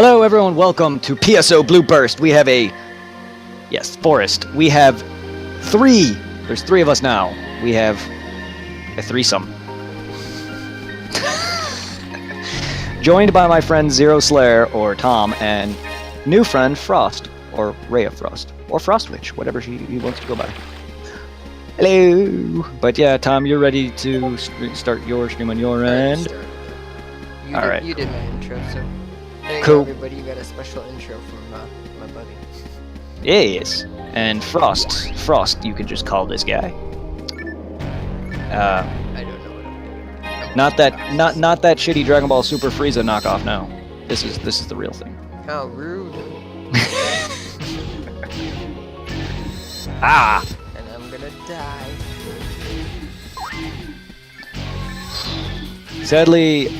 Hello everyone, welcome to PSO Blue Burst. We have a, yes, forest. We have there's three of us now. We have a threesome. Joined by my friend Zero Slayer, or Tom, and new friend Frost, or Ray of Frost, or Frost Witch, whatever he wants to go by. Hello! But yeah, Tom, you're ready to start your stream on your end. Alright. You did my intro, so there you Cool. go, everybody. You got a special intro from my buddy. Yes, and Frost, you can just call this guy. I don't know what I'm doing. Not that shitty Dragon Ball Super Frieza knockoff. No, this is the real thing. How rude. Ah! And I'm gonna die. Sadly,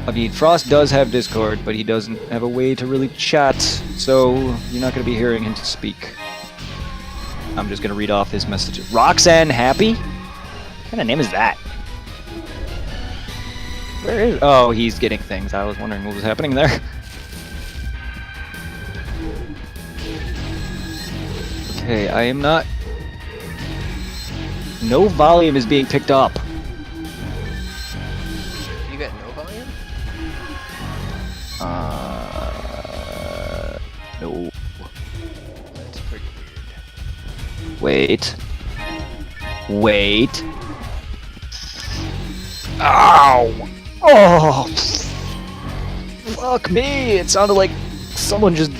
I mean, Frost does have Discord, but he doesn't have a way to really chat, so you're not going to be hearing him speak. I'm just going to read off his messages. Roxanne Happy? What kind of name is that? Where is... Oh, he's getting things. I was wondering what was happening there. Okay, I am not... No volume is being picked up. You got no volume? No. That's pretty weird. Wait. Ow! Oh! Fuck me! It sounded like someone just...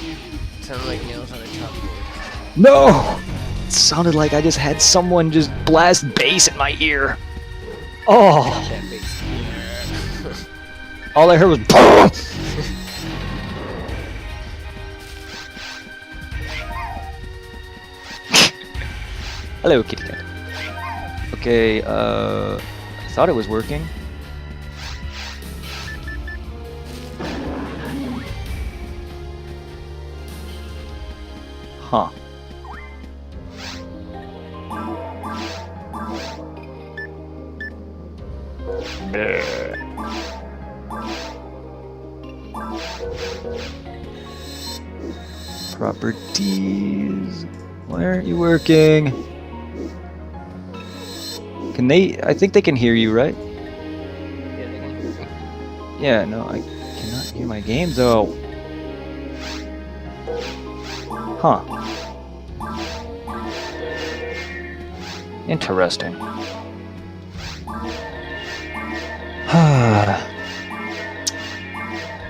Sounded like nails on a chalkboard. No! It sounded like I just had someone just blast bass in my ear. Oh! That bass. All I heard was BOOM! Hello, kitty cat. Okay, I thought it was working. Huh. Bleh. Properties. Why aren't you working? Can they? I think they can hear you, right? Yeah, they can hear me. Yeah, no, I cannot hear my game though. Huh. Interesting.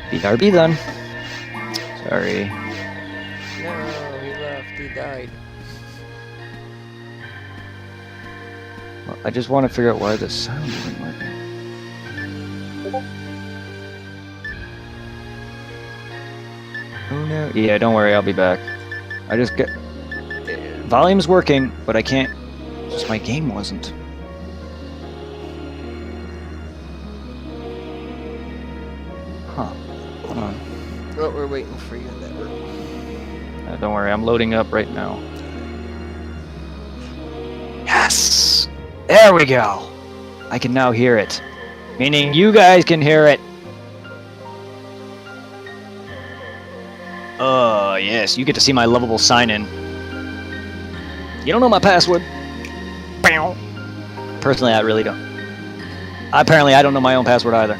BRB then. Sorry. No, he left. He died. Well, I just want to figure out why the sound isn't working. Oh no. Yeah, don't worry, I'll be back. I just get... Volume's working, but I can't... Just my game wasn't. Huh. Hold on. Well, we're waiting for you in that room. Don't worry, I'm loading up right now. Yes! There we go! I can now hear it. Meaning you guys can hear it. Yes, you get to see my lovable sign-in. You don't know my password. Personally, I really don't. Apparently, I don't know my own password either.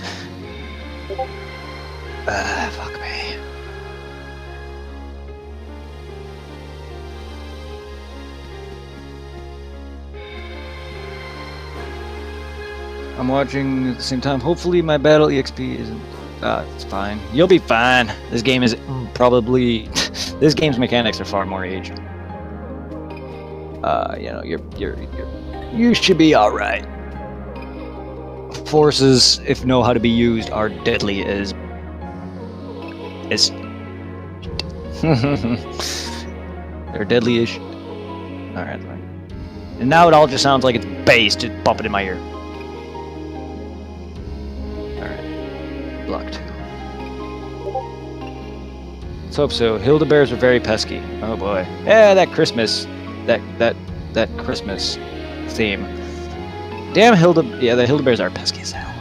Fuck me. I'm watching at the same time. Hopefully my battle EXP isn't... it's fine. You'll be fine. This game is probably... this game's mechanics are far more aged. You know, you should be alright. Forces, if know how to be used, are deadly as... They're deadly-ish. Alright, fine. And now it all just sounds like it's bass just bumping in my ear. Block 2. Let's hope so. Hilda Bears are very pesky. Oh boy. Yeah, that Christmas. That Christmas theme. Damn Hilda. Yeah, the Hilda Bears are pesky as hell.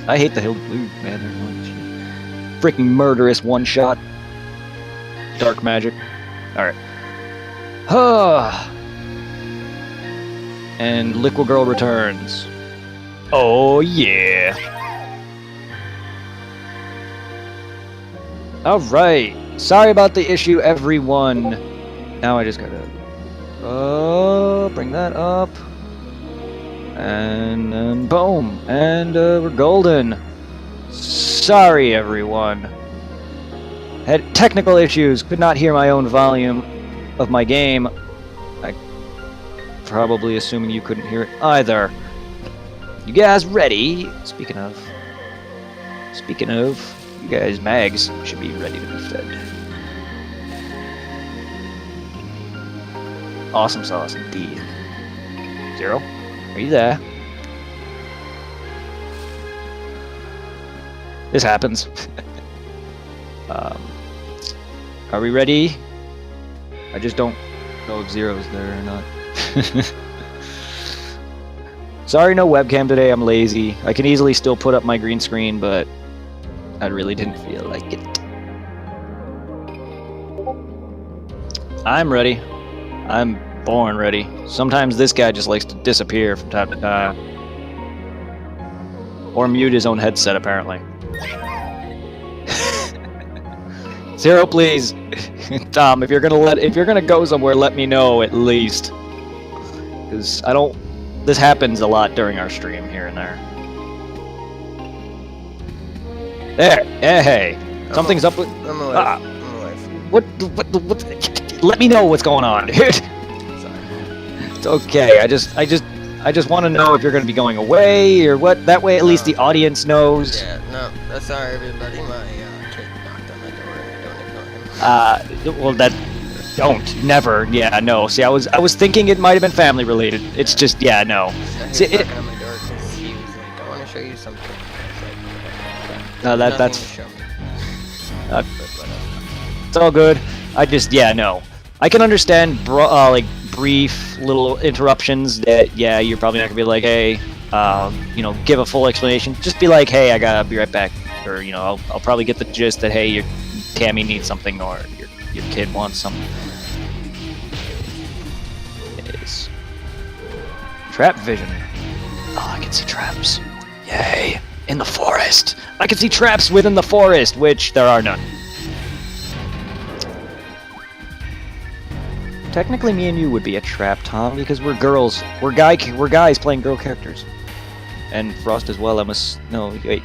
I hate the Hilda Blue, man. They're annoying as shit. freaking murderous one-shot. Dark magic. Alright. And Liquid Girl returns. Oh yeah. Alright. Sorry about the issue, everyone. Now I just gotta bring that up. And then boom. And we're golden. Sorry everyone. Had technical issues, could not hear my own volume of my game. I probably assuming you couldn't hear it either. You guys ready? Speaking of, you guys, mags should be ready to be fed. Awesome sauce indeed. Zero, are you there? This happens. Are we ready? I just don't know if Zero's there or not. Sorry, no webcam today. I'm lazy. I can easily still put up my green screen, but I really didn't feel like it. I'm ready. I'm born ready. Sometimes this guy just likes to disappear from time to time. Or mute his own headset, apparently. Zero, please. Tom, if you're gonna go somewhere, let me know at least. Because this happens a lot during our stream here and there. There! Hey! Something's up with... I'm alive. I'm alive. What? Let me know what's going on, dude! Sorry. It's okay, I just want to know if you're gonna be going away, or what. That way at least the audience knows. Yeah, no, that's sorry everybody, my kid knocked on my door and don't ignore him. Well don't, never, yeah, no. See, I was thinking it might have been family related. It's just, yeah, no. He was knocking on my door because he was like, I want to show you something. I was like, that's... to show me. It's all good. I just, yeah, no. I can understand, like, brief little interruptions that, yeah, you're probably not gonna be like, hey, you know, give a full explanation. Just be like, hey, I gotta be right back. Or, you know, I'll probably get the gist that, hey, your Tammy needs something, or your kid wants something. Is trap vision. Oh, I can see traps. Yay! In the forest! I can see traps within the forest, which there are none. Technically, me and you would be a trap, Tom, because we're girls. We're guys playing girl characters. And Frost as well. No, wait,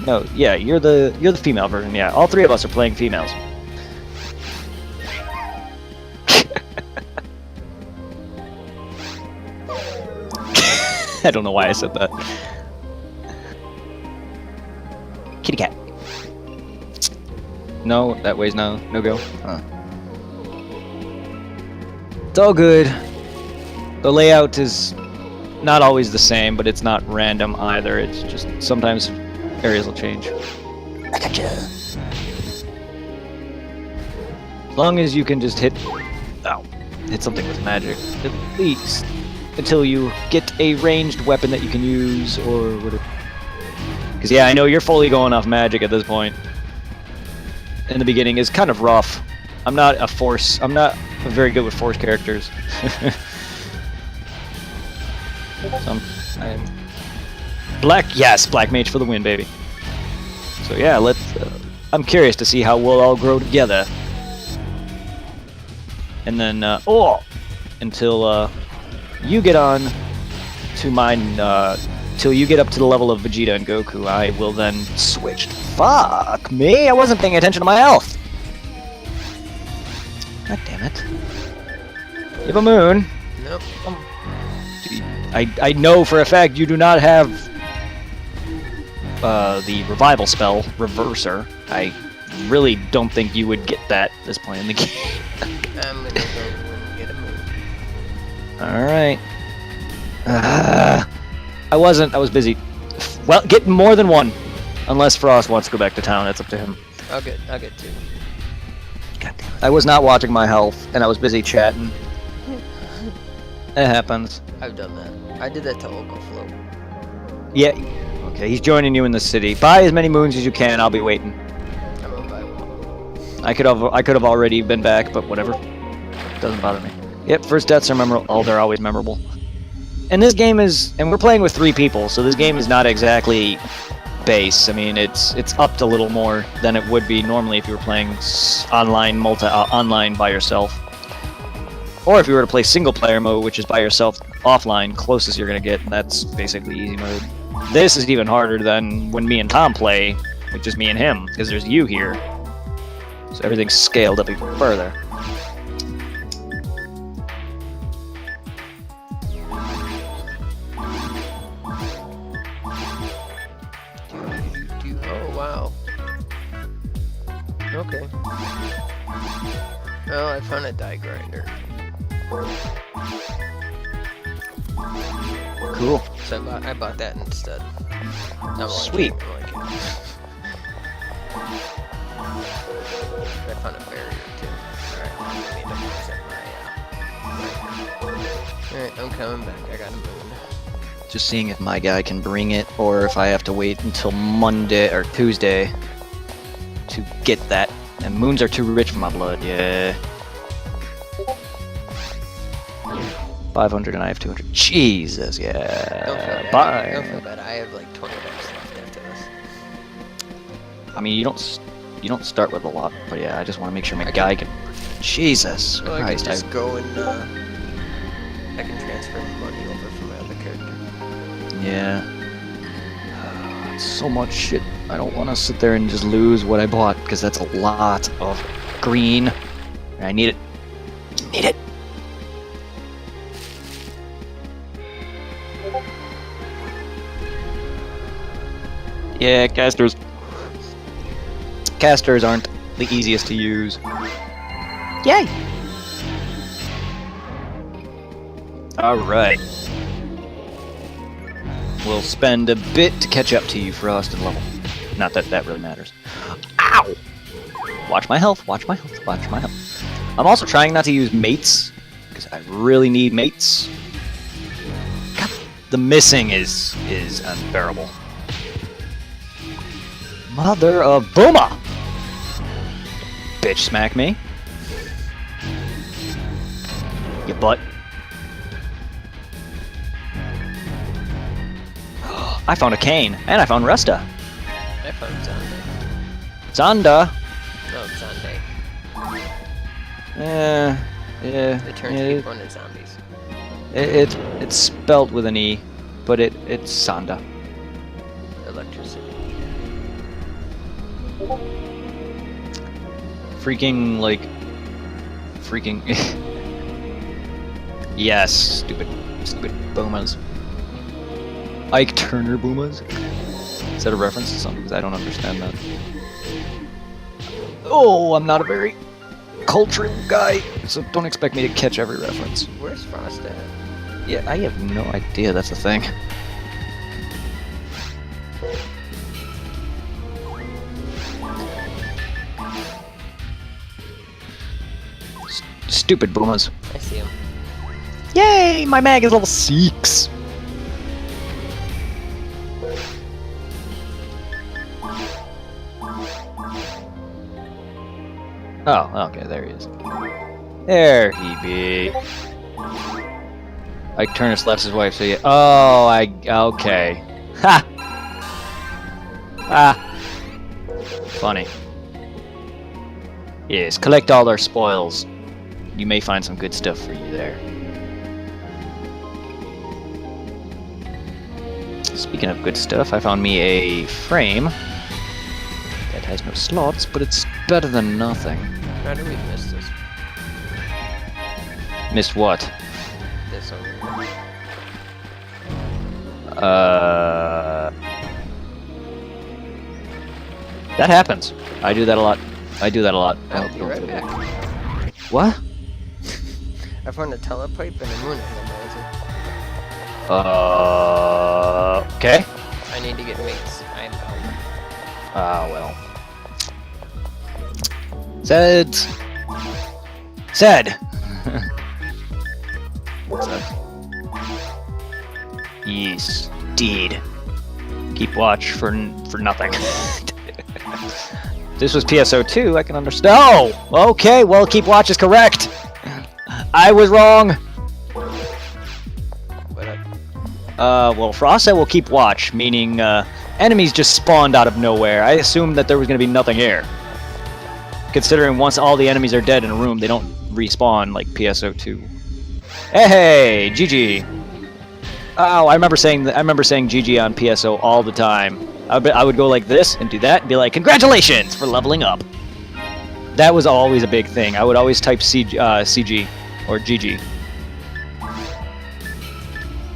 no, yeah, you're the female version. Yeah, all three of us are playing females. I don't know why I said that. Kitty cat. No, that way's no go. Huh. It's all good. The layout is not always the same, but it's not random either. It's just sometimes areas will change. I gotcha. As long as you can just hit something with magic, at least until you get a ranged weapon that you can use, or whatever. Because yeah, I know you're fully going off magic at this point. In the beginning is kind of rough. I'm not very good with force characters. I'm black mage for the win, baby. So yeah, I'm curious to see how we'll all grow together. And then until you get on to mine, till you get up to the level of Vegeta and Goku, I will then switch. Fuck me! I wasn't paying attention to my health. God damn it! You have a moon. Nope. I know for a fact you do not have the revival spell, Reverser. I really don't think you would get that at this point in the game. I'm gonna go and get a move. Alright. I was busy. Well, get more than one. Unless Frost wants to go back to town, that's up to him. I'll get two. God damn it. I was not watching my health, and I was busy chatting. It happens. I've done that. I did that to Okaflow. Yeah. Okay, he's joining you in the city. Buy as many moons as you can, I'll be waiting. I could have already been back, but whatever. Doesn't bother me. Yep, first deaths are memorable. Oh, they're always memorable. And this game is, and we're playing with 3 people, so this game is not exactly base. I mean, it's upped a little more than it would be normally if you were playing online by yourself, or if you were to play single player mode, which is by yourself offline. Closest you're gonna get, and that's basically easy mode. This is even harder than when me and Tom play, with just me and him, because there's you here, so everything's scaled up even further. Oh, wow. Okay. Well, I found a die grinder. Cool. So I bought that instead. Sweet. I found a barrier too. Alright, I'm coming back. I got a moon. Just seeing if my guy can bring it, or if I have to wait until Monday or Tuesday to get that. And moons are too rich for my blood, yeah. 500 and I have 200. Jesus, yeah. Don't feel bad. Bye. Don't feel bad. I have like $20 left after this. I mean, you don't start with a lot, but yeah, I just want to make sure my guy can. Jesus Well, I can Christ! just go and I can transfer money over from my other character. Yeah. So much shit. I don't want to sit there and just lose what I bought, because that's a lot of green. I need it. Need it. Yeah, casters. Casters aren't the easiest to use. Yay! Alright. We'll spend a bit to catch up to you, Frost, and level. Not that that really matters. Ow! Watch my health, watch my health, watch my health. I'm also trying not to use mates, because I really need mates. God, the missing is unbearable. Mother of Booma! Bitch smack me. You butt. I found a cane, and I found Resta. I found Zonde. Zonda. No, Zonde. Yeah. It turns people into zombies. It's spelled with an E, but it's Zonda. Electricity. Freaking yes, stupid boomas. Ike Turner boomas. Is that a reference to something? 'Cause I don't understand that. Oh, I'm not a very cultural guy, so don't expect me to catch every reference. Where's Frost at? Yeah, I have no idea. That's the thing. Stupid boomas. I see him. Yay! My mag is level 6. Oh, okay, there he is. There he be. Ike Turner slaps his wife, so yeah. Oh, okay. Ha! Ah. Funny. Yes, collect all our spoils. You may find some good stuff for you there. Speaking of good stuff, I found me a frame that has no slots, but it's better than nothing. How did we miss this? Missed what? This over here. That happens. I do that a lot. I do that a lot. I'll be right back. What? I found a telepipe and a moon analyzer. Okay. I need to get mates. I am out. Ah, well. Said. Yes, did. Keep watch for nothing. this was PSO2, I can understand. Oh! Okay, well, keep watch is correct. I was wrong. What up? Well, Frost said we'll keep watch, meaning, enemies just spawned out of nowhere. I assumed that there was gonna be nothing here. Considering once all the enemies are dead in a room, they don't respawn like PSO2. Hey, GG. Oh, I remember saying GG on PSO all the time. I would go like this and do that and be like, congratulations for leveling up. That was always a big thing. I would always type CG or GG.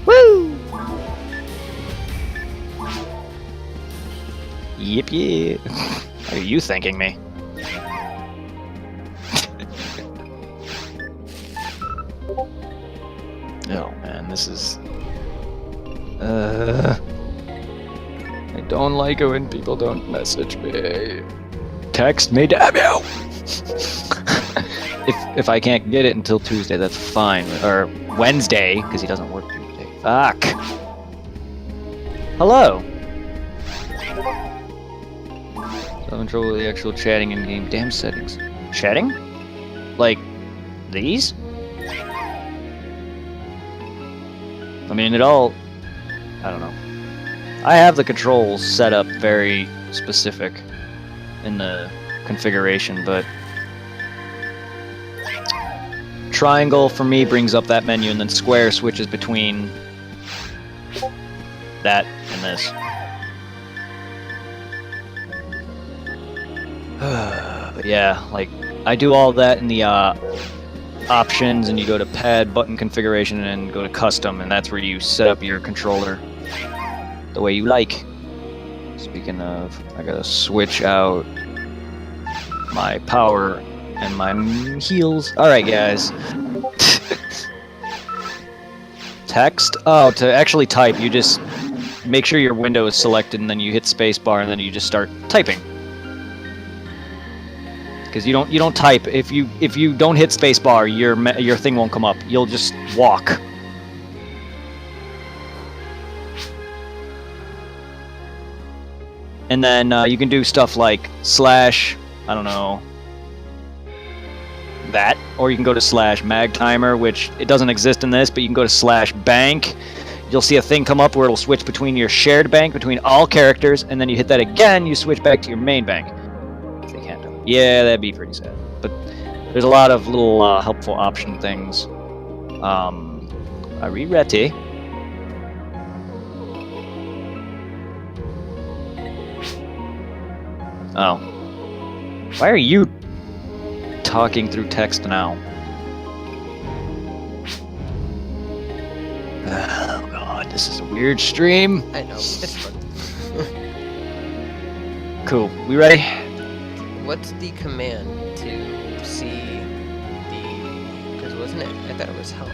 Woo! Yep, yeah. What are you thinking me? Oh man, this is... I don't like it when people don't message me. Text me, damn you! if I can't get it until Tuesday, that's fine. Or Wednesday, because he doesn't work Tuesday. Fuck! Hello! So I'm in trouble with the actual chatting in-game. Damn settings. Chatting? Like, these? I mean, it all... I don't know. I have the controls set up very specific in the configuration, but... Triangle, for me, brings up that menu, and then square switches between... that and this. But yeah, like, I do all that in the, options, and you go to pad button configuration and go to custom, and that's where you set up your controller the way you like. Speaking of, I gotta switch out my power and my heals. Alright guys. Text? Oh, to actually type, you just make sure your window is selected and then you hit spacebar and then you just start typing. Because you don't type if you don't hit spacebar, your thing won't come up. You'll just walk. And then you can do stuff like slash, I don't know, that, or you can go to slash mag timer, which it doesn't exist in this, but you can go to slash bank. You'll see a thing come up where it'll switch between your shared bank between all characters, and then you hit that again, you switch back to your main bank. Yeah, that'd be pretty sad. But there's a lot of little helpful option things. Are we ready? Oh. Why are you talking through text now? Oh god, this is a weird stream. I know, it's fun. Cool, we ready? What's the command to see the... Because wasn't it... I thought it was help...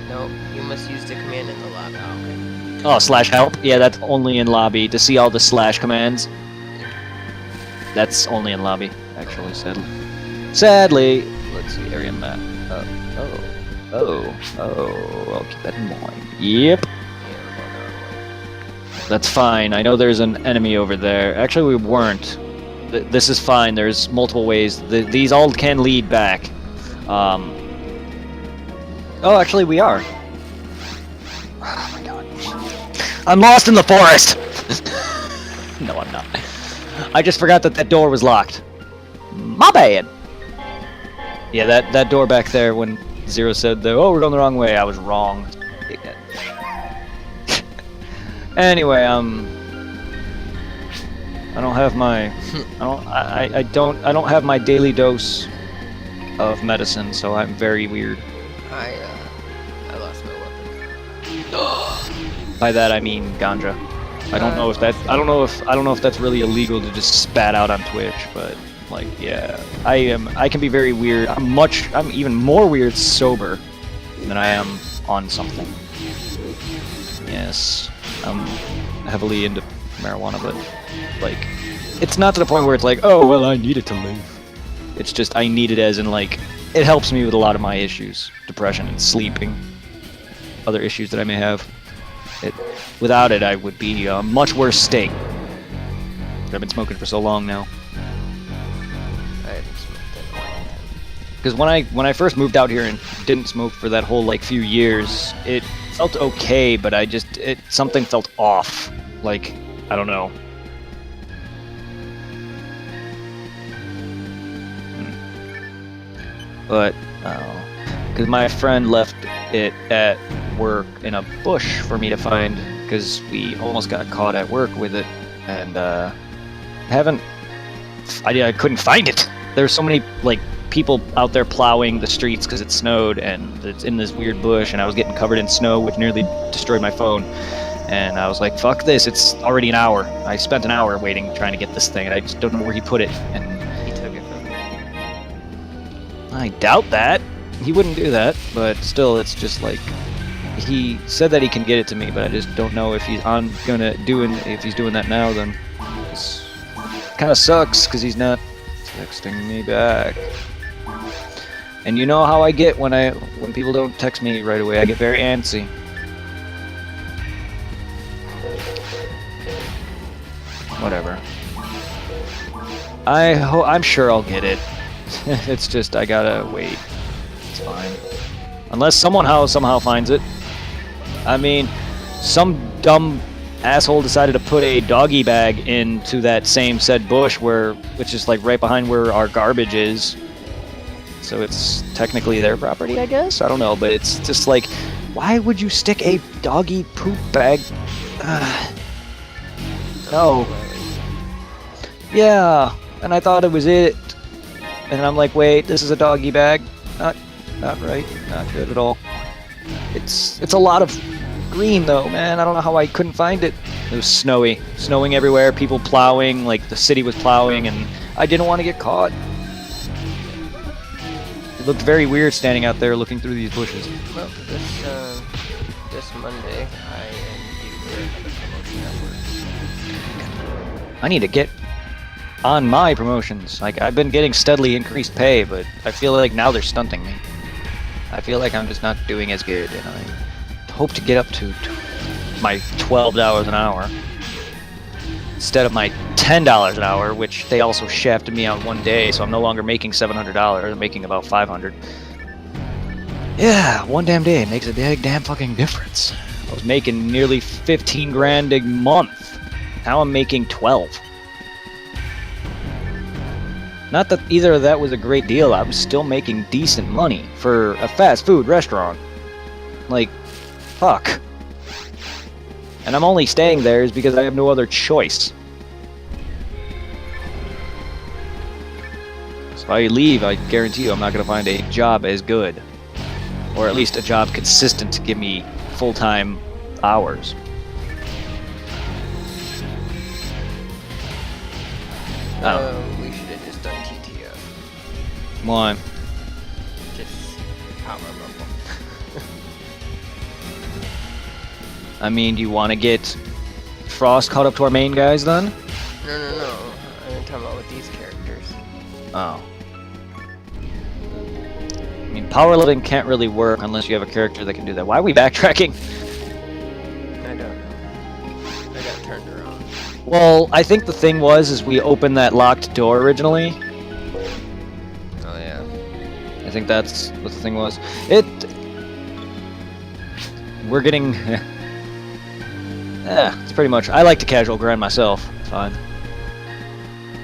no, you must use the command in the lobby. Oh, okay. Oh, slash help? Yeah, that's only in lobby. To see all the slash commands. That's only in lobby, actually, sadly. Sadly! Let's see, area map. I'll keep that in mind. Yep. That's fine. I know there's an enemy over there. Actually, we weren't. This is fine. There's multiple ways. These all can lead back. Oh, actually, we are. Oh my god. I'm lost in the forest! No, I'm not. I just forgot that door was locked. My bad! Yeah, that door back there, when Zero said, oh, we're going the wrong way, I was wrong. Anyway, I don't have my I don't have my daily dose of medicine, so I'm very weird. I lost my weapon. By that I mean ganja. I don't know if that's really illegal to just spat out on Twitch, but like yeah, I can be very weird. I'm even more weird sober than I am on something. Yes, I'm heavily into marijuana, but like it's not to the point where it's like, oh well, I need it to live. It's just I need it as in like it helps me with a lot of my issues, depression and sleeping, other issues that I may have. Without it, I would be a much worse state. I've been smoking for so long now. Because when I first moved out here and didn't smoke for that whole like few years, it felt okay, but something felt off. Like, I don't know. But because my friend left it at work in a bush for me to find, because we almost got caught at work with it, and I couldn't find it. There's so many like people out there plowing the streets because it snowed, and it's in this weird bush, and I was getting covered in snow, which nearly destroyed my phone. And I was like, fuck this, it's already an hour. I spent an hour waiting trying to get this thing, and I just don't know where he put it. And He took it from me. I doubt that. He wouldn't do that, but still, it's just like, he said that he can get it to me, but I just don't know if he's if he's doing that now. Then it kind of sucks because he's not texting me back. And you know how I get when people don't text me right away. I get very antsy. Whatever. I'm sure I'll get it. It's just I gotta wait. It's fine. Unless someone somehow finds it. I mean, some dumb asshole decided to put a doggy bag into that same said bush which is like right behind where our garbage is. So it's technically their property, I guess? I don't know, but it's just like, why would you stick a doggy poop bag? No. Yeah, and I thought it was it. And I'm like, wait, this is a doggy bag? Not right. Not good at all. It's a lot of green though, man. I don't know how I couldn't find it. It was snowing everywhere, people plowing, like the city was plowing, and I didn't want to get caught. It looked very weird standing out there looking through these bushes. Well, this Monday, I am due for another promotion at work. I need to get on my promotions. Like, I've been getting steadily increased pay, but I feel like now they're stunting me. I feel like I'm just not doing as good, and I hope to get up to my $12 an hour instead of my $10 an hour, which they also shafted me on one day, so I'm no longer making $700. I'm making about $500. Yeah, one damn day makes a big damn fucking difference. I was making nearly 15 grand a month. Now I'm making 12. Not that either of that was a great deal. I was still making decent money for a fast food restaurant. Like, fuck. And I'm only staying there is because I have no other choice. So if I leave, I guarantee you I'm not going to find a job as good. Or at least a job consistent to give me full-time hours. We should have just done TTF. Why? Just power level. I mean, do you want to get Frost caught up to our main guys then? No. I'm talking about with these characters. Oh. I mean, power leveling can't really work unless you have a character that can do that. Why are we backtracking? I don't know. I got turned around. Well, I think the thing is we opened that locked door originally. Oh yeah. I think that's what the thing was. We're getting... yeah, it's pretty much... I like to casual grind myself. It's fine.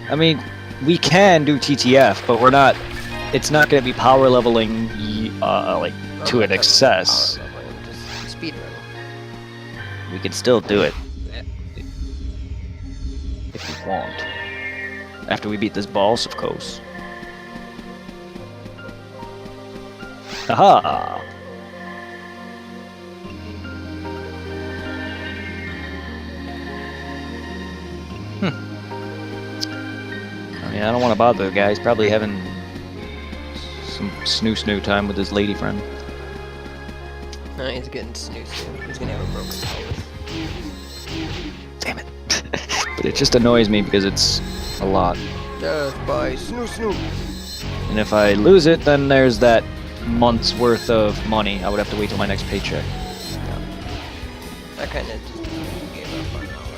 I mean, we can do TTF, but we're not... It's not going to be power leveling, to an excess. Power leveling, just speed running. We can still do it. If we want. After we beat this boss, of course. Haha! I mean, I don't want to bother the guy. He's probably having some snoo time with his lady friend. No, he's getting snooze soon. He's gonna have a broken pelvis. Damn it. But it just annoys me because it's a lot. Death by snoo. And if I lose it, then there's that month's worth of money. I would have to wait till my next paycheck. Yeah. I kind of just gave up on all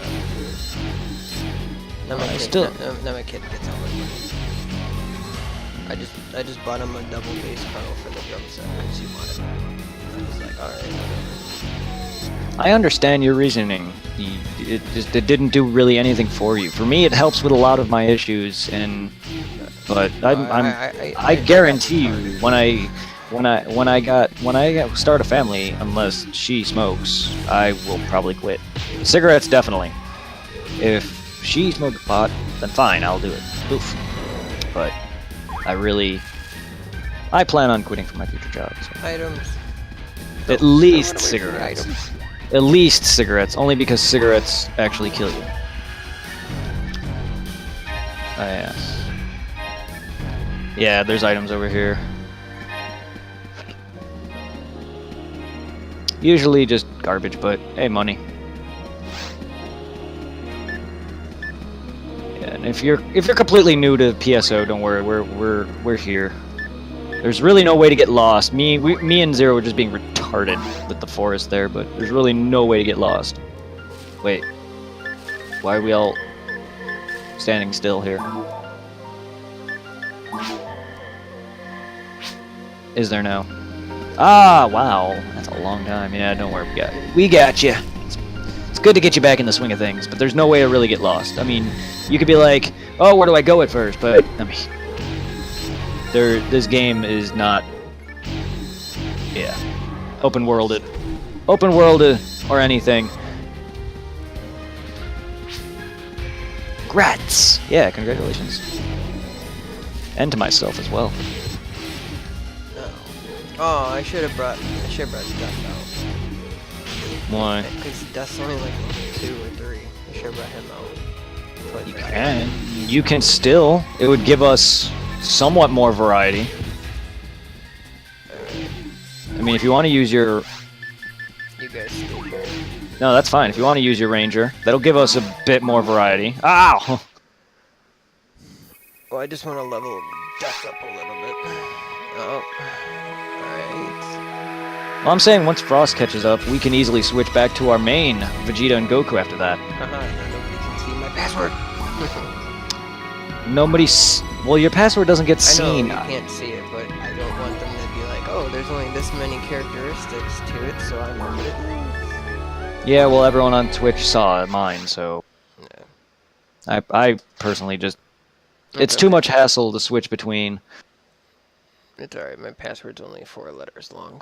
that. Now my kid gets all my money. I just bought him a double bass pedal for the drum set because he wanted it. I was like, alright, whatever. I understand your reasoning. It didn't do really anything for you. For me, it helps with a lot of my issues, but I guarantee you when I start a family, unless she smokes, I will probably quit. Cigarettes, definitely. If she smokes pot, then fine, I'll do it. Oof. But I plan on quitting for my future job. So. Items. At least cigarettes. At least cigarettes, only because cigarettes actually kill you. Yes. Yeah, there's items over here. Usually just garbage, but hey, money. Yeah, and if you're completely new to PSO, don't worry, we're here. There's really no way to get lost. Me and Zero were just being retarded with the forest there, but there's really no way to get lost. Wait. Why are we all standing still here? Is there now? Ah, wow. That's a long time. Yeah, don't worry. We got you. It's good to get you back in the swing of things, but there's no way to really get lost. I mean, you could be like, oh, where do I go at first? But, I mean... this game is not, yeah, open worlded or anything. Grats! Yeah, congratulations. And to myself as well. No. Oh, I should have brought Death out. Why? Because Death's only like 2 or 3. I should have brought him out. You can still. It would give us somewhat more variety. I mean, if you want to use your... You guys stay here. No, that's fine. If you want to use your ranger, that'll give us a bit more variety. Ow! Well, I just want to level Death up a little bit. Oh. Alright. Well, I'm saying once Frost catches up, we can easily switch back to our main, Vegeta and Goku after that. Nobody can see my password. Well, your password doesn't get seen. I know you can't see it, but I don't want them to be like, oh, there's only this many characteristics to it, so I know what it is. Yeah, well, everyone on Twitch saw mine, so... Yeah. I personally just... It's too much hassle to switch between. It's alright, my password's only 4 letters long.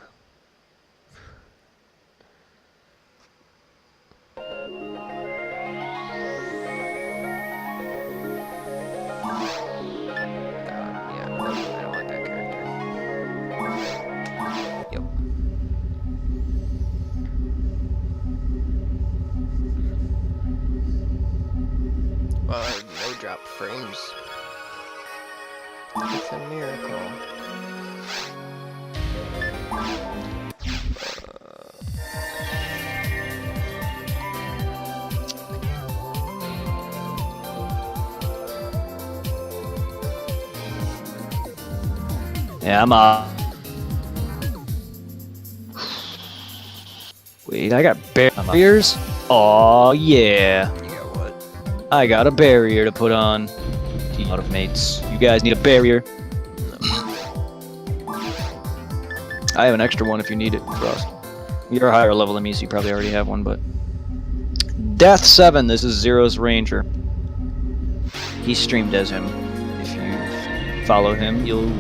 Well, no drop frames. It's a miracle. Yeah, I'm Wait, I got barriers? Aw, yeah. You got what? I got a barrier to put on. A lot of mates. You guys need a barrier? No. I have an extra one if you need it, Frost. You're a higher level than me, so you probably already have one, but... Death 7, this is Zero's Ranger. He streamed as him. If you follow him, you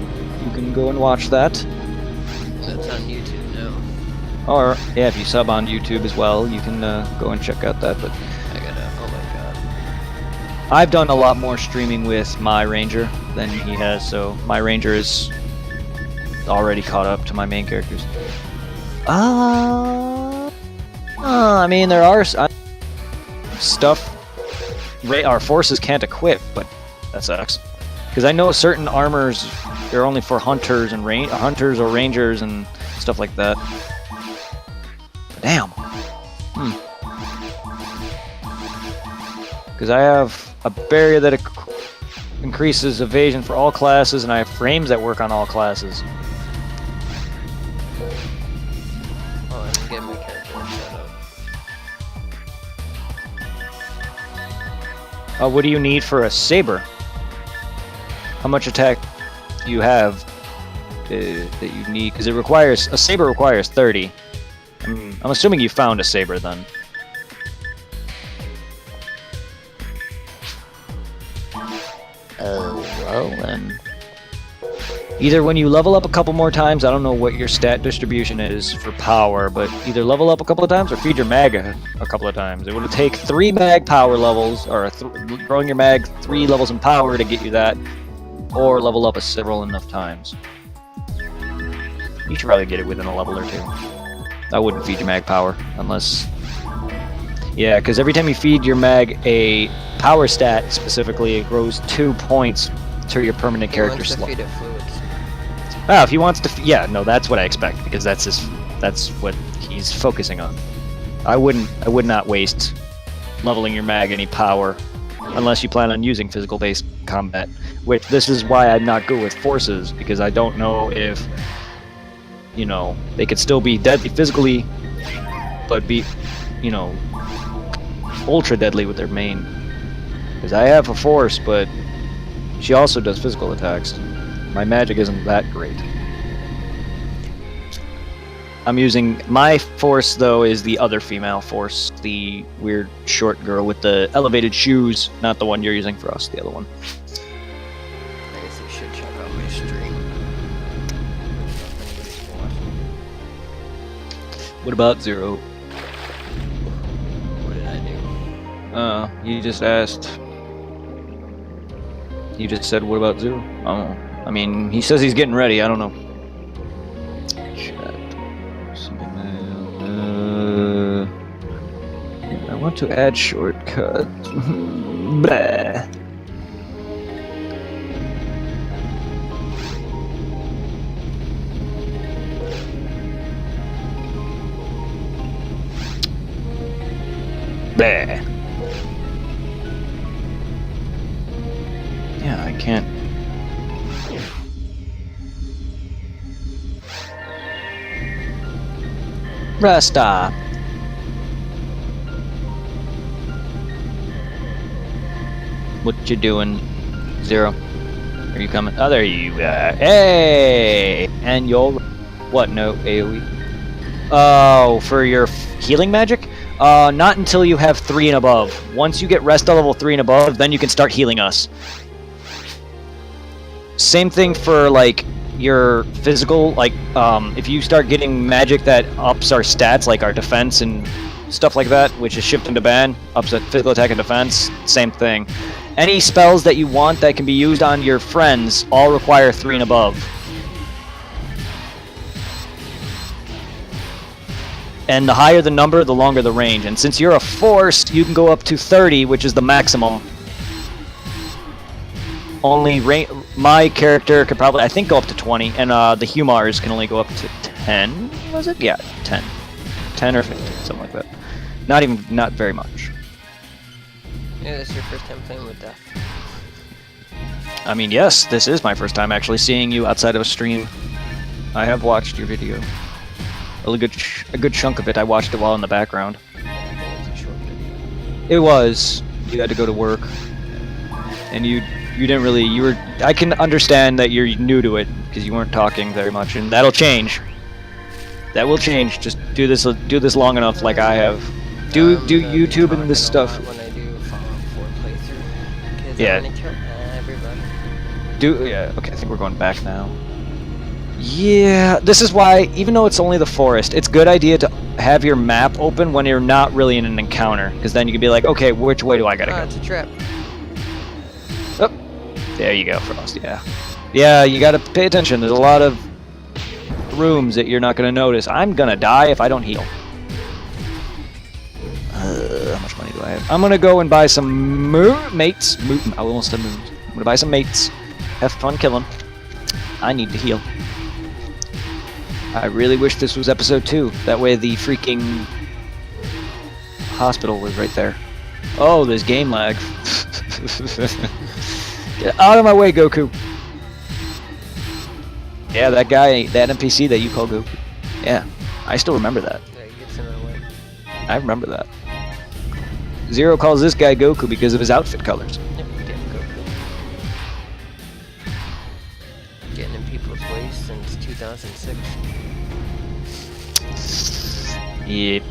can go and watch that. That's on YouTube now. Or, yeah, if you sub on YouTube as well, you can go and check out that, but... I gotta, oh my god. I've done a lot more streaming with my Ranger than he has, so my Ranger is already caught up to my main characters. I mean, there are stuff our forces can't equip, but that sucks. Because I know certain armors are only for hunters and hunters or rangers and stuff like that. Damn. Because I have a barrier that increases evasion for all classes, and I have frames that work on all classes. Oh, I didn't get my character set up. What do you need for a saber? How much attack? you have that you need, because it requires a saber requires 30. I'm assuming you found a saber then. Oh well then. Either when you level up a couple more times, I don't know what your stat distribution is for power, but either level up a couple of times or feed your mag a couple of times. It would take 3 mag power levels, or growing your mag 3 levels in power to get you that, or level up several enough times. You should probably get it within a level or 2. I wouldn't feed your mag power, unless... Yeah, because every time you feed your mag a power stat, specifically, it grows 2 points to your permanent character slot. Feed it fluids. Oh, if he wants to, yeah, no, that's what I expect, because that's what he's focusing on. I would not waste leveling your mag any power, unless you plan on using physical-based combat. Which this is why I'm not good with forces, because I don't know if, you know, they could still be deadly physically, but be, you know, ultra deadly with their main. Because I have a force, but she also does physical attacks. My magic isn't that great. I'm using... My force, though, is the other female force. The weird short girl with the elevated shoes. Not the one you're using for us, the other one. I guess you should check out my stream. What about Zero? What did I do? You just asked... You just said, what about Zero? Oh. I mean, he says he's getting ready. I don't know. Chat. I want to add shortcut. Blah. Blah. Yeah, I can't. Rasta. What you doing, Zero? Are you coming? Oh, there you are. Hey! And you're... What? No AoE? Oh, for your healing magic? Not until you have 3 and above. Once you get rest level 3 and above, then you can start healing us. Same thing for, like, your physical, like, if you start getting magic that ups our stats, like our defense and stuff like that, which is shift into ban, ups at physical attack and defense, same thing. Any spells that you want that can be used on your friends all require 3 and above. And the higher the number, the longer the range. And since you're a force, you can go up to 30, which is the maximum. Only my character could probably, I think, go up to 20, and the Humars can only go up to 10. Was it? Yeah, 10. 10 or 15, something like that. Not very much. Yeah, this is your first time playing with Death. I mean, yes, this is my first time actually seeing you outside of a stream. I have watched your video. A good chunk of it, I watched it while in the background. It's a short video. It was. You had to go to work. And you didn't really, I can understand that you're new to it, because you weren't talking very much, and that'll change. That will change, just do this long enough like I have. Do YouTube and this stuff. When I do Fallout 4 playthrough, because Yeah. I want to kill everybody. Yeah, okay, I think we're going back now. Yeah, this is why, even though it's only the forest, it's a good idea to have your map open when you're not really in an encounter, because then you can be like, okay, which way do I gotta go? It's a trap. Oh, there you go, Frost, yeah. Yeah, you gotta pay attention, there's a lot of rooms that you're not gonna notice. I'm gonna die if I don't heal. How much money do I have? I'm gonna go and buy some mates. I almost said moons. I'm gonna buy some mates. Have fun killing. I need to heal. I really wish this was episode 2. That way the freaking hospital was right there. Oh, there's game lag. Get out of my way, Goku. Yeah, that guy, that NPC that you call Goku. Yeah, I still remember that. Yeah, he gets in our way. I remember that. Zero calls this guy Goku because of his outfit colors. Yep, get Goku. Get 2006. Yep.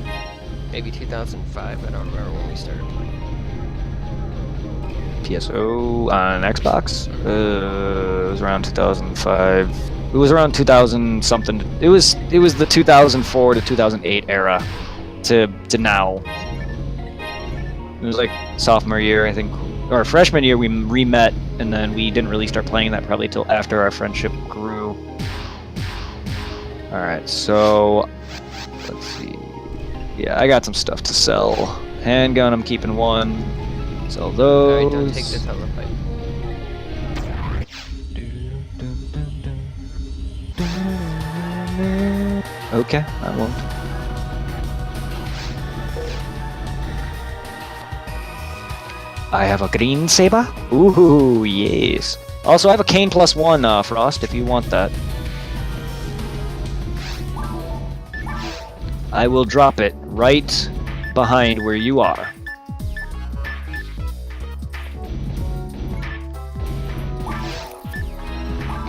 Maybe 2005. I don't remember when we started playing. PSO on Xbox. It was around 2005. It was around 2000 something. It was the 2004 to 2008 era to now. It was like sophomore year, I think, or freshman year. We re-met, and then we didn't really start playing that probably till after our friendship grew. All right, so let's see. Yeah, I got some stuff to sell. Handgun, I'm keeping one. Sell those. Alright, don't take the telepipe. Okay, I won't. I have a green saber. Ooh, yes. Also, I have a cane +1, Frost, if you want that. I will drop it right behind where you are.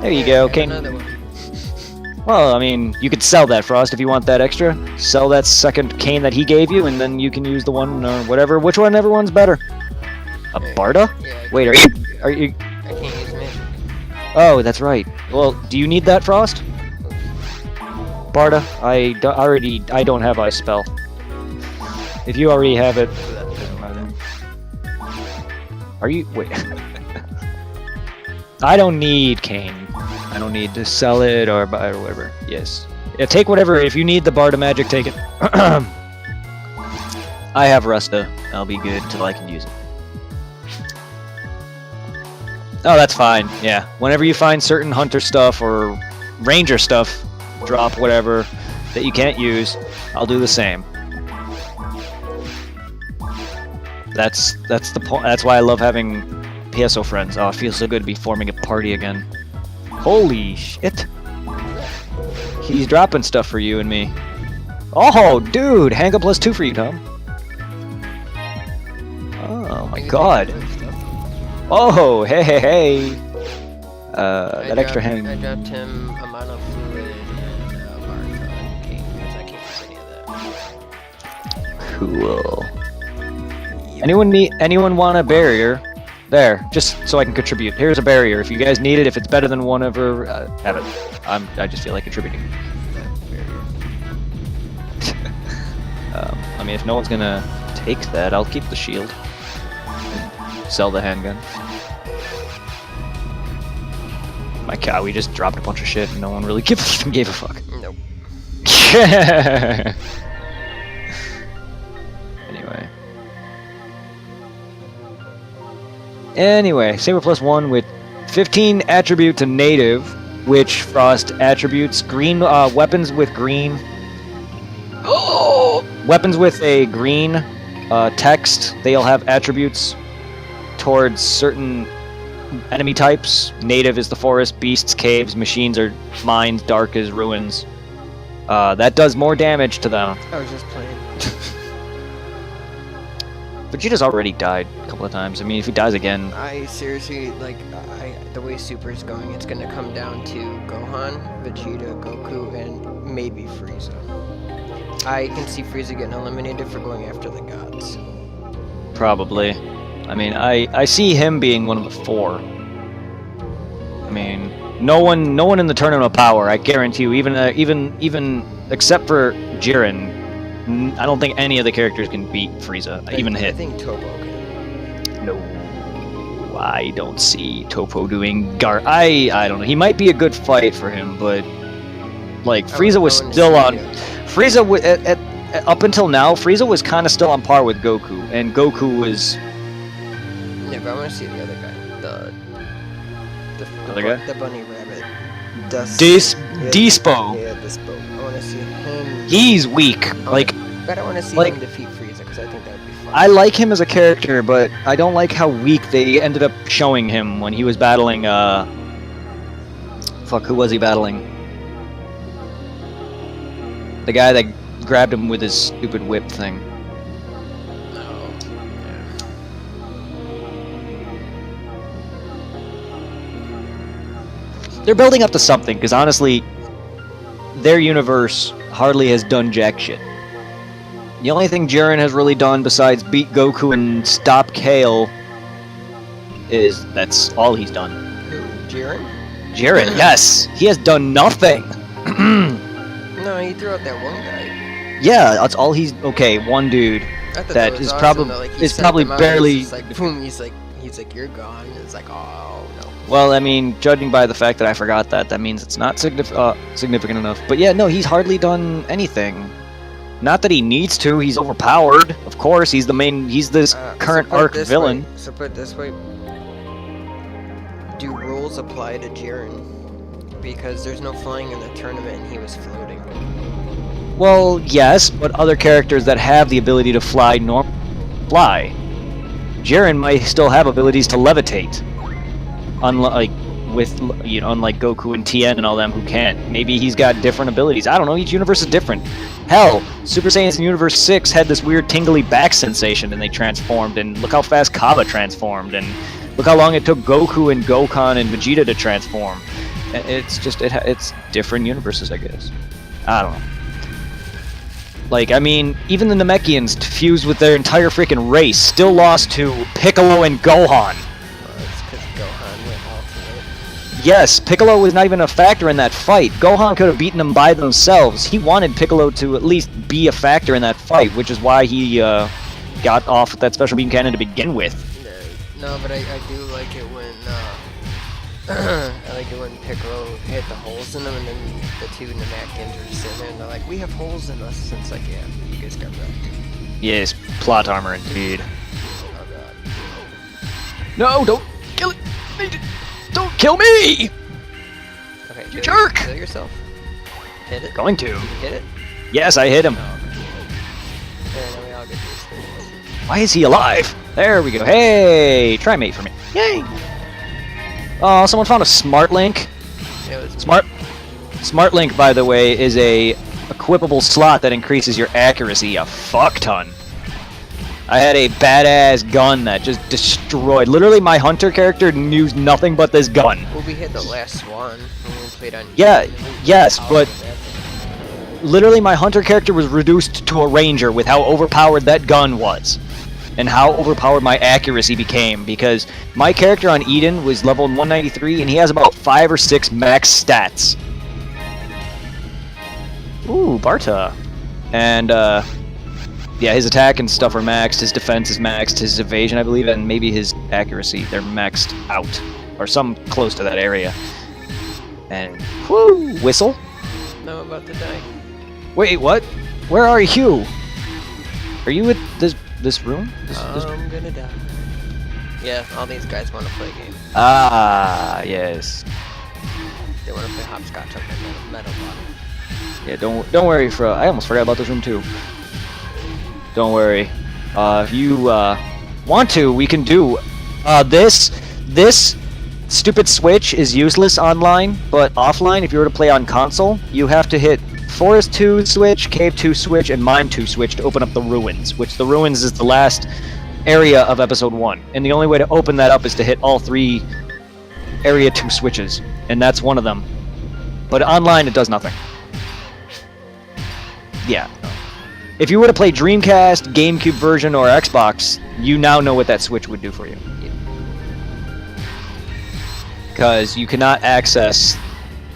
There you go, cane. Another one. Well, I mean, you could sell that, Frost, if you want that extra. Sell that second cane that he gave you, and then you can use the one or whatever. Which one? Everyone's better. A Barda? Yeah, Wait, are you? I can't use me. Oh, that's right. Well, do you need that, Frost? Barda, I don't have Ice Spell. If you already have it, are you? Wait. I don't need cane. I don't need to sell it or buy or whatever. Yes. Yeah, take whatever. If you need the Barda magic, take it. I have Rusta. I'll be good until I can use it. Oh, that's fine. Yeah. Whenever you find certain hunter stuff or ranger stuff, drop whatever that you can't use, I'll do the same. That's the point. That's why I love having PSO friends. Oh, it feels so good to be forming a party again. Holy shit. He's dropping stuff for you and me. Oh, dude! Handgun +2 for you, Tom. Oh my god. Oh, hey, hey, hey. That extra hand. I dropped him a mono fluid and a Martha cane because I can't use any of that. Cool. Anyone want a barrier? There, just so I can contribute. Here's a barrier. If you guys need it, if it's better than one ever, have it. I just feel like contributing. I mean, if no one's gonna take that, I'll keep the shield. And sell the handgun. My cow, we just dropped a bunch of shit and no one really gave a fuck. Nope. Anyway, saber +1 with 15 attribute to native, which Frost attributes green weapons with green. Weapons with a green text, they'll have attributes towards certain enemy types. Native is the forest, beasts, caves, machines are mines, dark is ruins. That does more damage to them. I was just playing. Vegeta's already died a couple of times. I mean, if he dies again... I seriously, like, the way Super's going, it's gonna come down to Gohan, Vegeta, Goku, and maybe Frieza. I can see Frieza getting eliminated for going after the gods. Probably. I mean, I see him being one of the 4. I mean, no one in the Tournament of Power, I guarantee you, even except for Jiren, I don't think any of the characters can beat Frieza, even hit. I think Topo can. No, I don't see Topo doing I don't know. He might be a good fight for him, but like Frieza was still on. Frieza up until now, Frieza was kind of still on par with Goku, and Goku was. Yeah, but I want to see the other guy. The other guy? The bunny rabbit. Dispo. Yeah, Dispo. I want to see him. He's weak. But I want to see him defeat Frieza because I think that would be fun. I like him as a character, but I don't like how weak they ended up showing him when he was battling. Fuck, who was he battling? The guy that grabbed him with his stupid whip thing. Oh, yeah. They're building up to something, because honestly, their universe hardly has done jack shit. The only thing Jiren has really done besides beat Goku and stop Kale is that's all he's done. Who? Jiren? Jiren, yes! He has done nothing! No, he threw out that one guy. Yeah, that's all he's... Okay, one dude I thought that was is awesome, probably though. Like, he is sent probably them out, barely... It's like, boom, he's like, you're gone. It's like, oh, no. Well, I mean, judging by the fact that I forgot that means it's not significant enough. But yeah, no, he's hardly done anything. Not that he needs to, he's overpowered. Of course, he's the main... He's this current arc villain. So put it this way. Do rules apply to Jiren? Because there's no flying in the tournament and he was floating. Well, yes, but other characters that have the ability to fly fly. Jiren might still have abilities to levitate. Unlike Goku and Tien and all them who can't. Maybe he's got different abilities. I don't know, each universe is different. Hell, Super Saiyans in Universe 6 had this weird tingly back sensation and they transformed, and look how fast Kaba transformed, and look how long it took Goku and Gokan and Vegeta to transform. It's just, it's different universes, I guess. I don't know. Like, I mean, even the Namekians, fused with their entire freaking race, still lost to Piccolo and Gohan. It's because Gohan went alternate. Yes, Piccolo was not even a factor in that fight. Gohan could have beaten them by themselves. He wanted Piccolo to at least be a factor in that fight, which is why he got off with that special beam cannon to begin with. No, but I do like it when I like it when Piccolo hit the holes in them, and then the two Namekians are sitting there and they're like, "We have holes in us." And it's like, yeah, you guys got wrecked. Yes, plot armor indeed. Oh god. No, don't kill it! Don't kill me! Okay, You jerk! Kill yourself. Hit it. Going to. Hit it. Yes, I hit him. Oh, okay. There, now we all get these things. Why is he alive? There we go. Hey, try mate for me. Yay! Oh, someone found a smart link. It was Smart link, by the way, is a equipable slot that increases your accuracy a fuck ton. I had a badass gun that just destroyed. Literally, my hunter character knew nothing but this gun. Well, we hit the last one when we played on. Yeah, yes, but literally my hunter character was reduced to a ranger with how overpowered that gun was. And how overpowered my accuracy became, because my character on Eden was level 193 and he has about 5 or 6 max stats. Ooh, Barta. And yeah, his attack and stuff are maxed, his defense is maxed, his evasion I believe, and maybe his accuracy, they're maxed out. Or some close to that area. And whoo, whistle? No, I'm about to die. Wait, what? Where are you? Are you at this room? This I'm gonna die. Yeah, all these guys want to play a game. Ah, yes. They want to play hopscotch up in the metal bottle. Yeah, don't worry, Fro. I almost forgot about this room too. Don't worry. If you want to, we can do this stupid switch is useless online, but offline, if you were to play on console, you have to hit Forest 2 switch, Cave 2 switch, and Mine 2 switch to open up the ruins, which the ruins is the last area of episode 1. And the only way to open that up is to hit all 3 area 2 switches, and that's one of them. But online, it does nothing. Yeah. If you were to play Dreamcast, GameCube version, or Xbox, you now know what that switch would do for you. Because you cannot access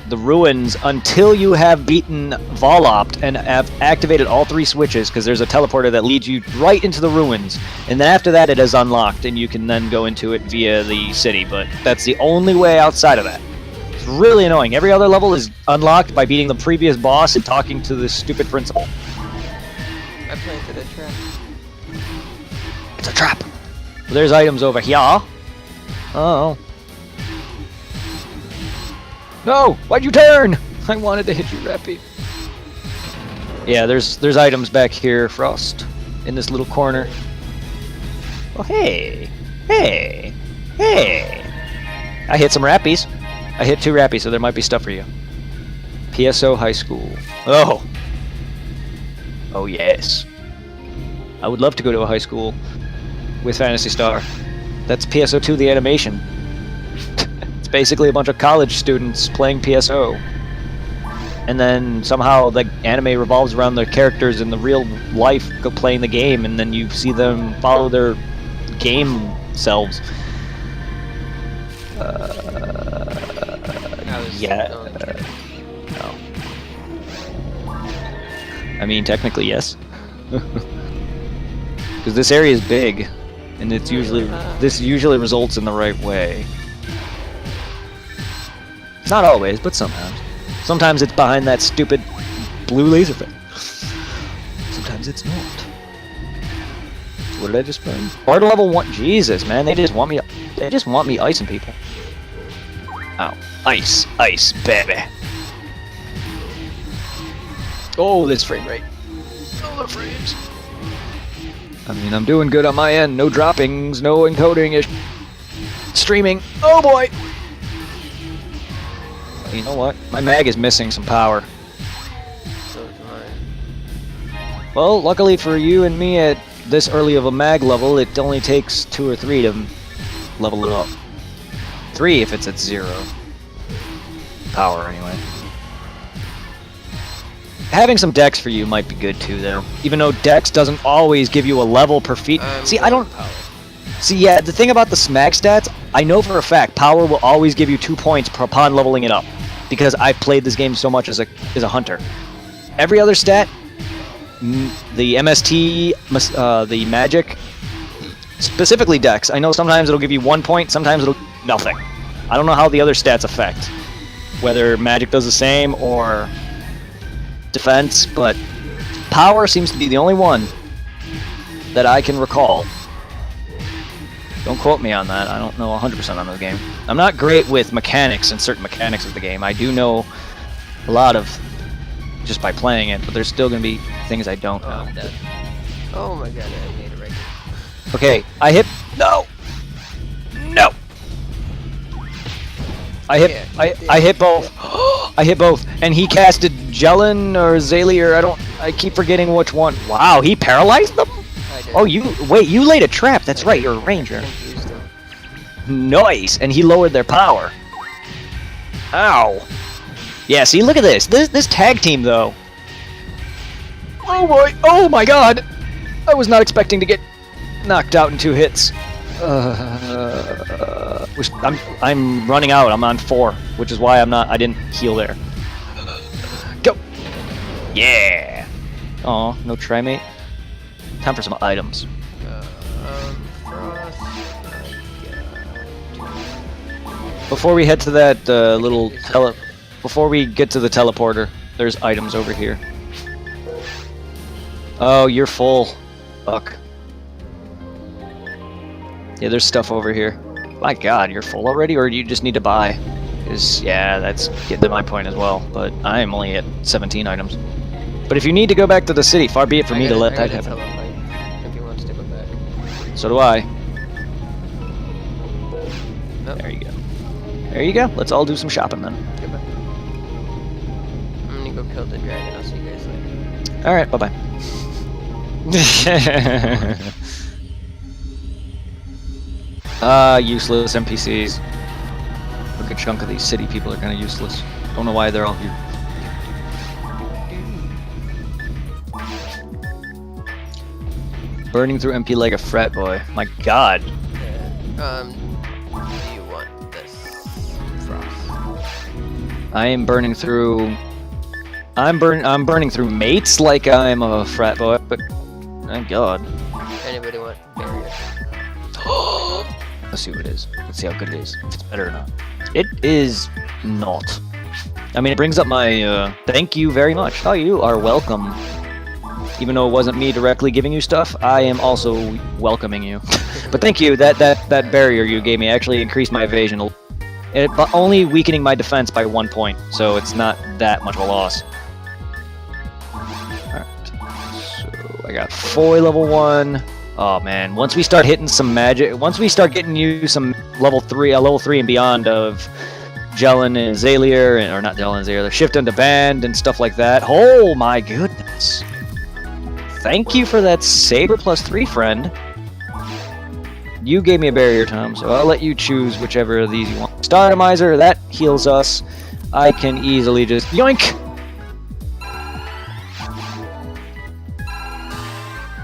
the ruins until you have beaten Volopt and have activated all 3 switches, because there's a teleporter that leads you right into the ruins, and then after that it is unlocked and you can then go into it via the city, but that's the only way outside of that. It's really annoying. Every other level is unlocked by beating the previous boss and talking to this stupid principal. I planted a trap. It's a trap! Well, there's items over here. Oh. No! Why'd you turn? I wanted to hit you, Rappy. Yeah, there's items back here, Frost. In this little corner. Oh, hey! Hey! Hey! I hit some Rappies. I hit 2 Rappies, so there might be stuff for you. PSO High School. Oh! Oh, yes. I would love to go to a high school with Phantasy Star. That's PSO 2, the animation. Basically a bunch of college students playing PSO. and then somehow the anime revolves around the characters in the real life playing the game, and then you see them follow their game selves. Yeah. No. I mean, technically, yes. Because this area is big, and this usually results in the right way. Not always, but sometimes. Sometimes it's behind that stupid blue laser thing. Sometimes it's not. What did I just find? Hard level 1. Jesus, man, they just want me icing people. Ow. Ice, baby. Oh, this frame rate. Oh, the frames. I mean, I'm doing good on my end. No droppings, no encoding ish. Streaming. Oh boy. You know what? My mag is missing some power. So is mine. Well, luckily for you and me at this early of a mag level, it only takes 2 or 3 to level it up. 3 if it's at 0. Power, anyway. Having some dex for you might be good too, though. Even though dex doesn't always give you a level per feat. See, I don't... Power. See, yeah, the thing about the smag stats, I know for a fact power will always give you 2 points upon leveling it up. Because I've played this game so much as a hunter. Every other stat, the MST, the magic, specifically dex, I know sometimes it'll give you 1 point, sometimes it'll nothing. I don't know how the other stats affect. Whether magic does the same or defense, but power seems to be the only one that I can recall. Don't quote me on that. I don't know 100% on the game. I'm not great with mechanics and certain mechanics of the game. I do know a lot of just by playing it, but there's still going to be things I don't know. I'm dead. Oh my god, I made it right. Okay, I hit... No! No! I hit both. I hit both. And he casted Jelen or Zalier. I keep forgetting which one. Wow, he paralyzed them? Oh, you laid a trap. That's right, you're a ranger. Nice, and he lowered their power. Ow. Yeah, see, look at this. This tag team, though. Oh boy. Oh my god. I was not expecting to get knocked out in 2 hits. I'm running out. I'm on 4, which is why I didn't heal there. Go. Yeah. Aw, no trimate. Time for some items. Before we head to that before we get to the teleporter, there's items over here. Oh, you're full. Fuck. Yeah, there's stuff over here. My god, you're full already, or do you just need to buy? Yeah, that's getting to my point as well, but I am only at 17 items. But if you need to go back to the city, far be it for me to let that happen. If he wants to go back. So do I. Oh. There you go. There you go. Let's all do some shopping then. Goodbye. I'm gonna go kill the dragon. I'll see you guys later. Alright, bye-bye. Useless NPCs. A good chunk of these city people are kind of useless. Don't know why they're all here. Burning through MP like a frat boy. My god. Do you want this frost? I am burning through... I'm burning through mates like I'm a frat boy, but... Thank god. Anybody want barrier? Let's see what it is. Let's see how good it is. If it's better or not. It is not. I mean, it brings up my, thank you very much. Oh, you are welcome. Even though it wasn't me directly giving you stuff, I am also welcoming you. But thank you. That barrier you gave me actually increased my evasion. But only weakening my defense by 1 point, so it's not that much of a loss. Alright. So I got Foy level 1. Oh man, once we start hitting some magic, once we start getting you some level 3 and beyond of Jelen and Zalier, or not Jelen and Zalier, the shift into band and stuff like that. Oh my goodness. Thank you for that Saber +3, friend. You gave me a barrier, Tom, so I'll let you choose whichever of these you want. Star Atomizer, that heals us. I can easily just yoink!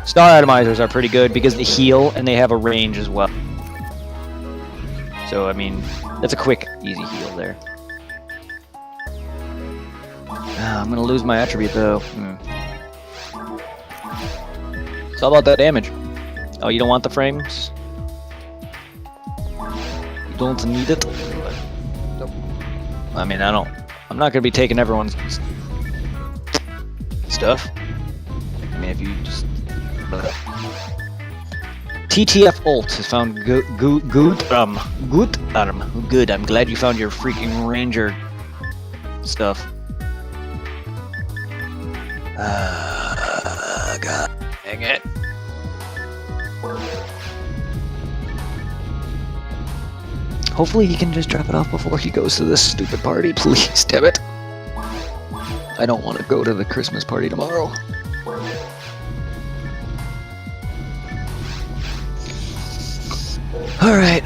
Star Atomizers are pretty good because they heal and they have a range as well. So, I mean, that's a quick, easy heal there. I'm gonna lose my attribute though. It's all about that damage. Oh, you don't want the frames? You don't need it? Nope. I mean, I'm not gonna be taking everyone's stuff. I mean, if you just... TTF ult has found good. Good. I'm glad you found your freaking ranger stuff. God dang it. Hopefully he can just drop it off before he goes to this stupid party, please, damn it. I don't want to go to the Christmas party tomorrow. Alright.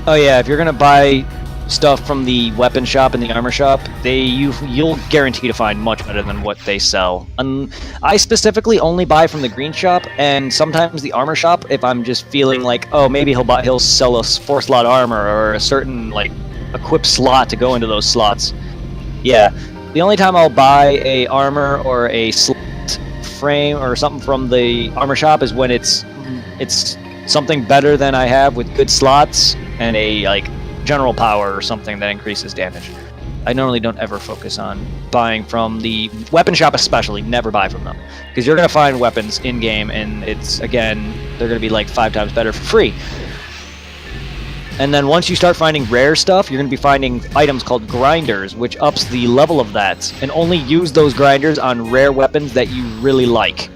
Oh yeah, if you're gonna buy stuff from the weapon shop and the armor shop, you'll guarantee to find much better than what they sell. I specifically only buy from the green shop and sometimes the armor shop if I'm just feeling like, oh, maybe he'll sell us 4-slot armor or a certain like equip slot to go into those slots. Yeah, the only time I'll buy a armor or a slot frame or something from the armor shop is when it's something better than I have with good slots and a like general power or something that increases damage. I normally don't ever focus on buying from the weapon shop, especially. Never buy from them because you're gonna find weapons in game, and it's again they're gonna be like 5 times better for free. And then once you start finding rare stuff, you're gonna be finding items called grinders, which ups the level of that, and only use those grinders on rare weapons that you really like,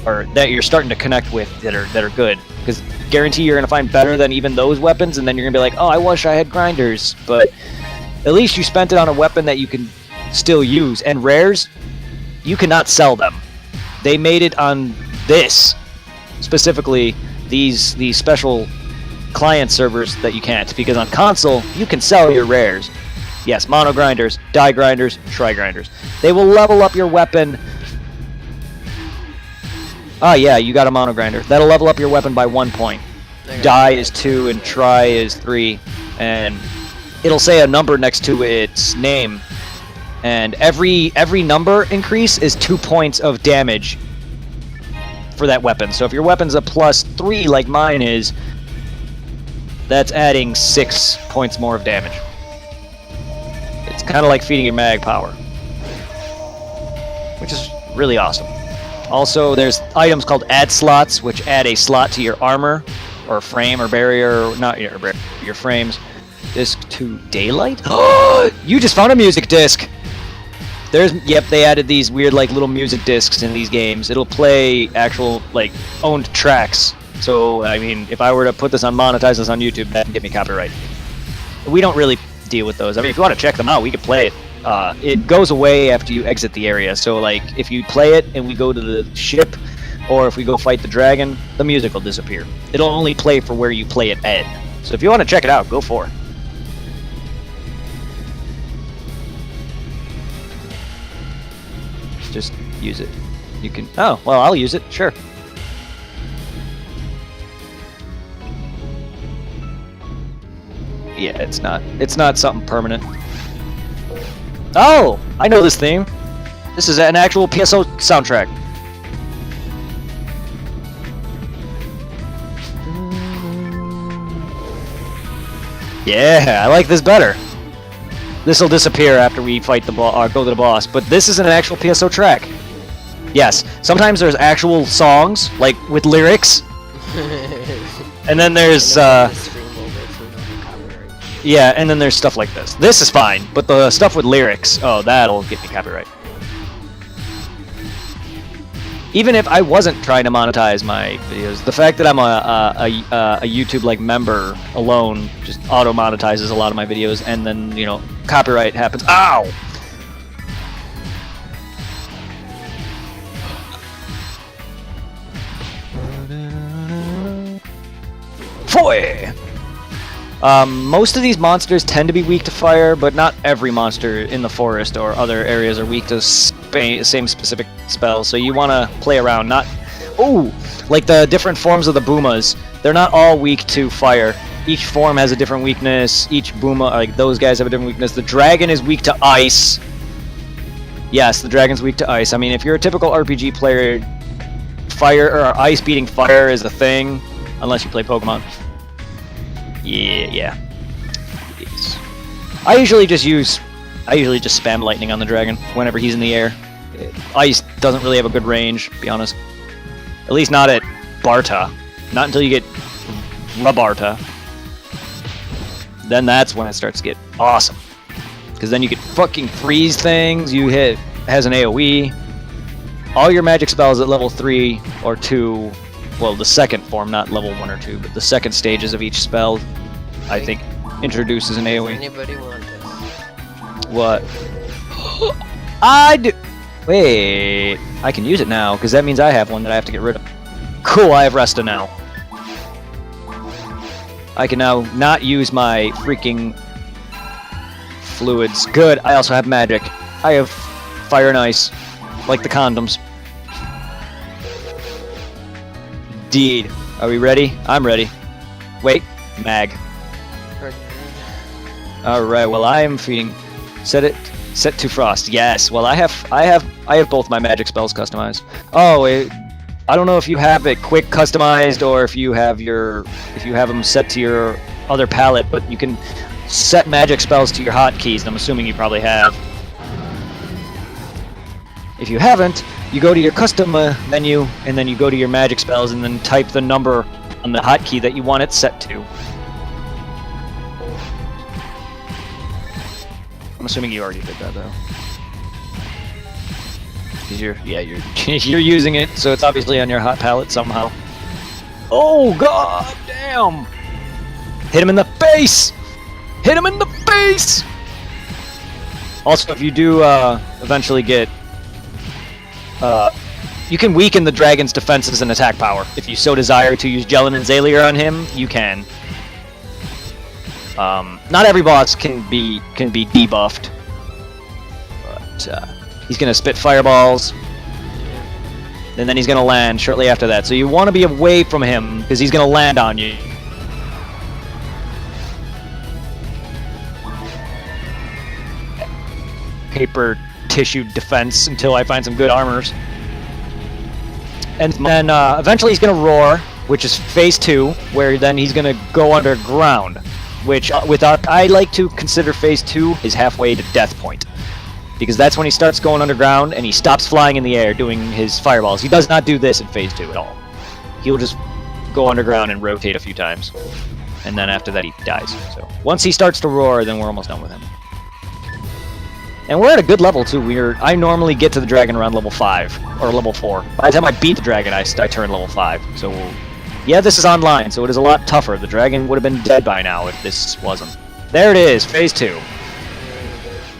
or that you're starting to connect with that are good. Because guarantee you're gonna find better than even those weapons, and then you're gonna be like, oh, I wish I had grinders, but at least you spent it on a weapon that you can still use. And rares, you cannot sell them. They made it on this specifically, these special client servers that you can't, because on console you can sell your rares. Yes, mono grinders, die grinders, tri grinders. They will level up your weapon. Ah, yeah, you got a mono grinder. That'll level up your weapon by 1 point. Die is 2 and try is 3, and it'll say a number next to its name. And every number increase is 2 points of damage for that weapon. So if your weapon's a +3 like mine is, that's adding 6 points more of damage. It's kind of like feeding your mag power, which is really awesome. Also, there's items called add slots, which add a slot to your armor, or frame, or barrier, not your barrier, your frames. Disc to daylight? Oh, you just found a music disc! Yep, they added these weird, like, little music discs in these games. It'll play actual, like, owned tracks. So, I mean, if I were to put this on, monetize this on YouTube, that'd get me copyright. We don't really deal with those. I mean, if you want to check them out, we could play it. It goes away after you exit the area, so like if you play it and we go to the ship, or if we go fight the dragon, the music will disappear. It'll only play for where you play it at. So if you want to check it out, go for it. Just use it. You can... Oh, well, I'll use it, sure. Yeah, it's not something permanent. Oh, I know this theme. This is an actual PSO soundtrack. Yeah, I like this better. This will disappear after we fight the boss, or go to the boss, but this is an actual PSO track. Yes, sometimes there's actual songs, like with lyrics, and then there's yeah, and then there's stuff like this. This is fine, but the stuff with lyrics, oh, that'll get me copyright. Even if I wasn't trying to monetize my videos, the fact that I'm a YouTube like member alone just auto monetizes a lot of my videos, and then copyright happens. Ow! Foy! Most of these monsters tend to be weak to fire, but not every monster in the forest or other areas are weak to same specific spells, so you want to play around. Ooh, like the different forms of the Boomas. They're not all weak to fire. Each form has a different weakness. Each Booma, like those guys have a different weakness. The dragon is weak to ice. Yes, the dragon's weak to ice. I mean, if you're a typical RPG player, fire or ice beating fire is a thing, unless you play Pokemon. Yeah. Yes. I usually just spam lightning on the dragon whenever he's in the air. Ice doesn't really have a good range, to be honest. At least not at Barta. Not until you get Rabarta. Then that's when it starts to get awesome. Because then you can fucking freeze things, you hit, has an AoE. All your magic spells at level 3 or 2, well, the second form, not level 1 or 2, but the second stages of each spell, I think, introduces an AoE. Does anybody want this? What? I do. Wait, I can use it now, because that means I have one that I have to get rid of. Cool, I have Resta now. I can now not use my freaking fluids. Good, I also have magic. I have fire and ice, like the condoms. Deed. Are we ready? I'm ready. Wait, mag. Alright, well I am feeding. Set to frost. Yes. Well I have both my magic spells customized. Oh, I don't know if you have it quick customized or if you have them set to your other palette, but you can set magic spells to your hotkeys, and I'm assuming you probably have. If you haven't, you go to your custom menu, and then you go to your magic spells, and then type the number on the hotkey that you want it set to. I'm assuming you already did that, though. Because you're you're using it, so it's obviously on your hot palette somehow. Oh, god damn! Hit him in the face! Hit him in the face! Also, if you do eventually get... you can weaken the dragon's defenses and attack power. If you so desire to use Jellin and Zalier on him, you can. Not every boss can be debuffed. But, he's gonna spit fireballs. And then he's gonna land shortly after that. So you want to be away from him, because he's gonna land on you. Paper tissue defense until I find some good armors. And then eventually he's gonna roar, which is phase 2, where then he's gonna go underground. Which I like to consider phase 2 is halfway to death point. Because that's when he starts going underground and he stops flying in the air doing his fireballs. He does not do this in phase 2 at all. He'll just go underground and rotate a few times. And then after that he dies. So once he starts to roar, then we're almost done with him. And we're at a good level too. I normally get to the dragon around level 5 or level 4. By the time I beat the dragon, I turn level 5. So yeah, this is online, so it is a lot tougher. The dragon would have been dead by now if this wasn't. There it is, phase 2.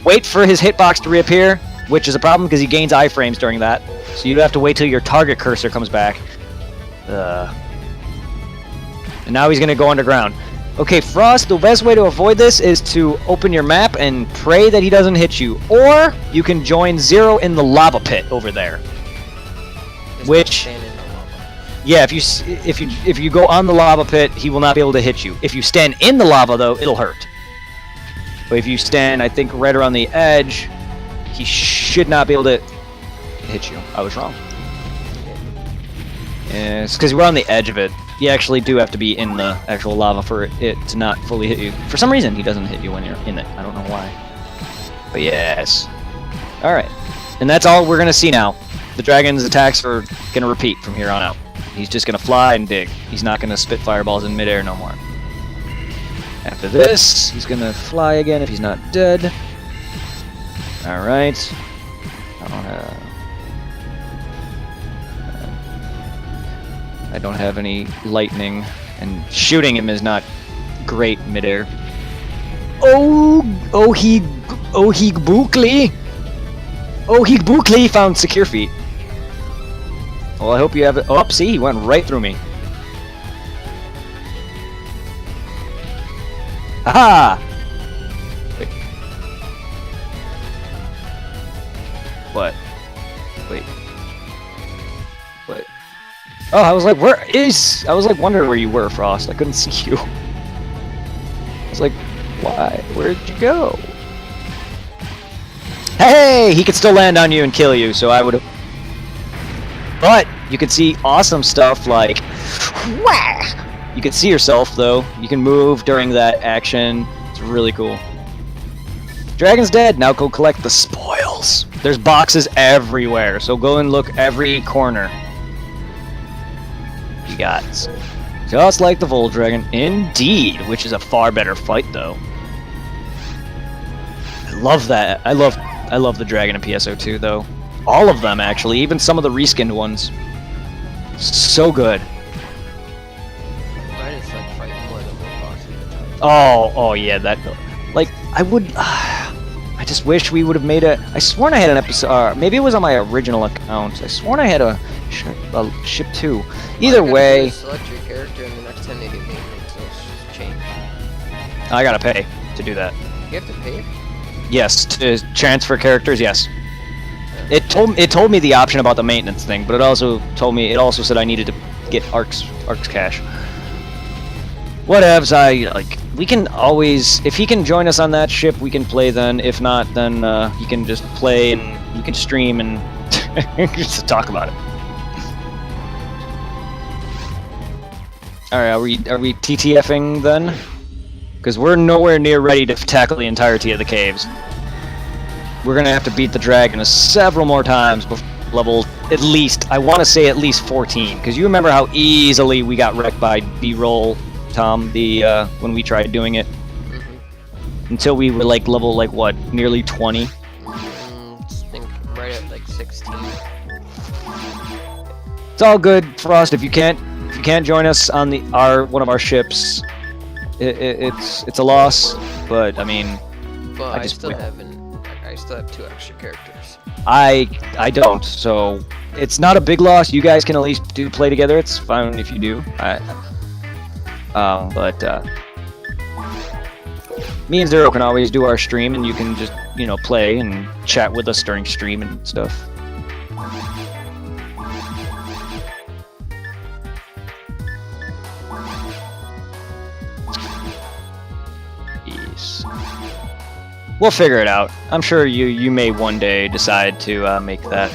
Wait for his hitbox to reappear, which is a problem because he gains iframes during that. So you have to wait till your target cursor comes back. And now he's going to go underground. Okay, Frost, the best way to avoid this is to open your map and pray that he doesn't hit you. Or you can join Zero in the lava pit over there. Which... yeah, if you go on the lava pit, he will not be able to hit you. If you stand in the lava, though, it'll hurt. But if you stand, I think, right around the edge, he should not be able to hit you. I was wrong. Yeah, it's because we're on the edge of it. You actually do have to be in the actual lava for it to not fully hit you. For some reason, he doesn't hit you when you're in it. I don't know why. But yes. Alright. And that's all we're going to see now. The dragon's attacks are going to repeat from here on out. He's just going to fly and dig. He's not going to spit fireballs in midair no more. After this, he's going to fly again if he's not dead. Alright. I don't have any lightning, and shooting him is not great midair. Ohigbukli found secure feet. Well, I hope you have it. Oh, see, he went right through me. Aha! Wait. What? Wait. What? Oh, I was like, I was like wondering where you were, Frost. I couldn't see you. I was like, why? Where'd you go? Hey, he could still land on you and kill you, so I would have. But you could see awesome stuff like, wah! You can see yourself though. You can move during that action. It's really cool. Dragon's dead. Now go collect the spoils. There's boxes everywhere, so go and look every corner. You got just like the Vol Dragon, indeed, which is a far better fight though. I love that. I love the dragon in PSO2 though. All of them actually, even some of the reskinned ones. So good. I just like fighting more than one boss at a time. Oh yeah, that. Like I would. I just wish we would have made a. I sworn I had an episode. Maybe it was on my original account. I sworn I had a ship 2. Either way, select your character, and the next time they get maintenance, they'll change. I gotta pay to do that. You have to pay. Yes, to transfer characters. Yes. It told me the option about the maintenance thing, but it also said I needed to get Arcs cash. Whatevs, we can always, if he can join us on that ship, we can play then. If not, then he can just play and you can stream and just talk about it. All right, are we TTFing then? Because we're nowhere near ready to tackle the entirety of the caves. We're gonna have to beat the dragon several more times before level at least, I want to say at least 14. Because you remember how easily we got wrecked by B-roll, Tom, when we tried doing it. Mm-hmm. Until we were like level what, nearly 20. I think right at like 16. It's all good, Frost. If you can't join us on one of our ships, it's a loss. But I mean, But I still have 2 extra characters. I don't, so it's not a big loss. You guys can at least play together. It's fine if you do. But me and Zero can always do our stream, and you can just play and chat with us during stream and stuff. Yes. We'll figure it out. I'm sure you may one day decide to make that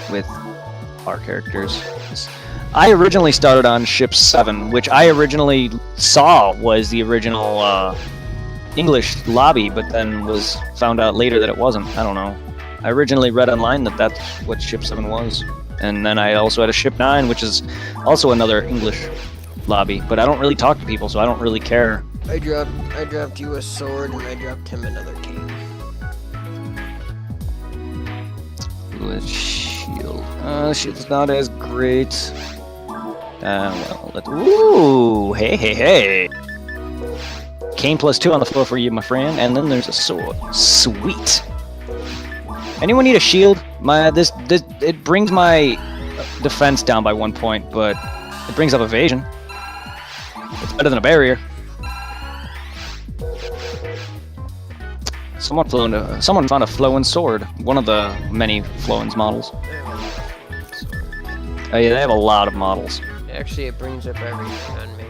with our characters. I originally started on ship 7, which I originally saw was the original English lobby, but then was found out later that it wasn't. I don't know. I originally read online that that's what ship 7 was. And then I also had a ship 9, which is also another English lobby, but I don't really talk to people, so I don't really care. I dropped you a sword, and I dropped him another key. With shield. Shield's not as great. Ooh, hey. Cane +2 on the floor for you, my friend, and then there's a sword. Sweet. Anyone need a shield? It brings my defense down by 1 point, but it brings up evasion. It's better than a barrier. Someone found a flowing sword. One of the many flowing models. Oh yeah, they have a lot of models. Actually, it brings up everything on me.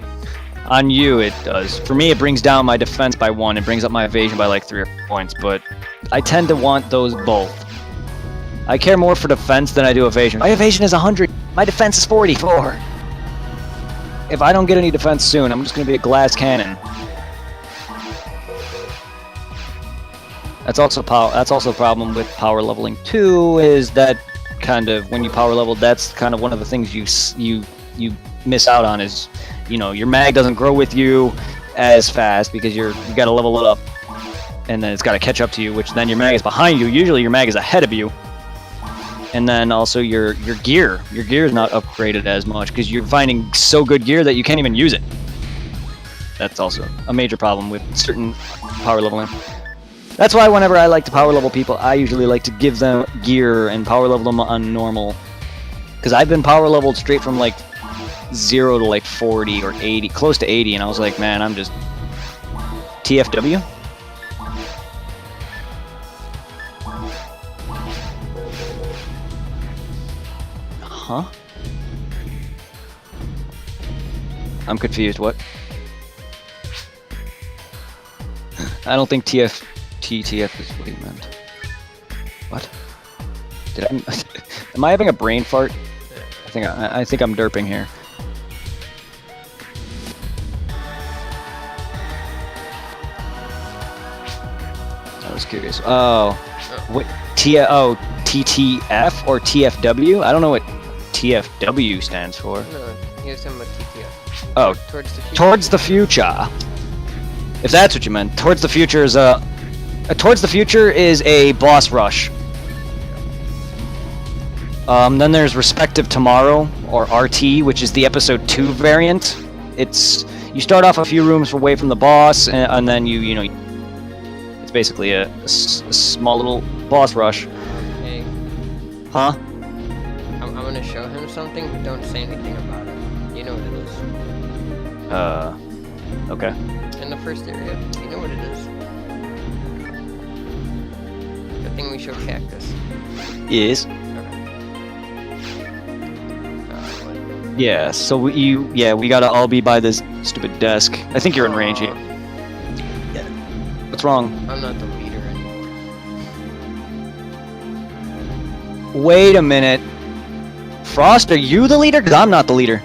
On you, it does. For me, it brings down my defense by 1. It brings up my evasion by like 3 or 4 points, but I tend to want those both. I care more for defense than I do evasion. My evasion is 100. My defense is 44. If I don't get any defense soon, I'm just going to be a glass cannon. That's also a problem with power leveling 2, is that kind of when you power level, that's kind of one of the things you miss out on, is your mag doesn't grow with you as fast because you got to level it up, and then it's got to catch up to you, which then your mag is behind you. Usually your mag is ahead of you, and then also your gear is not upgraded as much because you're finding so good gear that you can't even use it. That's also a major problem with certain power leveling. That's why whenever I like to power level people, I usually like to give them gear and power level them on normal. Because I've been power leveled straight from like 0 to like 40 or 80, close to 80, and I was like, man, I'm just... TFW? Huh? I'm confused. What? I don't think TTF is what he meant. What? Did I? Am I having a brain fart? I think I'm derping here. I was curious. Oh, what? TTF or TFW? I don't know what TFW stands for. No, he was talking about TTF. Oh, Towards the future. Towards the future. If that's what you meant, towards the future is towards the future is a boss rush. Then there's Respective Tomorrow, or RT, which is the episode 2 variant. You start off a few rooms away from the boss, and then you know, it's basically a small little boss rush. Hey, Huh? I'm gonna show him something, but don't say anything about it. You know what it is. Okay. In the first area, you know what it is. The thing we show Cactus. Is. Okay. What? Yeah, so we gotta all be by this stupid desk. I think you're in range here. Yeah. What's wrong? I'm not the leader anymore. Wait a minute. Frost, are you the leader? Because I'm not the leader.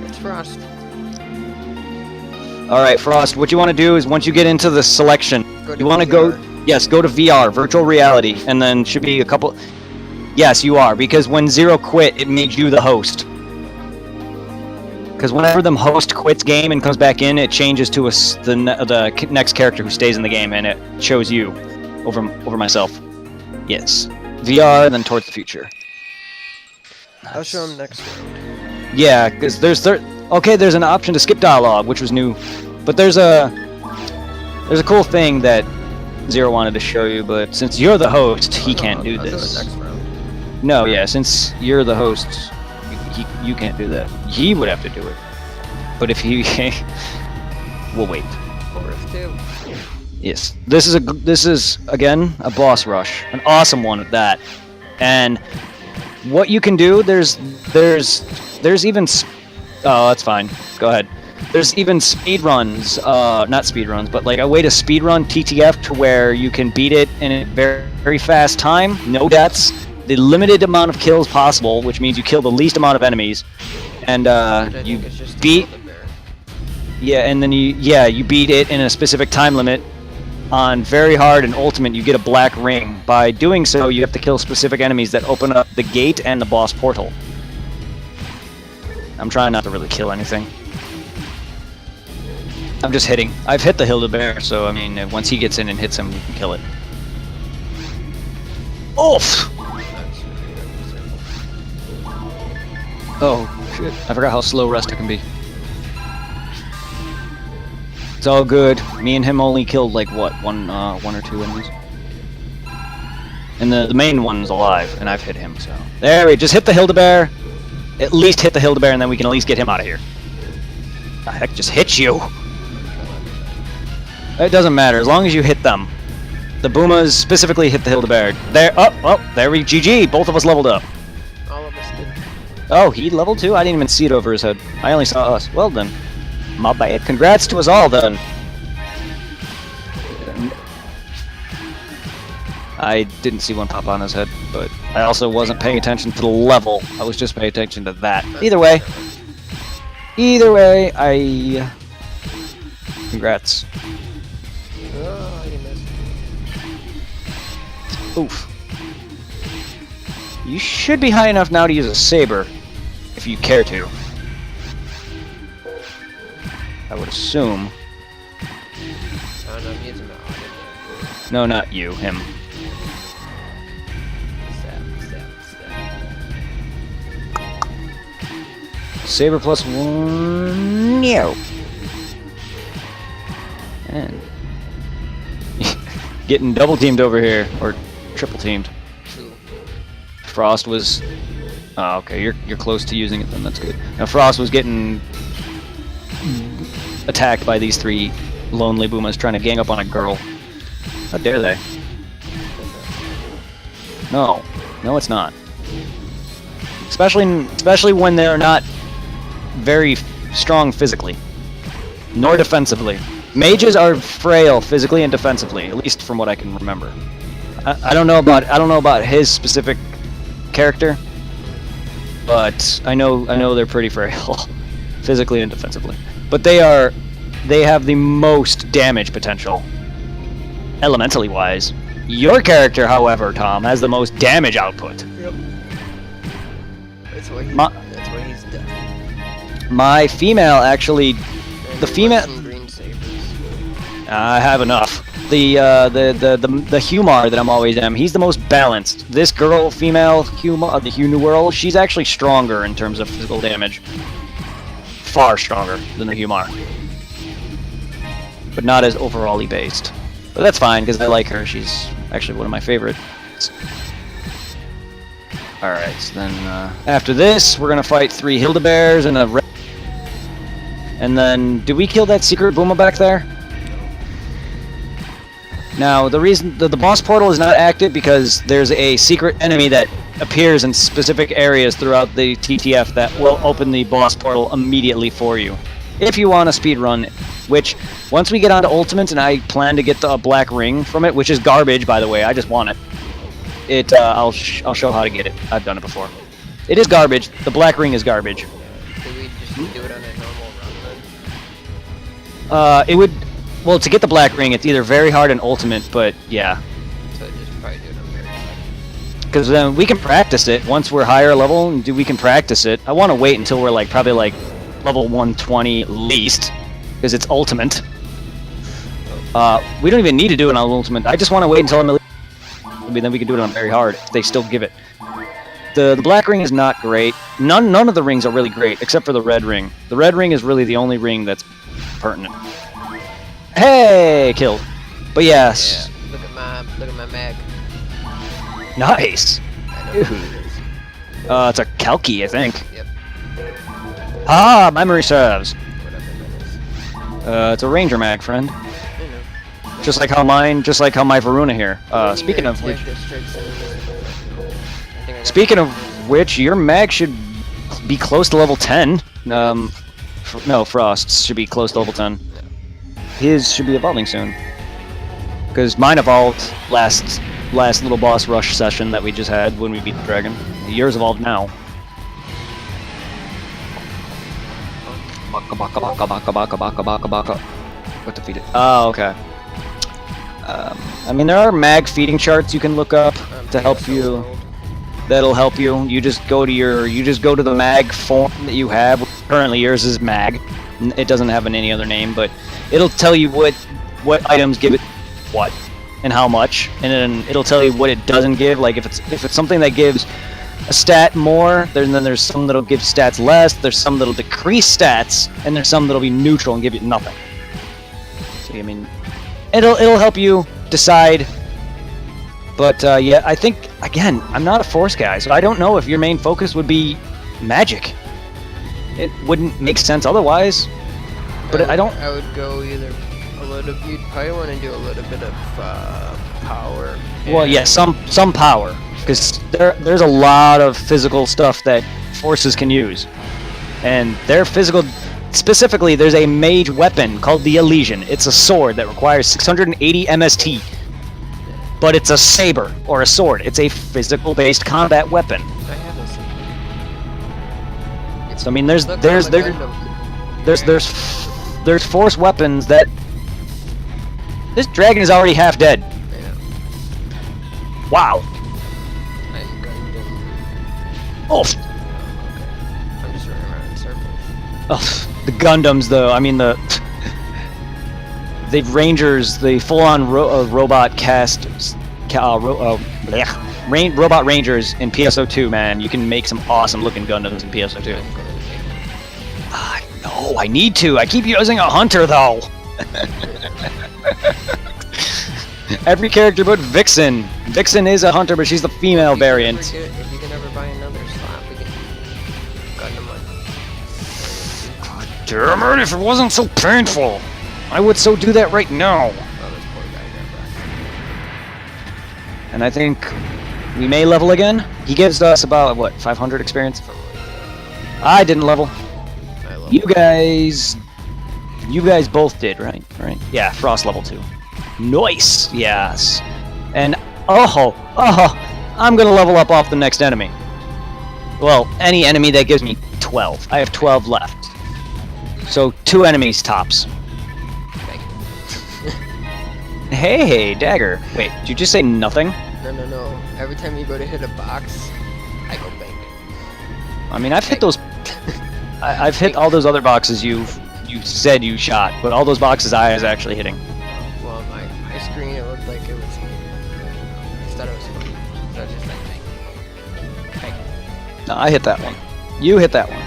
It's Frost. Alright, Frost, what you want to do is once you get into the selection, you want to go... Yes, go to VR, virtual reality, and then should be a couple... Yes, you are, because when Zero quit, it made you the host. Because whenever the host quits game and comes back in, it changes to the next character who stays in the game, and it shows you over myself. Yes. VR, then Towards the Future. I'll show him next round. Yeah, because there's an option to skip dialogue, which was new, but there's a cool thing that Zero wanted to show you, but since you're the host, he can't do I'll this. do it next round. No, yeah, since you're the host, you can't do that. He would have to do it, but if he, we'll wait. Chorus 2. Yes, this is again a boss rush, an awesome one at that, and what you can do, there's even oh, that's fine. Go ahead. There's even speed runs, not speed runs, but like a way to speed run TTF to where you can beat it in a very, very fast time, no deaths, the limited amount of kills possible, which means you kill the least amount of enemies, and you beat. Yeah, and then you beat it in a specific time limit. On very hard and ultimate, you get a black ring. By doing so, you have to kill specific enemies that open up the gate and the boss portal. I'm trying not to really kill anything. I'm just hitting. I've hit the Hilda-Bear, so I mean, once he gets in and hits him, we can kill it. Oof! Oh, shit. I forgot how slow Resta can be. It's all good. Me and him only killed like what, one or two enemies, and the main one's alive, and I've hit him. So there, we just hit the Hilda-Bear. At least hit the Hilda-Bear, and then we can at least get him out of here. The heck, just hit you. It doesn't matter as long as you hit them. The Boomas specifically hit the Hilda-Bear. There. Oh, there we GG. Both of us leveled up. All of us did. Oh, he leveled too? I didn't even see it over his head. I only saw us. Well then. My bad. Congrats to us all then. I didn't see one pop on his head, but I also wasn't paying attention to the level. I was just paying attention to that. Either way, I... Congrats. Oh, you missed. Oof. You should be high enough now to use a saber, if you care to. I would assume. Oh no, I'm using my auto. No, not you, him. Saber plus 1. No. And getting double teamed over here, or triple teamed. Frost was. Oh, okay, you're close to using it then. That's good. Now Frost was getting attacked by these 3 lonely Boomas trying to gang up on a girl. How dare they? No, it's not. Especially when they're not very strong physically, nor defensively. Mages are frail physically and defensively, at least from what I can remember. I don't know about his specific character, but I know they're pretty frail, physically and defensively. But they have the most damage potential, elementally wise. Your character, however, Tom, has the most damage output. Yep. That's why he's done. My female actually, And the he female. wants some green sabers. I have enough. The Humar that I'm always am, he's the most balanced. This girl, female Humar, the Hunuworld, she's actually stronger in terms of physical damage. Far stronger than the Humar. But not as overall-y based. But that's fine, because I like her. She's actually one of my favorites. Alright, so then after this, we're going to fight 3 Hildebears and a red... And then, did we kill that secret Booma back there? Now, the reason the boss portal is not active because there's a secret enemy that appears in specific areas throughout the TTF that will open the boss portal immediately for you. If you want to speedrun, which, once we get onto Ultimate and I plan to get the black ring from it, which is garbage, by the way, I just want it. I'll show how to get it. I've done it before. It is garbage. The black ring is garbage. Did we just do it on a normal run then? It would... Well, to get the black ring, it's either very hard and Ultimate, but yeah. So just probably do it on very hard. Because then we can practice it once we're higher level, and we can practice it. I want to wait until we're probably level 120 at least, because it's Ultimate. We don't even need to do it on Ultimate. I just want to wait until I'm at least, then we can do it on very hard if they still give it. The black ring is not great. None of the rings are really great, except for the red ring. The red ring is really the only ring that's pertinent. Hey, killed. But yes. Yeah. Look at my mag. Nice. I know what it is. It's a Kalki, I think. Yep. Ah, memory serves. Whatever that is. It's a Ranger mag, friend. I know. Just like how my Varuna here. Speaking of which, your mag should be close to level 10. No, Frost's should be close to level 10. His should be evolving soon. Because mine evolved last little boss rush session that we just had when we beat the dragon. Yours evolved now. Baka baka baka baka baka baka baka baka. What defeated? Oh, okay. I mean, there are mag feeding charts you can look up to help you. That'll help you. You just go to the mag form that you have. Currently, yours is mag. It doesn't have any other name, but it'll tell you what items give it what and how much, and then it'll tell you what it doesn't give. Like if it's something that gives a stat more, then there's some that'll give stats less. There's some that'll decrease stats, and there's some that'll be neutral and give you nothing. So I mean, it'll help you decide. But yeah, I think again, I'm not a Force guy, so I don't know if your main focus would be magic. It wouldn't make sense otherwise. But I don't. I would go either a little. You'd probably want to do a little bit of power. Well, yeah, some power, because there's a lot of physical stuff that forces can use, and their physical. Specifically, there's a mage weapon called the Elysian. It's a sword that requires 680 MST, but it's a saber or a sword. It's a physical-based combat weapon. I have a saber. So I mean, there's force weapons that this dragon is already half dead. Yeah. Wow. I'm Gundam. Oh, Okay. I'm just running around in circles. the Gundams, though. I mean the Rangers, the full-on robot cast, robot Rangers in PSO2. Man, you can make some awesome-looking Gundams in PSO2. No, I need to. I keep using a hunter, though. Every character but Vixen. Vixen is a hunter, but she's the female variant. If you can ever buy another slot, we can Gundam one. God damn it, if it wasn't so painful, I would so do that right now. Oh, this poor guy got back. And I think we may level again. He gives us about, what, 500 experience? Something like that. I didn't level. I love You guys both did, right? Right? Yeah, Frost level 2. Nice. Yes. And I'm gonna level up off the next enemy. Well, any enemy that gives me 12. I have 12 left. So 2 enemies tops. Hey, dagger. Wait, did you just say nothing? No. Every time you go to hit a box, I go bang. I mean, I've hit those. I've hit all those other boxes you said you shot, but all those boxes I was actually hitting. Well, my screen, it looked like it was. I just thought it was funny. So I was just like, bang. No, I hit that one. You hit that one.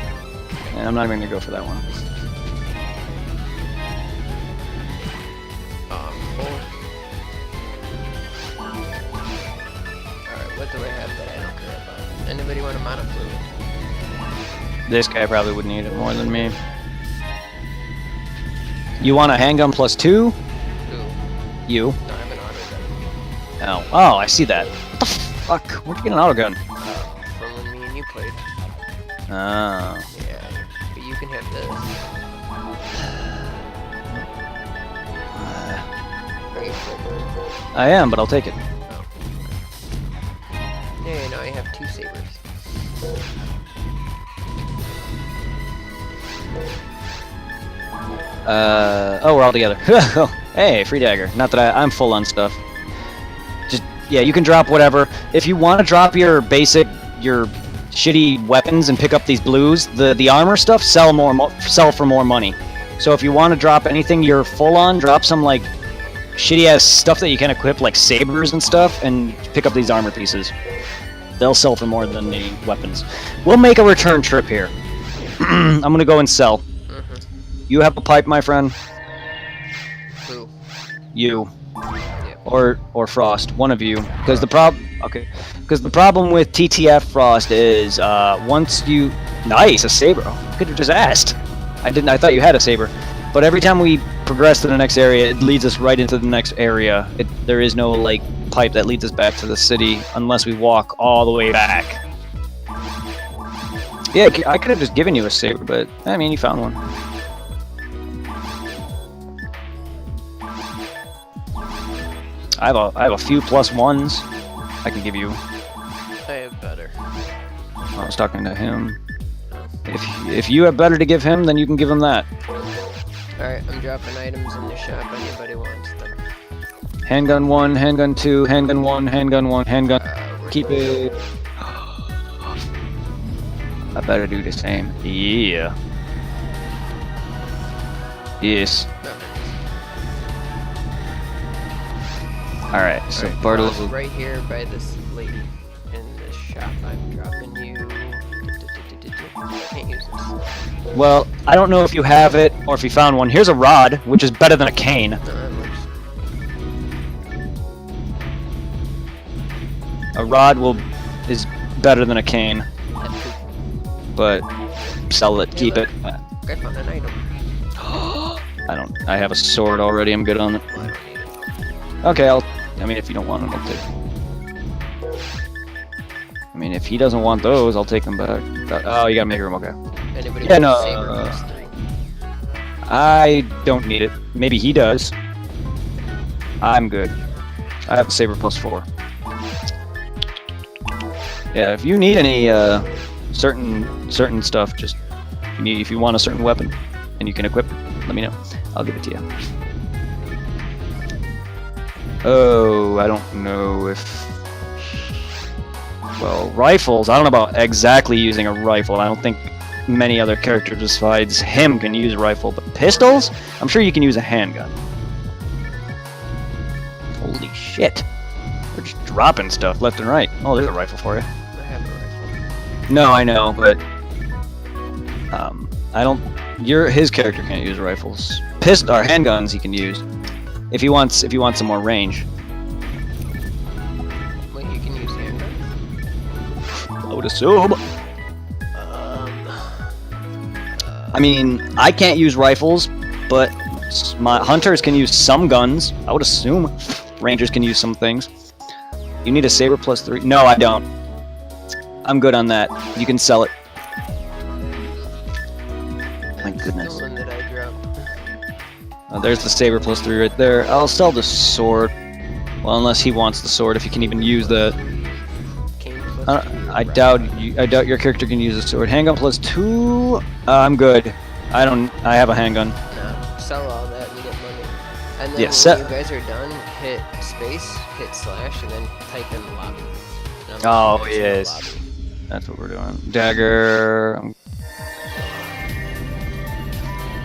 And I'm not even gonna go for that one. Alright, what do I have that I don't care about? Anybody want a mana fluid? This guy probably would need it more than me. You want a handgun plus 2? Ooh. You. No, I have an auto gun. Oh, I see that. What the fuck? Where'd you get an auto gun? From when me and you played. Oh. Yeah, but you can have this. Are you full? I am, but I'll take it. Oh. Yeah, now I have 2 sabers. Oh, we're all together. Hey, free dagger. Not that I'm full on stuff. Just, yeah, you can drop whatever. If you want to drop your shitty weapons and pick up these blues, the armor stuff, sell for more money. So if you want to drop anything you're full on, drop some, like, shitty ass stuff that you can equip, like sabers and stuff, and pick up these armor pieces. They'll sell for more than the weapons. We'll make a return trip here. I'm gonna go and sell. You have a pipe, my friend? Who? You. Yep. Or Frost, one of you. Because the problem with TTF Frost is once you nice a saber. I could have just asked. I thought you had a saber. But every time we progress to the next area, it leads us right into the next area. There is no like pipe that leads us back to the city unless we walk all the way back. Yeah, I could have just given you a saber, but I mean, you found one. I have a few +1s I can give you. I have better. I was talking to him. If you have better to give him, then you can give him that. Alright, I'm dropping items in the shop. Anybody wants them? Handgun 1, handgun 2, handgun 1, handgun 1, handgun. Keep it. I better do the same. Yeah. Yes. Alright, so Bartle. Right here by this lady in this shop. I'm dropping you. Can't use this. Well, I don't know if you have it or if you found one. Here's a rod, which is better than a cane. No, that works. A rod is better than a cane, but sell it, keep it. I found an item. I have a sword already. I'm good on it. Well, I don't need it. Okay, I mean, if you don't want it, I'll take it. I mean, if he doesn't want those, I'll take them back. Oh, you gotta make room, okay. Anybody Yeah, want no, a saber +3? I don't need it. Maybe he does. I'm good. I have a saber +4. Yeah, if you need any certain stuff, just if you want a certain weapon and you can equip it, let me know. I'll give it to you. Oh, I don't know if... Well, rifles, I don't know about exactly using a rifle. I don't think many other characters besides him can use a rifle, but pistols? I'm sure you can use a handgun. Holy shit. We're just dropping stuff left and right. Oh, there's a rifle for you. I have a rifle. No, I know, but... I don't... His character can't use rifles. Or handguns he can use. If he wants some more range. Well, you can use handguns. I would assume. I mean, I can't use rifles, but my hunters can use some guns. I would assume rangers can use some things. You need a saber +3. No, I don't. I'm good on that. You can sell it. My goodness. The one that I dropped. There's the saber +3 right there. I'll sell the sword. Well, unless he wants the sword, if he can even use that. Cane I doubt your character can use a sword. Handgun +2. I'm good. I have a handgun. No, sell all that and get money. And then Yeah, when you guys are done, hit space, hit slash, and then type in lobby. Oh yes, that's what we're doing. Dagger.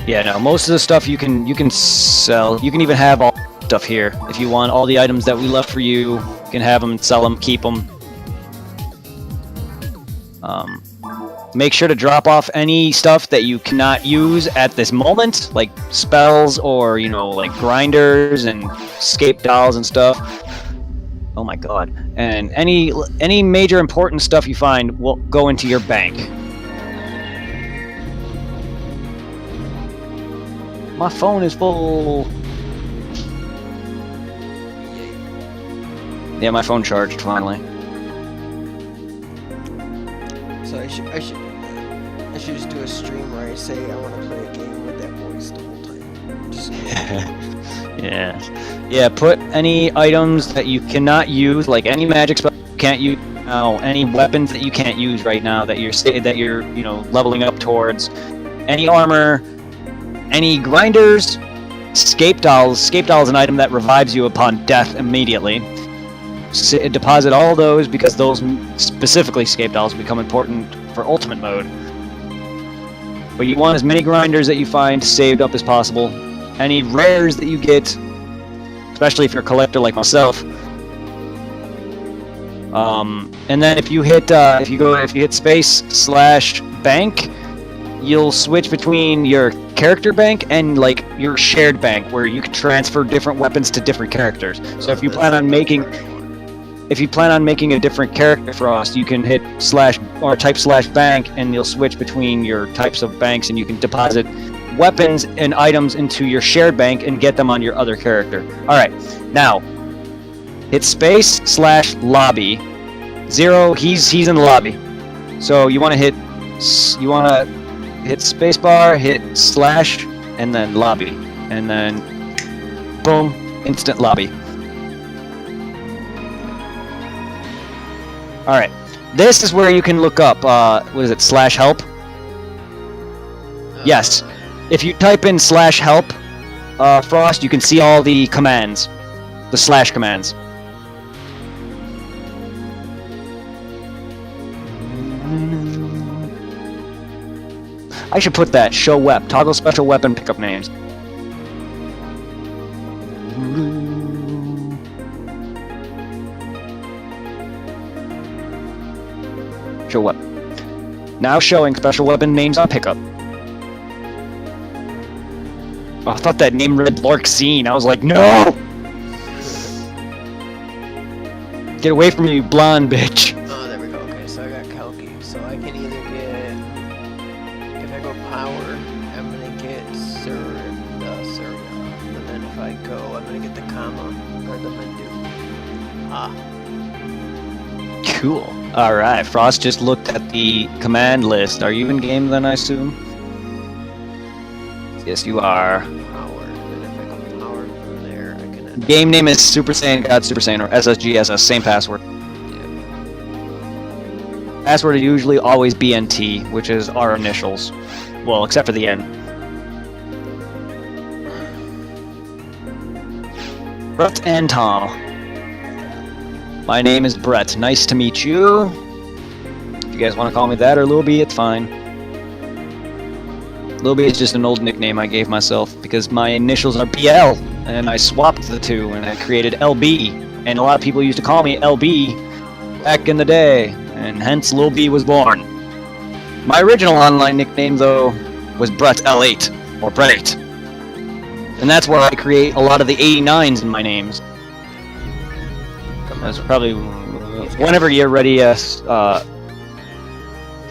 Yeah, no. Most of the stuff you can sell. You can even have all stuff here if you want. All the items that we left for you, you can have them, sell them, keep them. Make sure to drop off any stuff that you cannot use at this moment, like spells or like grinders and escape dolls and stuff. Oh my god! And any major important stuff you find will go into your bank. My phone is full. Yeah, my phone charged finally. So I should just do a stream where I say I want to play a game with that voice the whole time. Just Yeah. Put any items that you cannot use, like any magic spell you can't use now, any weapons that you can't use right now that you're leveling up towards, any armor, any grinders, escape dolls. Escape doll is an item that revives you upon death immediately. Deposit all those because those specifically escape dolls become important for ultimate mode. But you want as many grinders that you find saved up as possible. Any rares that you get, especially if you're a collector like myself. And then if you hit space/bank, you'll switch between your character bank and like your shared bank, where you can transfer different weapons to different characters. So if you plan on making a different character, Frost, you can hit type /bank, and you'll switch between your types of banks, and you can deposit weapons and items into your shared bank and get them on your other character. All right, now hit space/lobby. 0. He's in the lobby, so you want to hit spacebar, hit slash, and then lobby, and then boom, instant lobby. All right, this is where you can look up. What is it? /help. Yes, if you type in /help, Frost, you can see all the commands, the / commands. I should put that. Show wep. Toggle special weapon pickup names. Show wep. Now showing special weapon names on pickup. Oh, I thought that name read Lorxine. I was like, no! Get away from me, you blonde bitch. Oh, there we go. Okay, so I got Kalki. So I can either get, if I go power, I'm gonna get Surya. And then if I go, I'm gonna get the Kama or the Mandu. Cool. Alright, Frost just looked at the command list. Are you in game then, I assume? Yes, you are. Power. And if I go power from there, I can. Game name is Super Saiyan God Super Saiyan, or SSGSS, same password. Password is usually always BNT, which is our initials. Well, except for the N. Brett and Tom. My name is Brett. Nice to meet you. If you guys want to call me that or Lil B, it's fine. Lil B is just an old nickname I gave myself because my initials are BL, and I swapped the two and I created LB, and a lot of people used to call me LB back in the day, and hence Lil B was born. My original online nickname, though, was Brett L8, or Brett 8. And that's where I create a lot of the 89s in my names. That's probably whenever you're ready.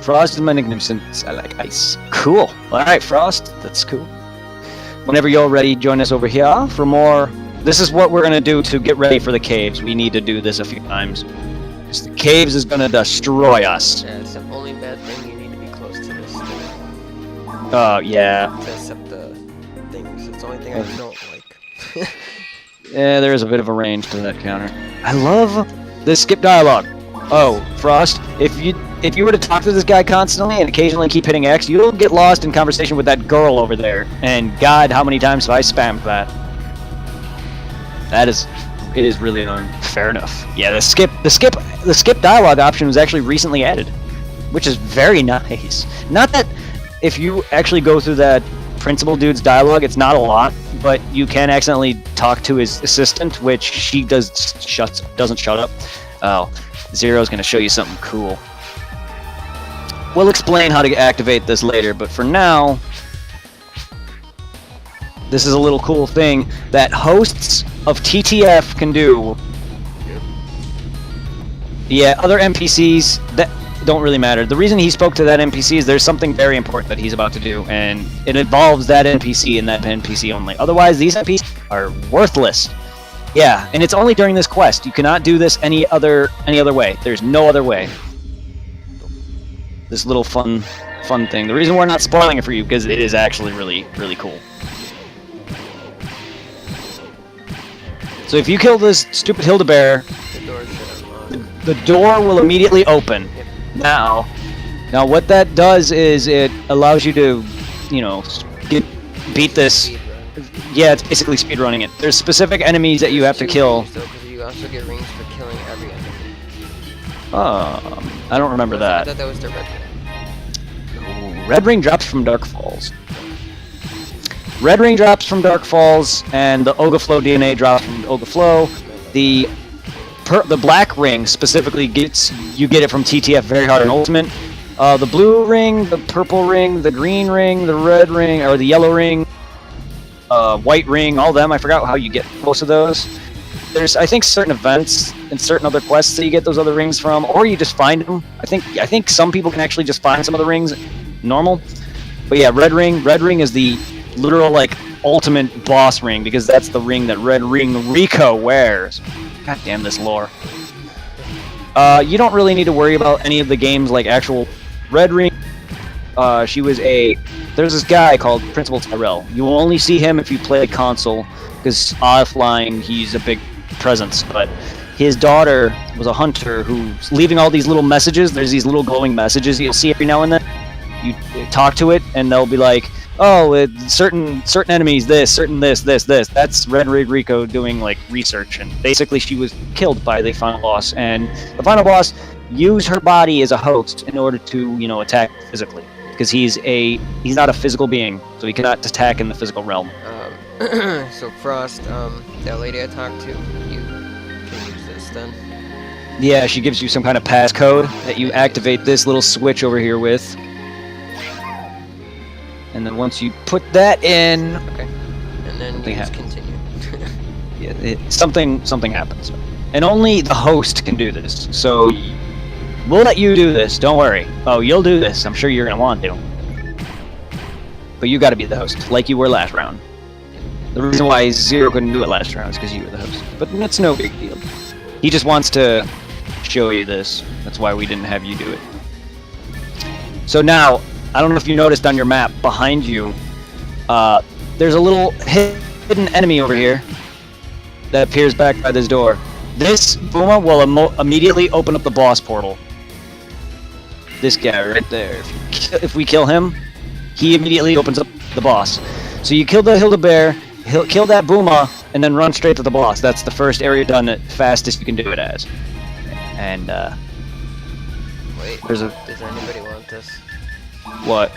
Frost is my nickname since I like ice. Cool. All right, Frost. That's cool. Whenever you're ready, join us over here for more. This is what we're gonna do to get ready for the caves. We need to do this a few times. Because the caves is gonna destroy us. Yeah, it's the only bad thing. You need to be close to this thing. Yeah. To accept the things. It's the only thing I don't like. Yeah, there is a bit of a range to that counter. I love the skip dialogue. Oh, Frost, if you were to talk to this guy constantly and occasionally keep hitting X, you'll get lost in conversation with that girl over there. And God, how many times have I spammed that? It is really annoying. Fair enough. Yeah, the skip dialogue option was actually recently added, which is very nice. Not that if you actually go through that principal dude's dialogue, it's not a lot, but you can accidentally talk to his assistant, which she doesn't shut up. Oh, Zero's gonna show you something cool. We'll explain how to activate this later, but for now, this is a little cool thing that hosts of TTF can do. Yeah, other NPCs that don't really matter. The reason he spoke to that NPC is there's something very important that he's about to do, and it involves that NPC and that NPC only. Otherwise, these NPCs are worthless. Yeah, and it's only during this quest. You cannot do this any other way. There's no other way. This little fun thing. The reason we're not spoiling it for you because it is actually really, really cool. So if you kill this stupid Hilda Bear, the door will immediately open. Now what that does is it allows you to, beat this. Yeah, it's basically speedrunning it. There's specific enemies that you have to kill. You also get rings for killing every enemy. I don't remember that. I thought that was the red ring. Red ring drops from Dark Falls. Red ring drops from Dark Falls, and the Ogaflow DNA drops from Ogaflow. The black ring specifically you get it from TTF very hard and Ultimate. The blue ring, the purple ring, the green ring, the red ring, or the yellow ring, white ring, all of them. I forgot how you get most of those. There's, I think, certain events and certain other quests that you get those other rings from, or you just find them. I think some people can actually just find some of the rings normal. But yeah, red ring is the literal ultimate boss ring, because that's the ring that Red Ring Rico wears. God damn this lore. You don't really need to worry about any of the games like actual Red Ring. There's this guy called Principal Tyrell. You will only see him if you play console, because offline he's a big presence, but his daughter was a hunter who's leaving all these little messages. There's these little glowing messages you'll see every now and then. You talk to it, and they'll be like, oh, certain enemies, this, certain this. That's Red Rig Rico doing research, and basically she was killed by the final boss, and the final boss used her body as a host in order to, attack physically, because he's not a physical being, so he cannot attack in the physical realm. So Frost, that lady I talked to, you can use this then? Yeah, she gives you some kind of passcode that you activate this little switch over here with. And then once you put that in, okay, and then you just continue. Yeah, something happens, and only the host can do this. So we'll let you do this. Don't worry. Oh, you'll do this. I'm sure you're gonna want to. But you got to be the host, like you were last round. The reason why Zero couldn't do it last round is because you were the host. But that's no big deal. He just wants to show you this. That's why we didn't have you do it. So now, I don't know if you noticed on your map behind you, there's a little hidden enemy over here that appears back by this door. This Booma will immediately open up the boss portal. This guy right there. If we kill him, he immediately opens up the boss. So you kill the Hilda Bear, kill that Booma, and then run straight to the boss. That's the first area done at fastest you can do it as. And wait, does anybody want this? What?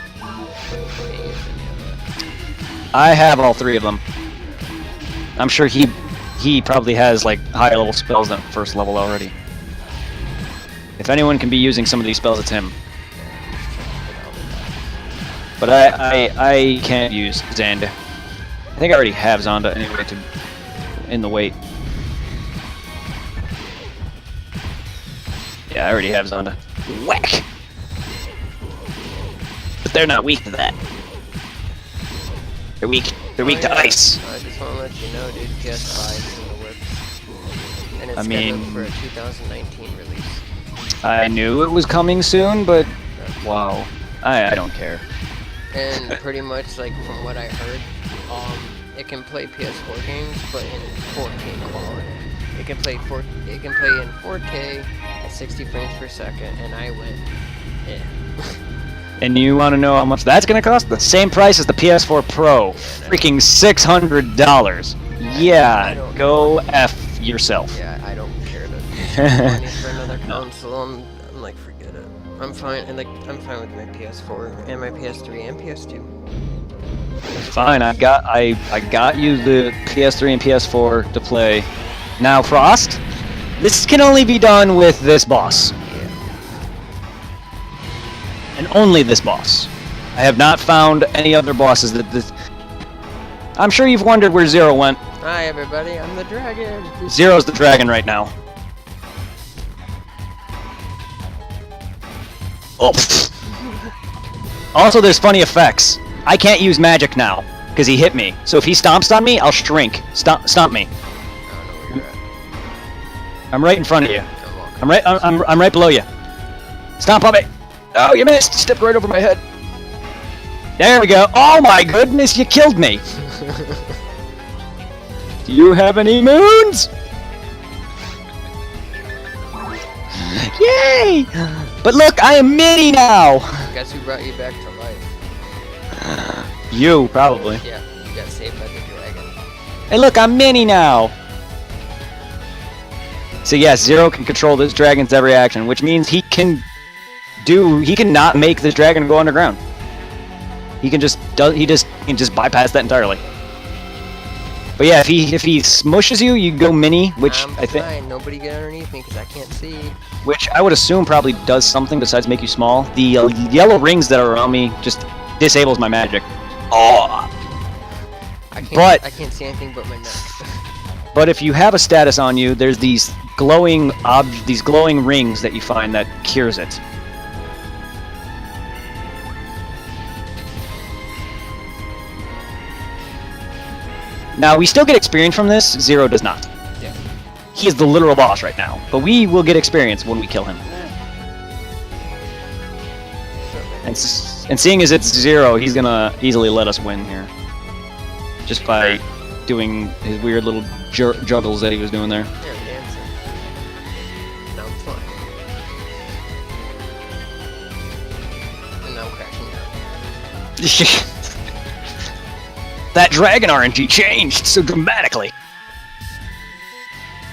I have all three of them. I'm sure he probably has higher level spells than first level already. If anyone can be using some of these spells, it's him. But I can't use Xanda. I think I already have Xanda anyway in the wait. Yeah, I already have Xanda. Whack! But they're not weak to that. They're weak to ice. I just want to let you know, dude, PS5 is in the works. And it's scheduled for a 2019 release. I knew it was coming soon, but wow. I don't care. And pretty much, like, from what I heard, it can play PS4 games, but in 4K quality. It can play in 4K at 60 frames per second, and I went, yeah. And you want to know how much that's going to cost? The same price as the PS4 Pro. Freaking $600. Yeah, go F yourself. Yeah, I don't care to spend money for another console. I'm like, forget it. I'm fine, and like, I'm fine with my PS4 and my PS3 and PS2. Fine, I got you the PS3 and PS4 to play. Now, Frost, this can only be done with this boss. And only this boss. I have not found any other bosses that this... I'm sure you've wondered where Zero went. Hi everybody, I'm the dragon. Zero's the dragon right now. Oh. Also, there's funny effects. I can't use magic now because he hit me. So if he stomps on me, I'll shrink. Stomp me. I don't know where you're at. I'm right in front of you. I'm walking. I'm right below you. Stomp on me. Oh, you missed! Stepped right over my head. There we go. Oh my goodness, you killed me! Do you have any moons? Yay! But look, I am Minnie now! Guess who brought you back to life? You, probably. Yeah, you got saved by the dragon. Hey look, I'm Minnie now! So yes, Zero can control this dragon's every action, which means he can not make this dragon go underground. He can just bypass that entirely. But yeah, if he smushes you, you go mini, which I think fine. Nobody get underneath me because I can't see. which I would assume probably does something besides make you small. The yellow rings that are around me just disables my magic. Oh. I can't see anything but my neck. But if you have a status on you, there's these glowing rings that you find that cures it. Now, we still get experience from this, Zero does not. Yeah. He is the literal boss right now, but we will get experience when we kill him. And seeing as it's Zero, he's gonna easily let us win here. Just by doing his weird little juggles that he was doing there. Yeah, I'm dancing. Now I'm flying. And now I'm crashing down. That dragon RNG changed so dramatically.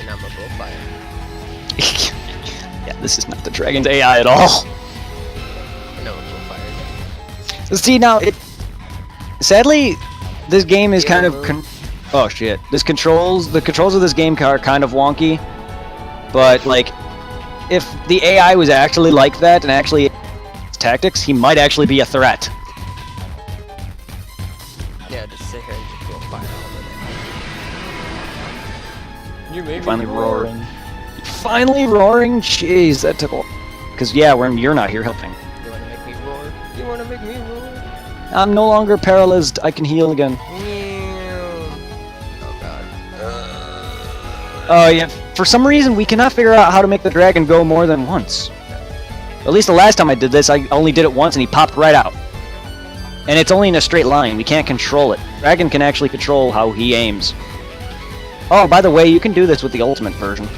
And I'm a bullfire. Yeah, this is not the dragon's AI at all. And I'm a bullfire. So see now, sadly, this game is kind of oh shit. The controls of this game are kind of wonky. But like, if the AI was actually like that and actually tactics, he might actually be a threat. Yeah, just sit here and just bullfire all the day. You made Finally roaring. Finally roaring? Jeez, that took a while. Because yeah, you're not here helping. You wanna make me roar? You wanna make me roar? I'm no longer paralyzed. I can heal again. Oh god. Oh yeah, for some reason we cannot figure out how to make the dragon go more than once. At least the last time I did this, I only did it once and he popped right out. And it's only in a straight line, we can't control it. Dragon can actually control how he aims. Oh, by the way, you can do this with the ultimate version.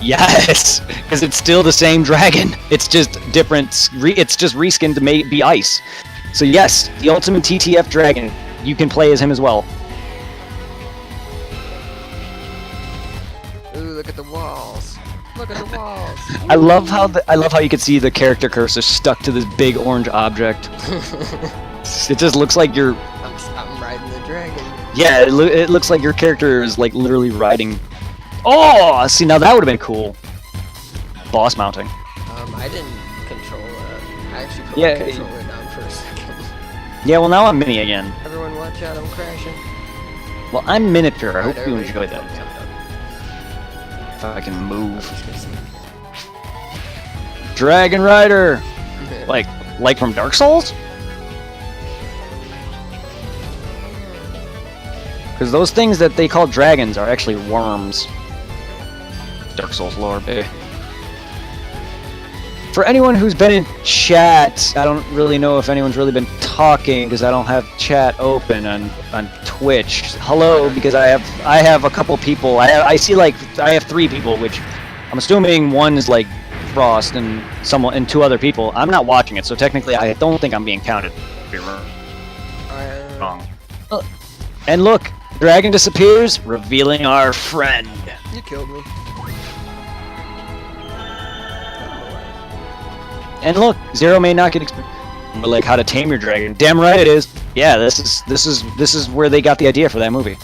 Yes! Because it's still the same dragon. It's just different, it's just reskinned to be ice. So yes, the ultimate TTF dragon, you can play as him as well. Ooh, look at the walls. Look at the walls. I love how you can see the character cursor stuck to this big orange object. It just looks like you're... I'm riding the dragon. Yeah, it looks like your character is like literally riding... Oh! See, now that would have been cool. Boss mounting. I didn't control I actually put Yeah, my controller down for a second. Yeah, well now I'm mini again. Everyone watch out, I'm crashing. Well, I'm miniature. I hope you Alright, enjoy everybody- that. If I can move. Dragon Rider! Like from Dark Souls? Because those things that they call dragons are actually worms. Dark Souls lore, baby. For anyone who's been in chat, I don't really know if anyone's really been talking because I don't have chat open on Twitch. Hello, because I have a couple people. I see like I have 3 people, which I'm assuming one is like Frost and someone and 2 other people. I'm not watching it, so technically I don't think I'm being counted. Wrong. And look, dragon disappears, revealing our friend. You killed me. And look, Zero may not get experience. Like how to tame your dragon. Damn right it is. Yeah, this is where they got the idea for that movie.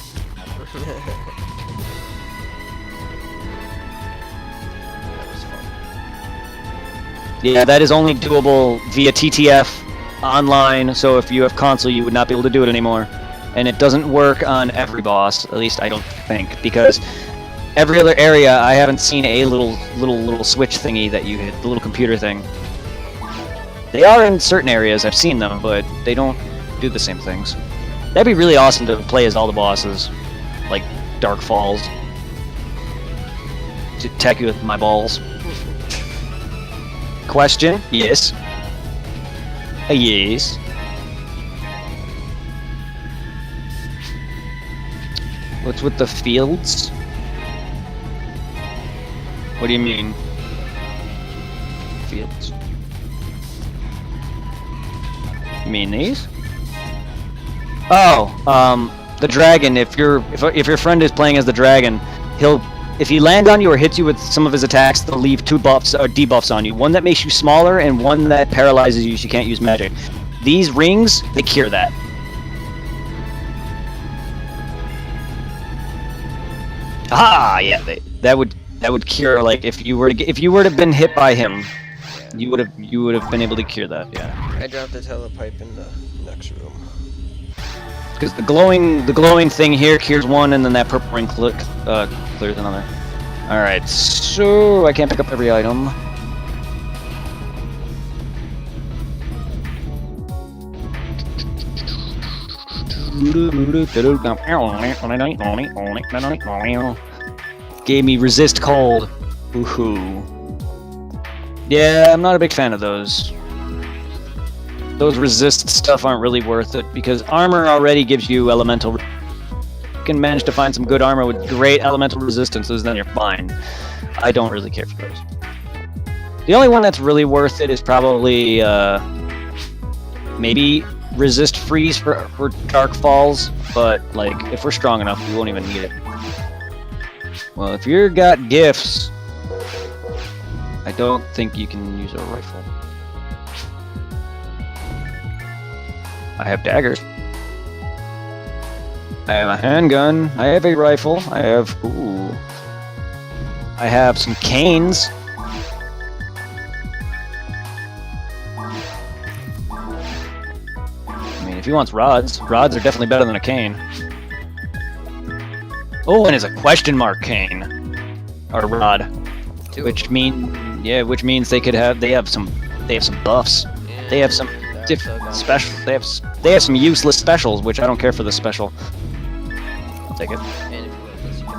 Yeah, that is only doable via TTF online. So if you have console, you would not be able to do it anymore. And it doesn't work on every boss. At least I don't think, because every other area I haven't seen a little switch thingy that you hit, the little computer thing. They are in certain areas, I've seen them, but they don't do the same things. That'd be really awesome to play as all the bosses, like Dark Falls. To attack you with my balls. Question? Yes. Yes. What's with the fields? What do you mean? Fields. You mean these? Oh, the dragon. If your friend is playing as the dragon, if he lands on you or hits you with some of his attacks, they'll leave 2 buffs or debuffs on you. One that makes you smaller and one that paralyzes you so you can't use magic. These rings, they cure that. Ah, yeah, that would cure, like if you were to been hit by him, you would have been able to cure that. Yeah. I dropped the telepipe in the next room. Because the glowing thing here cures one, and then that purple ring clears another. All right, so I can't pick up every item. Gave me resist cold. Woohoo. Yeah, I'm not a big fan of those. Those resist stuff aren't really worth it because armor already gives you elemental. You can manage to find some good armor with great elemental resistances, then you're fine. I don't really care for those. The only one that's really worth it is probably maybe resist freeze for Dark Falls, but like if we're strong enough, we won't even need it. Well, if you've got gifts, I don't think you can use a rifle. I have daggers. I have a handgun. I have a rifle. I have some canes. I mean, if he wants rods are definitely better than a cane. Oh, and it's a question mark cane or rod, which means they have some buffs. Yeah, They have some special. They have some useless specials, which I don't care for the special. I'll take it. And if you want this, you can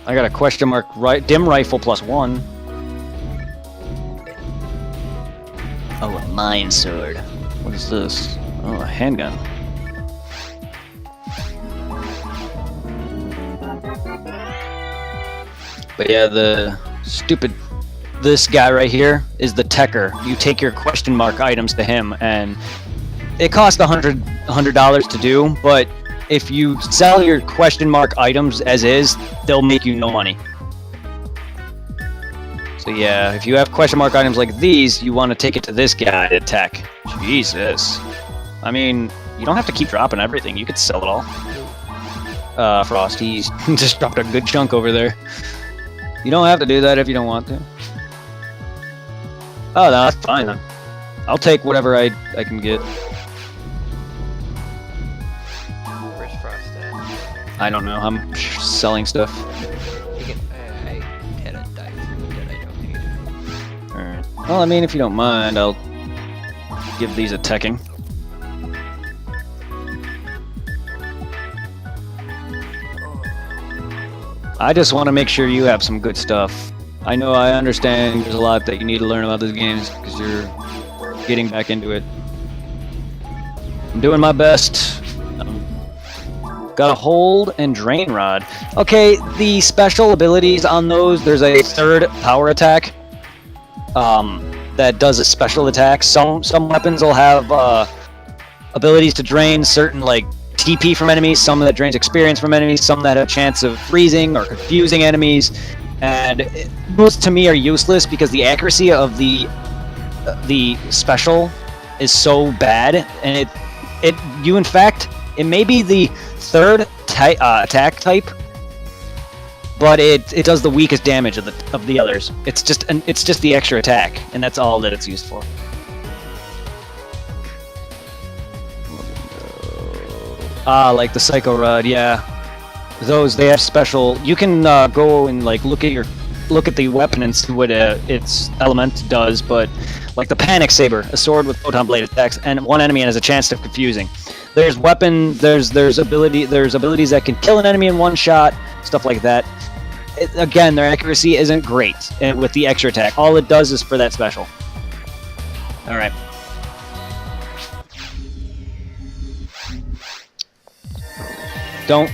have I got a question mark dim rifle +1. Oh, a mine sword. What is this? Oh, a handgun. But yeah, this guy right here is the techer. You take your question mark items to him, and it costs $100 to do, but if you sell your question mark items as is, they'll make you no money. So yeah, if you have question mark items like these, you want to take it to this guy to tech. Jesus. I mean, you don't have to keep dropping everything. You could sell it all. Frost, he's just dropped a good chunk over there. You don't have to do that if you don't want to. Oh, no, that's fine then. I'll take whatever I can get. Where's Frost at? I don't know. I'm selling stuff. I had a die through that I don't need. Alright. Well, I mean, if you don't mind, I'll give these a teching. I just want to make sure you have some good stuff. I know, I understand there's a lot that you need to learn about this game because you're getting back into it. I'm doing my best. Got a hold and drain rod. Okay, the special abilities on those, there's a third power attack that does a special attack. Some weapons will have abilities to drain certain like TP from enemies, some that drains experience from enemies, some that have a chance of freezing or confusing enemies, and most to me are useless because the accuracy of the special is so bad, and in fact it may be the third attack type, but it does the weakest damage of the others. It's just the extra attack, and that's all that it's used for. Like the Psycho Rod, yeah. Those, they have special. You can go and like look at the weapon and see what its element does, but like the Panic Saber, a sword with photon blade attacks, and one enemy has a chance of confusing. There's there's abilities that can kill an enemy in one shot, stuff like that. Again, their accuracy isn't great with the extra attack. All it does is for that special. All right. Don't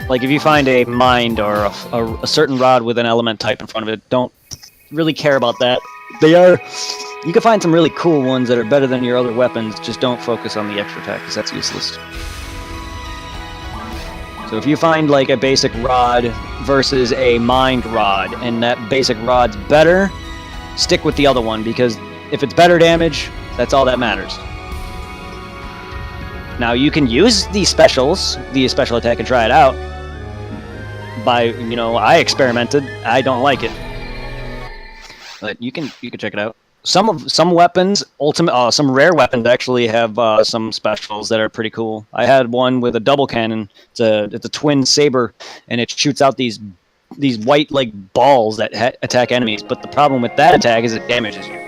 like if you find a mind or a certain rod with an element type in front of it, don't really care about that. You can find some really cool ones that are better than your other weapons, just don't focus on the extra attack because that's useless. So if you find like a basic rod versus a mind rod and that basic rod's better, stick with the other one because if it's better damage, that's all that matters. Now you can use the special attack and try it out. I experimented. I don't like it, but you can check it out. Some weapons, some rare weapons actually have some specials that are pretty cool. I had one with a double cannon. It's a twin saber, and it shoots out these white like balls that attack enemies. But the problem with that attack is it damages you.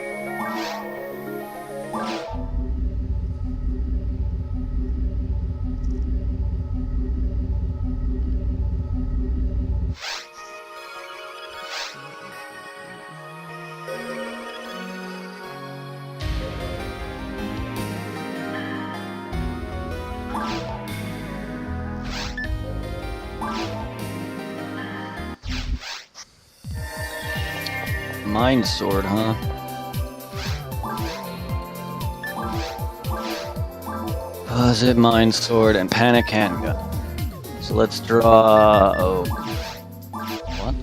Mind sword, huh? Posit, mind sword, and panic handgun. So let's draw. What?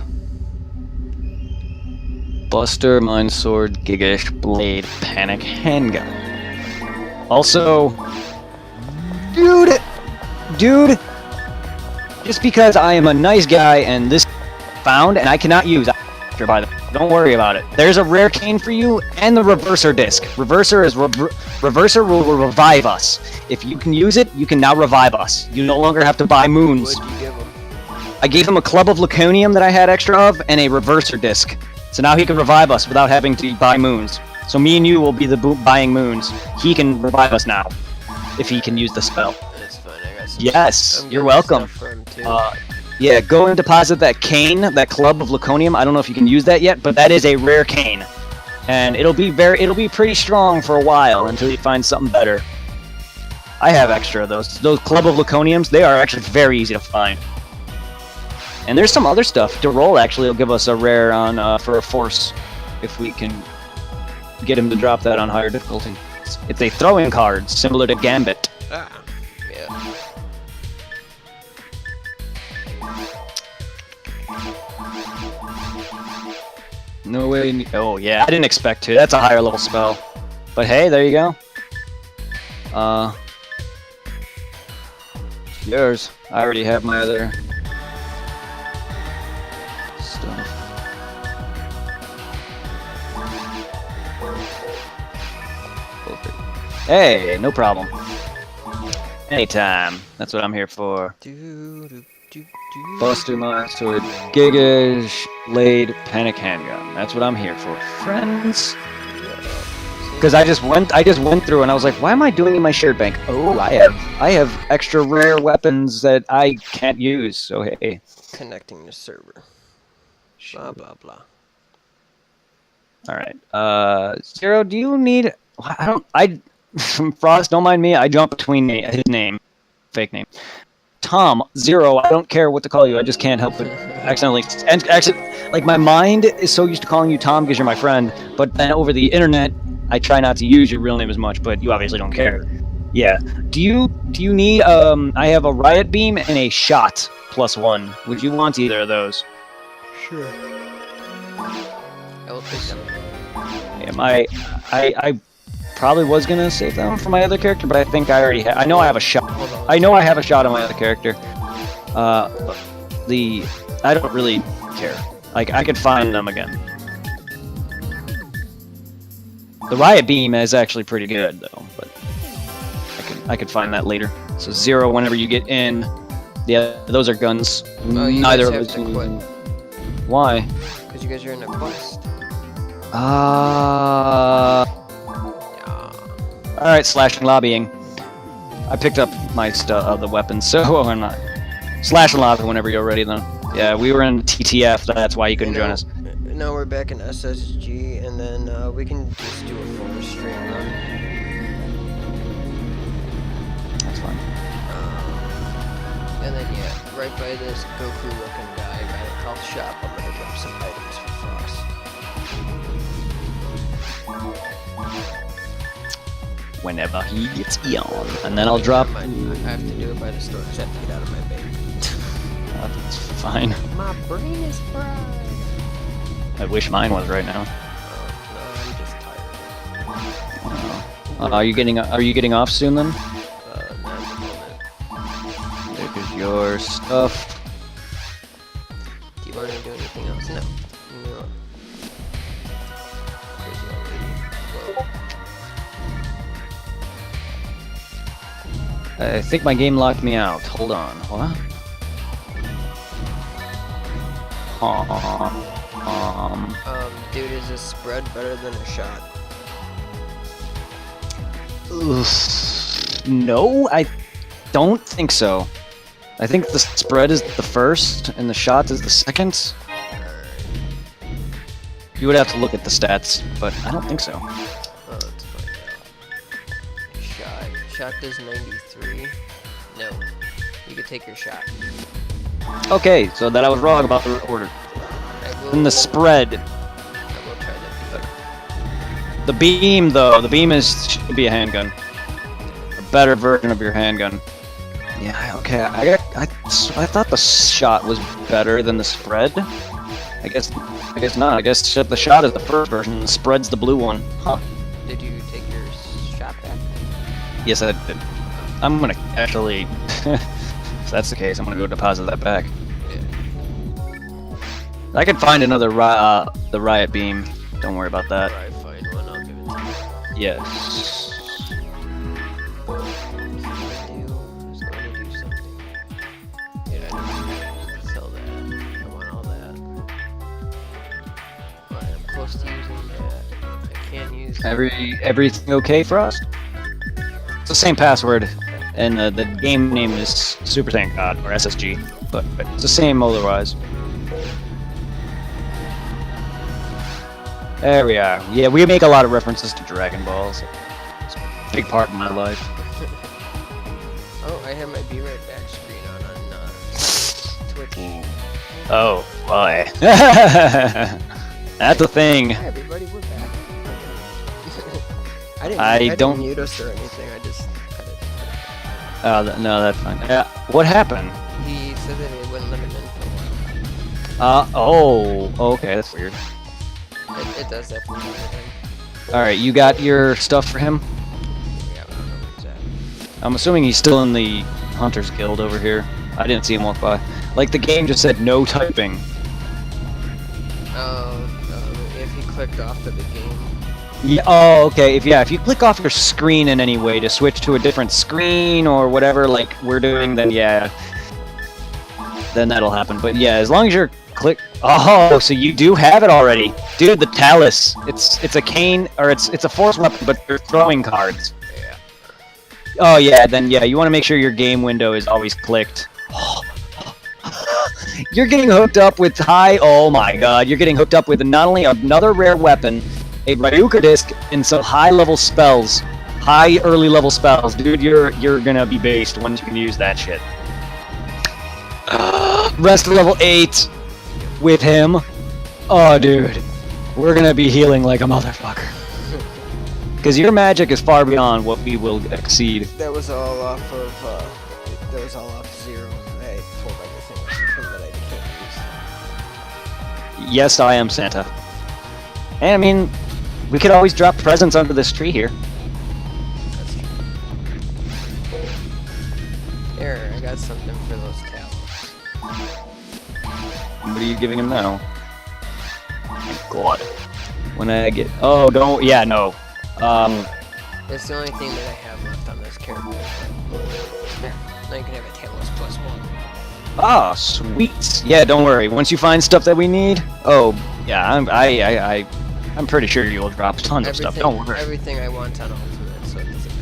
Buster, mind sword, Gigash, blade, panic handgun. Also, dude, just because I am a nice guy and this found and I cannot use. By the don't worry about it. There's a rare cane for you and the reverser disc. Reverser will revive us. If you can use it, you can now revive us. You no longer have to buy moons. What'd you give him? I gave him a club of Laconium that I had extra of and a reverser disc. So now he can revive us without having to buy moons. So me and you will be the buying moons. He can revive us now if he can use the spell. That's fine. I got some. Yes, you're welcome. For him too. Yeah, go and deposit that cane, that club of Laconium. I don't know if you can use that yet, but that is a rare cane, and it'll be pretty strong for a while until you find something better. I have extra of those. Those club of Laconiums, they are actually very easy to find. And there's some other stuff. Derol actually will give us a rare on for a force if we can get him to drop that on higher difficulty. It's a throwing card similar to Gambit. Yeah. No way. Oh, yeah. I didn't expect to. That's a higher level spell. But hey, there you go. Yours. I already have my other stuff. Hey, no problem. Anytime. That's what I'm here for. Buster, my sword, Gigash, blade, panic handgun. That's what I'm here for, friends. Because I just went through and I was like, why am I doing in my shared bank? Oh, I have extra rare weapons that I can't use. So hey, Connecting the server. Blah blah blah. All right. Zero, do you need? Frost, don't mind me. I jump between his name, fake name. Tom, Zero, I don't care what to call you. I just can't help it. Like my mind is so used to calling you Tom because you're my friend, but then over the internet, I try not to use your real name as much, but you obviously don't care. Yeah. Do you need, I have a riot beam and a shot +1. Would you want either of those? Sure. I will take them. Yeah, I probably was gonna save them for my other character, but I think I already I know I have a shot. I know I have a shot on my other character. I don't really care. Like, I could find them again. The riot beam is actually pretty good though, but I could find that later. So Zero, whenever you get in, yeah, those are guns. Oh, you Neither guys of have us. to quit. Why? Because you guys are in a quest. Alright, slashing lobbying. I picked up my the weapons, so I'm not. Slash and lobby whenever you're ready then. Yeah, we were in TTF, that's why you couldn't join us. Now we're back in SSG, and then we can just do a forestry run. That's fine. And then, yeah, right by this Goku looking guy by the health shop, I'm gonna drop some items for Frost. Whenever he gets on. And then I'll drop. I have to do it by the store because I have to get out of my bed. That's fine. My brain is fried. I wish mine was right now. No, I'm just tired. Are you getting off soon then? Not at the moment. There's your stuff. Do you want to do anything else? No. No. Crazy old lady. Whoa. I think my game locked me out. Hold on. What? Dude, is a spread better than a shot? No, I don't think so. I think the spread is the first and the shot is the second. You would have to look at the stats, but I don't think so. Oh, let's find out. Shot. Shot does 93. No. You could take your shot. Okay, so that I was wrong about the order. And the spread. I will try that beam. The beam, though, should be a handgun. A better version of your handgun. Yeah, okay. I thought the shot was better than the spread. I guess not. I guess the shot is the first version, and the spread's the blue one. Huh. Did you take your shot back? Yes, I did. I'm gonna actually. If that's the case, I'm gonna go deposit that back. Yeah. I can find another the riot beam. Don't worry about that. Alright, find one. I'll give it to you. Yes. Sell that. I want all that. Alright, I'm close to using that. I can't use Everything okay, Frost? It's the same password, and the game name is Super Saiyan God or SSG, but it's the same otherwise. There we are. Yeah, we make a lot of references to Dragon Balls. It's a big part of my life. Oh, I have my Be Right Back screen on Twitch. Oh boy. That's a thing. Hi everybody, we're back. I didn't don't- mute us or anything, I just cut it. Oh, no, that's fine. What happened? He said that it wouldn't let him in for a while. Oh, okay, that's weird. It does that for me. Alright, you got your stuff for him? Yeah, I don't know where he's at. I'm assuming he's still in the Hunter's Guild over here. I didn't see him walk by. Like, the game just said no typing. If he clicked off the game. Yeah, oh, okay. If you click off your screen in any way to switch to a different screen or whatever, like we're doing, then yeah. Then that'll happen. But yeah, as long as you're oh, so you do have it already. Dude, the Talus. It's a cane, or it's a force weapon, but they're throwing cards. Yeah. Oh yeah, then yeah, you want to make sure your game window is always clicked. You're getting hooked up with oh my god, you're getting hooked up with not only another rare weapon, a Ryuka disc, and some high-level spells. High early level spells. Dude, you're gonna be based once you can use that shit. Rest of level 8 with him. Oh, dude. We're gonna be healing like a motherfucker. Because your magic is far beyond what we will exceed. That was all off of, that was all off zero. I pulled everything off of him that I can't use. Yes, I am Santa. And I mean, we could always drop presents under this tree here. That's true. Here, I got something for those talents. What are you giving him now? God. When I get... Oh, don't... Yeah, no. That's the only thing that I have left on this character. There. Now you can have a talents +1. Ah, sweet. Yeah, don't worry. Once you find stuff that we need... Oh, yeah, I'm pretty sure you'll drop tons of stuff. Don't worry. Everything I want on Ultimate, so it doesn't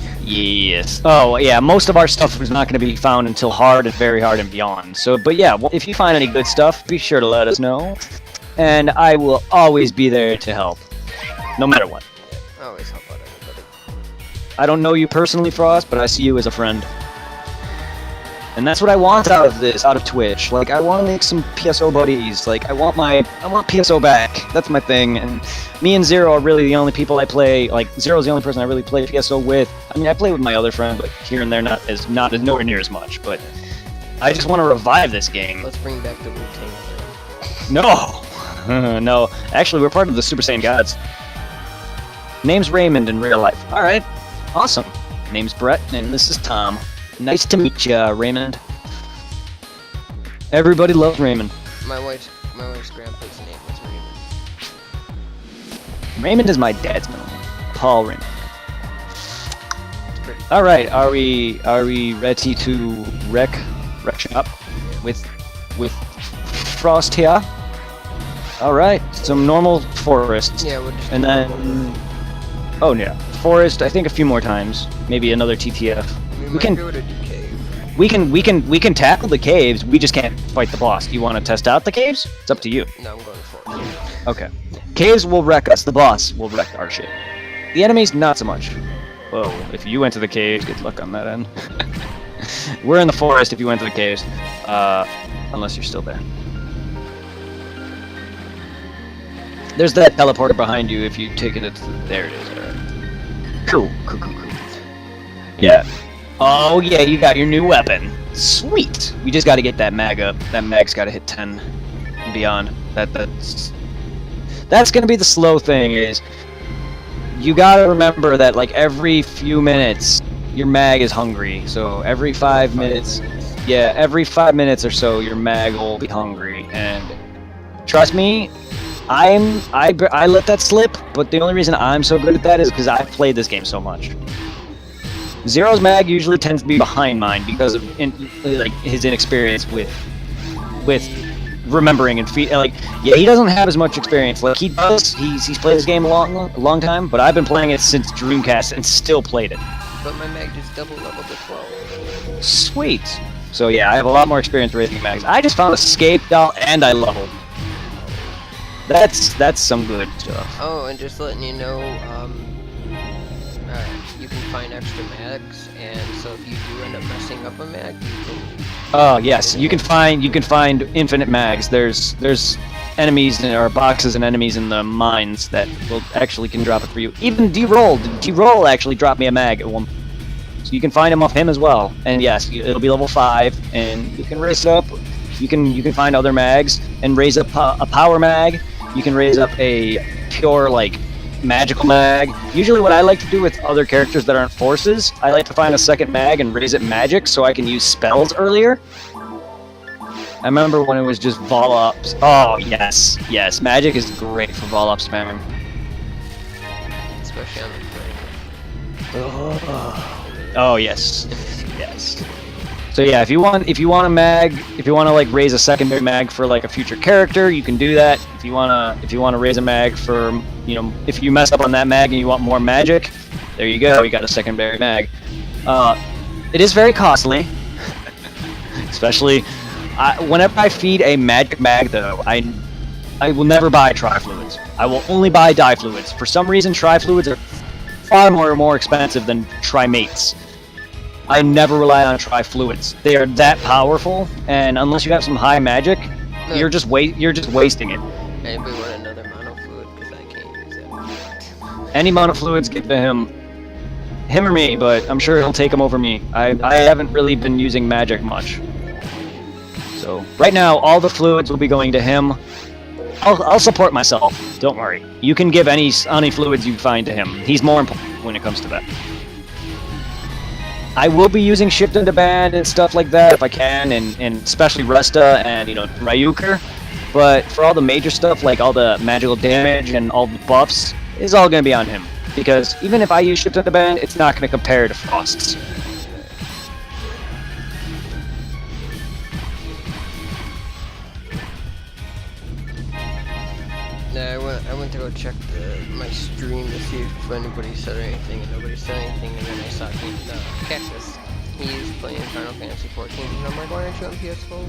matter. Yes. Oh, yeah, most of our stuff is not going to be found until hard and very hard and beyond. So, but yeah, well, if you find any good stuff, be sure to let us know. And I will always be there to help. No matter what. I always help out everybody. I don't know you personally, Frost, but I see you as a friend. And that's what I want out of this, out of Twitch. Like, I want to make some PSO buddies. Like, I want PSO back. That's my thing. And me and Zero are really the only people I play. Like, Zero's the only person I really play PSO with. I mean, I play with my other friend, but here and there not as nowhere near as much. But I just want to revive this game. Let's bring back the Wu-Tang. No, no. Actually, we're part of the Super Saiyan Gods. Name's Raymond in real life. All right, awesome. Name's Brett, and this is Tom. Nice to meet ya, Raymond. Everybody loves Raymond. My wife's grandpa's name was Raymond. Raymond is my dad's middle name. Paul Raymond. It's pretty. All right, are we ready to wreck shop with Frost here? All right, some normal forest. Yeah, we'll just. And then, oh yeah, forest. I think a few more times, maybe another TTF. We can go to cave. we can tackle the caves. We just can't fight the boss. Do you want to test out the caves? It's up to you. No, I'm going for it. Okay. Caves will wreck us. The boss will wreck our shit. The enemies, not so much. Whoa! If you went to the caves, good luck on that end. We're in the forest. If you went to the caves, unless you're still there. There's that teleporter behind you. If you take it, there it is. All right. Cool. Yeah. Oh yeah, you got your new weapon. Sweet. We just got to get that mag up. That mag's got to hit 10 and beyond. That's gonna be the slow thing. Is you gotta remember that like every few minutes your mag is hungry. So every 5 minutes, yeah, every 5 minutes or so your mag will be hungry. And trust me, I let that slip. But the only reason I'm so good at that is because I've played this game so much. Zero's mag usually tends to be behind mine because of his inexperience with remembering and yeah, he doesn't have as much experience. Like he does, he's played this game a long time, but I've been playing it since Dreamcast and still played it. But my mag just double leveled to 12. Sweet. So yeah, I have a lot more experience raising mags. I just found a scape doll and I leveled. That's some good stuff. Oh, and just letting you know, you can find extra mags, and so if you do end up messing up a mag, you can. Oh yes, you can find infinite mags. There's enemies or boxes and enemies in the mines that can drop it for you. Even D-Roll actually dropped me a mag at one. So you can find him off him as well. And yes, it'll be level 5, and you can raise it up. You can find other mags and raise up a power mag. You can raise up a pure magical mag. Usually what I like to do with other characters that aren't forces, I like to find a second mag and raise it magic so I can use spells earlier. I remember when it was just vol ups. Oh yes, magic is great for vol up spamming. Especially on the plane. Oh yes. So yeah, if you want a mag, if you want to raise a secondary mag for a future character, you can do that. If you want to raise a mag for, if you mess up on that mag and you want more magic, there you go. You got a secondary mag. It is very costly, especially. Whenever I feed a magic mag, though, I will never buy tri-fluids. I will only buy difluids. For some reason, tri-fluids are far more expensive than tri-mates. I never rely on tri-fluids. They are that powerful, and unless you have some high magic, No. you're just wasting it. Anybody want another mono fluid? Because I can't use it. Any mono fluids, give to him or me, but I'm sure he'll take them over me. I haven't really been using magic much. So right now, all the fluids will be going to him. I'll support myself. Don't worry. You can give any fluids you find to him. He's more important when it comes to that. I will be using Shift into Band and stuff like that if I can, and especially Resta and Ryuker. But for all the major stuff, like all the magical damage and all the buffs, is all going to be on him. Because even if I use Shift into Band, it's not going to compare to Frost's. Yeah, I went to go check my stream to see if anybody said anything, and nobody said anything, and then I saw Cactus. He's playing Final Fantasy 14, and I'm like, why aren't you on PS4?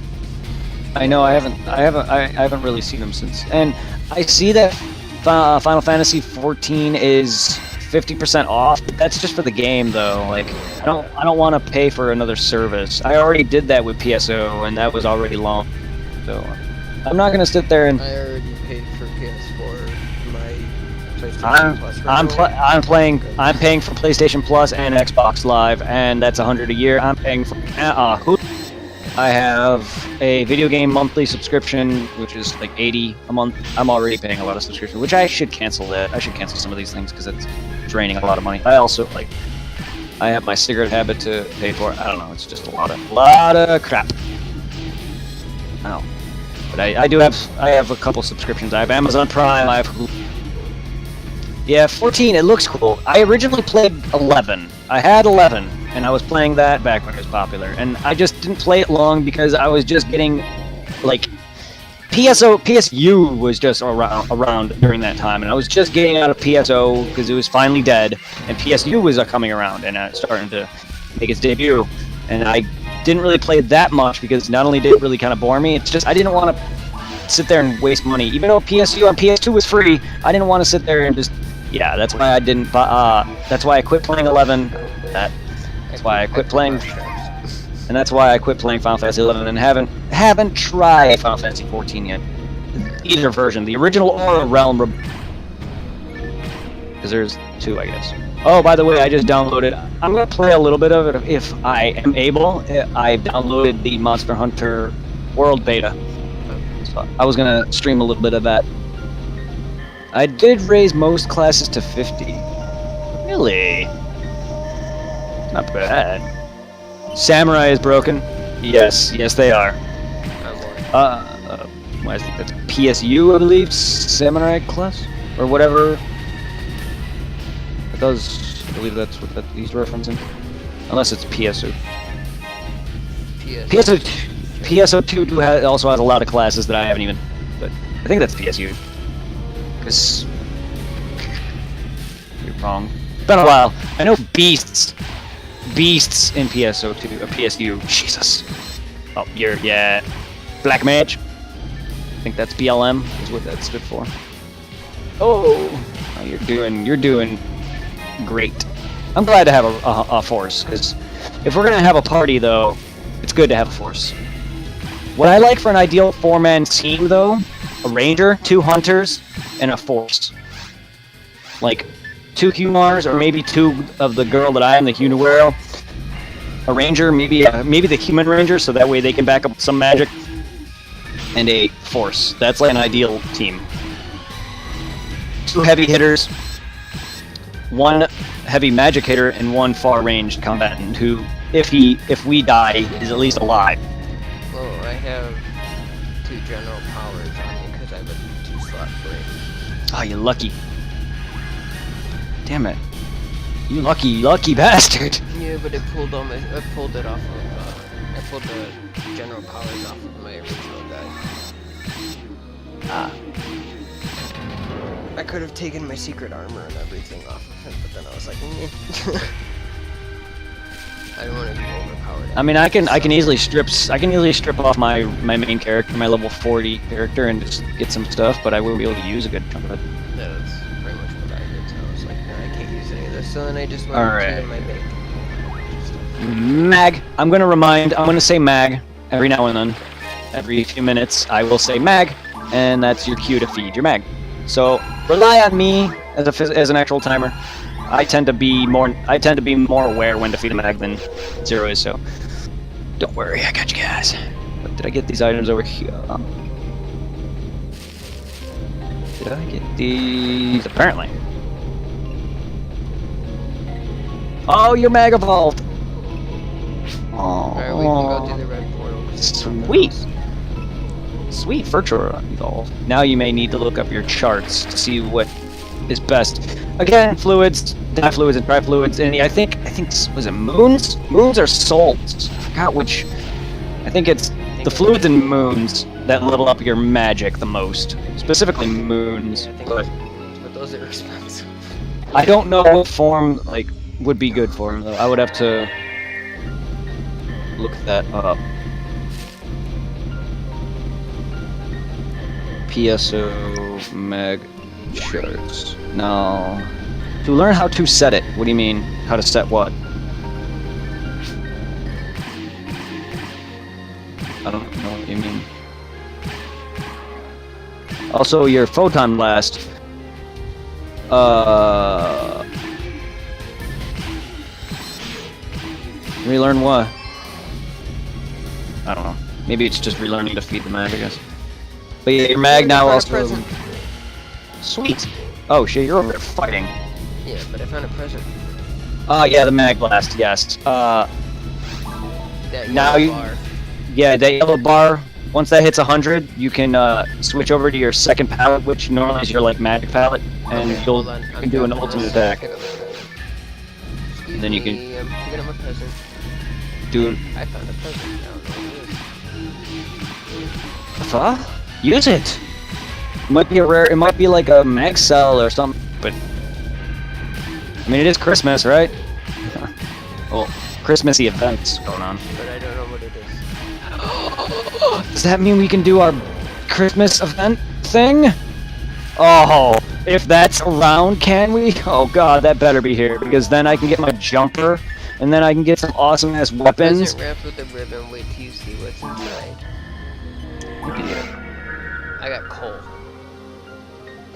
I know I haven't really seen him since. And I see that Final Fantasy 14 is 50% off, but that's just for the game though. Like I don't want to pay for another service. I already did that with PSO, and that was already long. So I'm not gonna sit there and. I already paid for PS4. My PlayStation Plus. I'm paying for PlayStation Plus and Xbox Live, and that's $100 a year. I'm paying for I have a video game monthly subscription, which is like $80 a month. I'm already paying a lot of subscription, which I should cancel that. I should cancel some of these things because it's draining a lot of money. I also I have my cigarette habit to pay for. I don't know. It's just a lot of crap. Ow. But I have a couple subscriptions. I have Amazon Prime. I have Hulu. Yeah, 14. It looks cool. I originally played 11. I had 11, and I was playing that back when it was popular. And I just didn't play it long because I was just getting like PSU was just around during that time, and I was just getting out of PSO because it was finally dead, and PSU was coming around and starting to make its debut. And I didn't really play that much because not only did it really kind of bore me, it's just I didn't want to sit there and waste money. Even though PSU on PS2 was free, I didn't want to sit there and just that's why I didn't. That's why I quit playing 11. That's why I quit playing, and that's why I quit playing Final Fantasy 11 and haven't tried Final Fantasy 14 yet. Either version, the original or Realm. Because there's two, I guess. Oh, by the way, I just downloaded. I'm gonna play a little bit of it if I am able. I downloaded the Monster Hunter World Beta, so I was gonna stream a little bit of that. I did raise most classes to 50. Really? Not bad. Samurai is broken. Yes, they are. I think that's PSU, I believe. Samurai class or whatever. I believe that's what he's referencing. Unless it's PSU. PSO2 also has a lot of classes that I haven't even. But I think that's PSU. Because you're wrong. It's been a while. I know beasts in PSO2 or PSU. Jesus. Oh, Black Mage. I think that's BLM is what that stood for. Oh, you're doing great. I'm glad to have a force, because if we're gonna have a party though, it's good to have a force. What I like for an ideal 4-man team though, a ranger, 2 hunters, and a force. Like 2 Humars, or maybe 2 of the girl that I am, the Hunawero. A ranger, maybe the human ranger, so that way they can back up some magic. And a force. That's like an ideal team. 2 heavy hitters, 1 heavy magic hitter, and 1 far-ranged combatant who, if we die, is at least alive. Well, I have 2 general powers on me because I have a 2 slot free. Oh, you lucky. Damn it. You lucky bastard. Yeah, but I pulled it off of, I pulled the general powers off of my original guy. I could have taken my secret armor and everything off of him, but then I was like, I don't want to be overpowered. I mean, I can easily strip off my main character, my level 40 character, and just get some stuff, but I wouldn't be able to use a good chunk of it. That's pretty much what I did. So I was like, no, I can't use any of this. So then I just went Alright. to my bank. Mag. I'm gonna say mag every now and then. Every few minutes, I will say mag, and that's your cue to feed your mag. So rely on me as an actual timer. I tend to be more aware when to feed a mag than Zero is. So don't worry, I got you guys. But did I get these items over here? Did I get these? Apparently. Oh, your mag evolved. Alright, we can go through the red portal. Sweet. Sweet, Virtua evolved. Now you may need to look up your charts to see what is best. Again, fluids, difluids, and trifluids, and I think was it moons? Moons or souls? I forgot which. I think it's the fluids and moons that level up your magic the most. Specifically moons. I think But those are expensive. I don't know what form would be good for him though. I would have to look that up. PSO mag charts. No. To learn how to set it. What do you mean? How to set what? I don't know what you mean. Also, your photon blast. Relearn what? I don't know. Maybe it's just relearning to feed the mag, I guess. But yeah, your mag now also. Sweet. Oh shit, you're over there fighting. Yeah, but I found a present. Yeah, the mag blast. Yes. That Now yellow you. bar. Yeah, that yellow bar. Once that hits 100, you can switch over to your second palette, which normally is your magic palette, and Okay, you'll hold on. you I'm can do an dropping ultimate this. attack. Pick up the present. Excuse Then you can- me, I'm picking up my present. Do I found a present. I don't know what it is. Use it. It might be a rare. It might be like a mag cell or something. But I mean, it is Christmas, right? Well, Christmassy events going on. But I don't know what it is. Does that mean we can do our Christmas event thing? Oh, if that's around, can we? Oh god, that better be here, because then I can get my jumper, and then I can get some awesome ass weapons. Present wrapped with a ribbon. Wait till you see what's inside. I got coal.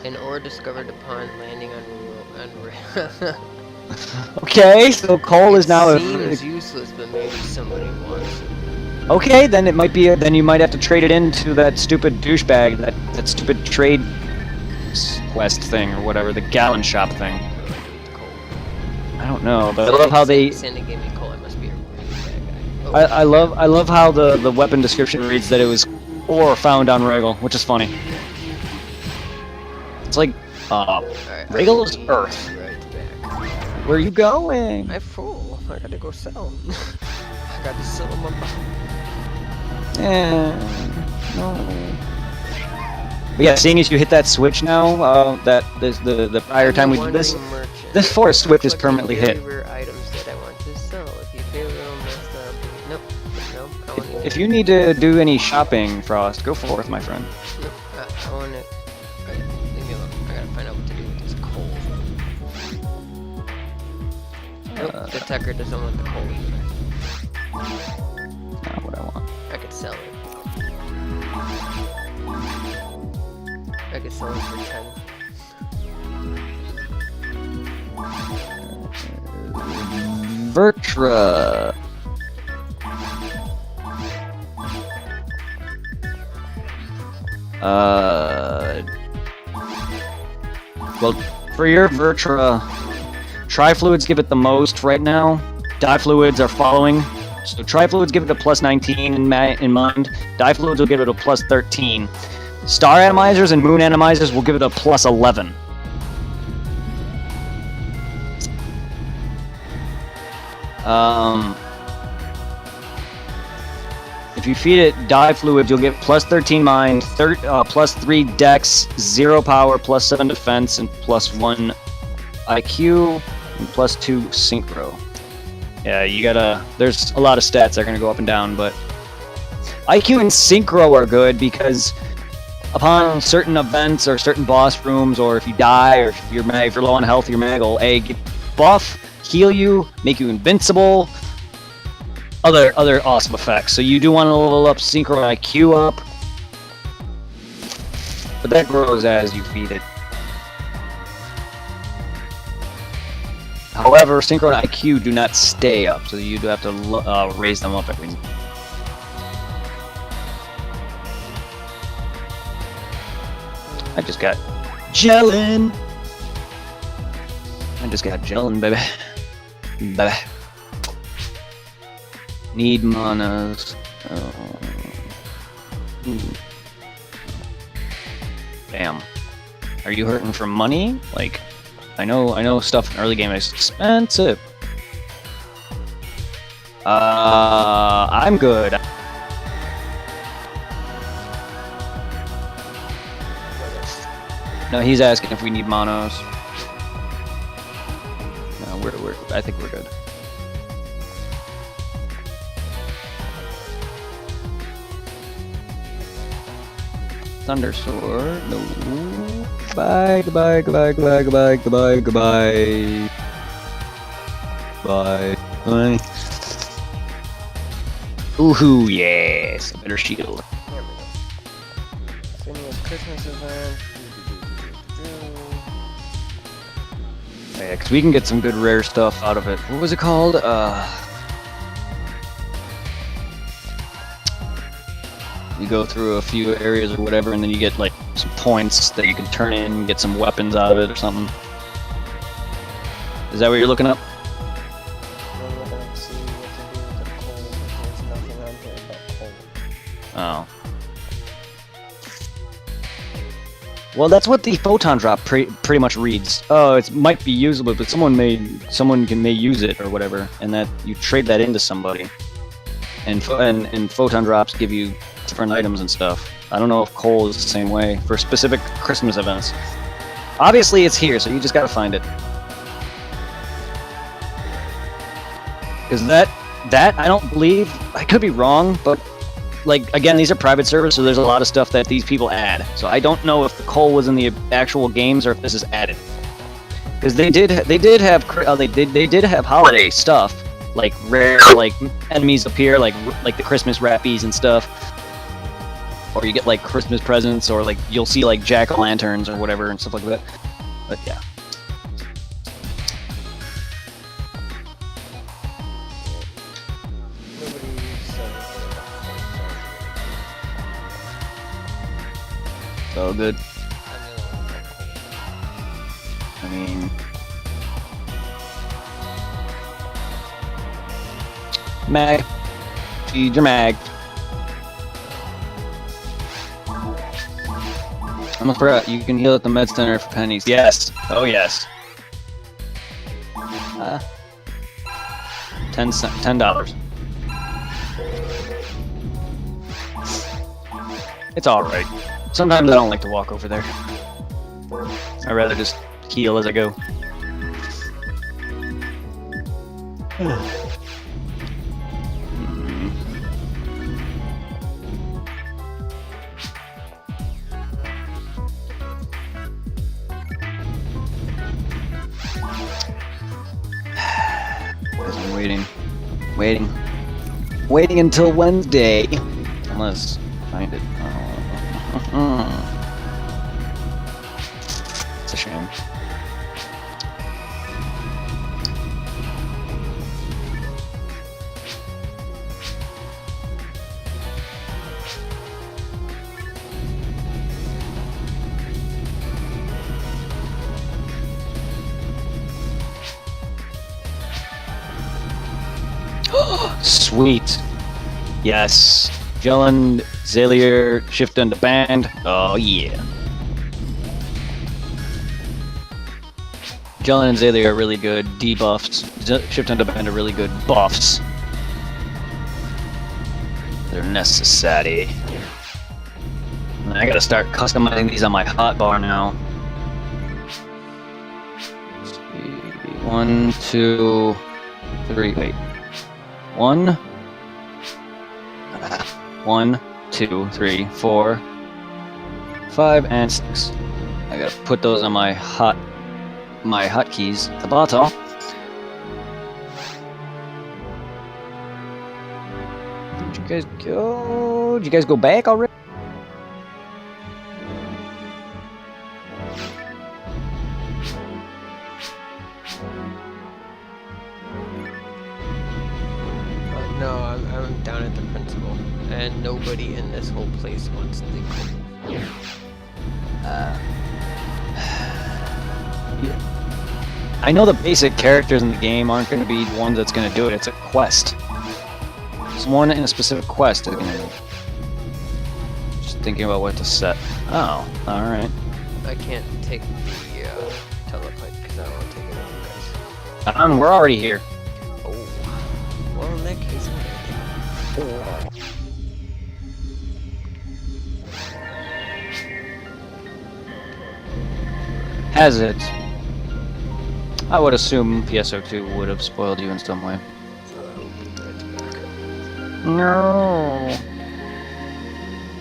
An ore discovered upon landing on Okay, so coal is now seems useless, but maybe somebody wants it. Okay, then it might be. Then you might have to trade it into that stupid douchebag, that stupid trade quest thing or whatever, the gallon shop thing. Coal. I don't know, but I love how they. Sandy gave me coal. I must be a really bad guy. I love how the weapon description reads that it was ore found on Regal, which is funny. It's like, Alright, Regal I'll is be Earth. right back. Where are you going? I'm full. I gotta go sell. I gotta sell them up. No. But yeah, seeing as you hit that switch now, that the prior time we did this forest switch is permanently hit. Rare items that I want to sell. If you fail, it'll mess up. Nope. Nope. I want it. If you need to do any shopping, Frost, go forth, my friend. Nope. I want it. Alright, leave me alone. I gotta find out what to do with this coal. Nope. The Tucker doesn't want the coal either. Not what I want. I could sell it. I could sell it for 10. Vertra. Well, for your Vertra, trifluids give it the most right now. Difluids are following. So trifluids give it a plus 19 in mind. Difluids will give it a plus 13. Star atomizers and moon atomizers will give it a plus 11. If you feed it difluids, you'll get plus 13 mind, plus 3 dex, 0 power, plus 7 defense, and plus 1 IQ, and plus 2 synchro. Yeah, you gotta. There's a lot of stats that are gonna go up and down, but IQ and Synchro are good because upon certain events or certain boss rooms, or if you die, or if you're low on health, your mag will get buff, heal you, make you invincible. Other awesome effects. So you do want to level up Synchro and IQ up, but that grows as you feed it. However, Synchro and IQ do not stay up, so you do have to raise them up every. I just got gelin. Baby. Baby. Need manas. Damn. Are you hurting for money? Like, I know stuff in early game is expensive. I'm good. No, he's asking if we need monos. No, I think we're good. Thunder Sword, no. Goodbye. Bye. Ooh, yes, a better shield. There we go. Phineas Christmas event. Yeah, because we can get some good rare stuff out of it. What was it called? You go through a few areas or whatever, and then you get like some points that you can turn in and get some weapons out of it or something. Is that what you're looking up? I'm looking to see what to do with the coal. There's nothing on here but coal. Oh. Well, that's what the photon drop pretty much reads. Oh, it might be usable, but someone may use it or whatever, and that you trade that into somebody. And photon drops give you different items and stuff. I don't know if coal is the same way for specific Christmas events. Obviously, it's here, so you just gotta find it. Because that I don't believe, I could be wrong, but like again, these are private servers, so there's a lot of stuff that these people add. So I don't know if the coal was in the actual games or if this is added. Because they did have holiday stuff. Like rare, like enemies appear, like the Christmas rappies and stuff, or you get like Christmas presents, or like you'll see like jack-o'-lanterns or whatever and stuff like that. But yeah, so good. I mean. Mag. Feed your mag. I almost forgot, you can heal at the med center for pennies. Yes. Oh yes. $10. It's alright. Sometimes I don't like to walk over there. I'd rather just heal as I go. Waiting until Wednesday. Unless find it. It's a shame. Sweet. Yes. Jelen, Zalier, shift into band. Oh yeah. Jelen and Zalier are really good debuffs. Shift into band are really good buffs. They're necessary. And I gotta start customizing these on my hotbar now. 1, 2, 3, wait. 1, 2, 3, 4, 5, and 6. I gotta put those on my hotkeys at the bottom. Where'd you guys go? Did you guys go back already? No, I'm down at the principal, and nobody in this whole place wants to go. I know the basic characters in the game aren't going to be the ones that's going to do it. It's a quest. Someone in a specific quest is going to do it. Just thinking about what to set. Oh, alright. I can't take the teleport because I don't want to take it with you guys. We're already here. Oh. Well, in that case, Has it? I would assume PSO2 would have spoiled you in some way. No.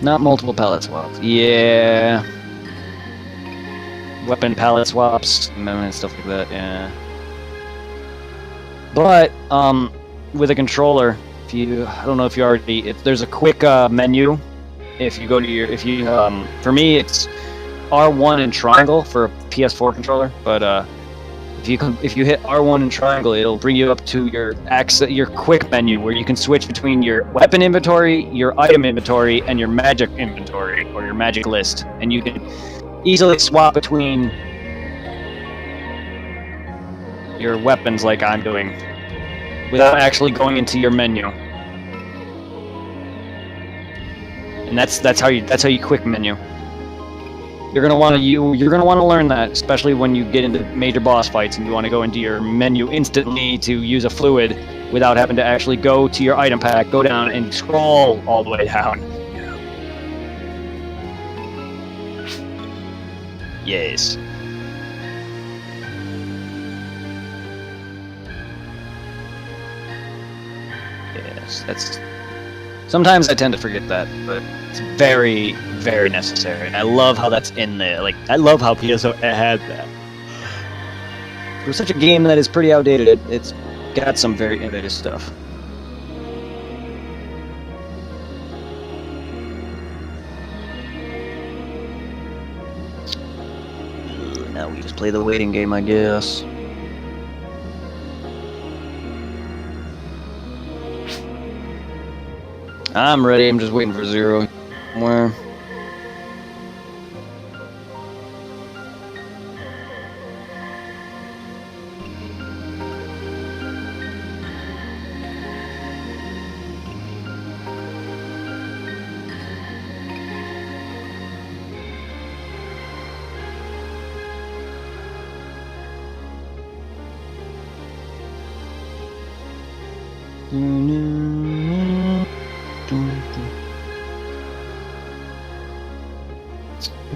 Not multiple palette swaps. Yeah. Weapon palette swaps and stuff like that, yeah. But, with a controller, I don't know if you already, there's a quick menu. If you go to for me it's R1 and triangle for a PS4 controller, but if you hit R1 and triangle, it'll bring you up to your quick menu where you can switch between your weapon inventory, your item inventory, and your magic inventory or your magic list, and you can easily swap between your weapons like I'm doing without actually going into your menu. And that's how you quick menu. You're gonna want to learn that, especially when you get into major boss fights and you want to go into your menu instantly to use a fluid without having to actually go to your item pack, go down and scroll all the way down. Yes. Yes, that's. Sometimes I tend to forget that, but it's very, very necessary. And I love how that's in there. Like, I love how PSO had that. For such a game that is pretty outdated, it's got some very innovative stuff. Now we just play the waiting game, I guess. I'm ready, I'm just waiting for Zero. Where?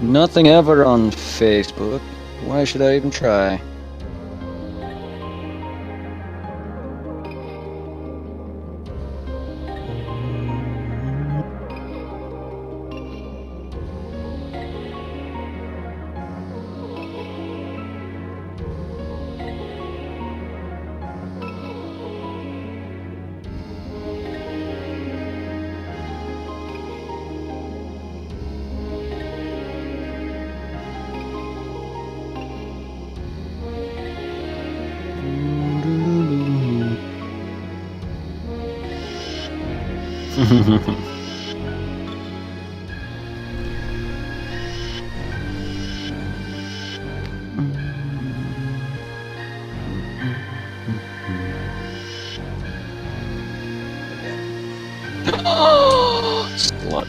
Nothing ever on Facebook. Why should I even try? Slut.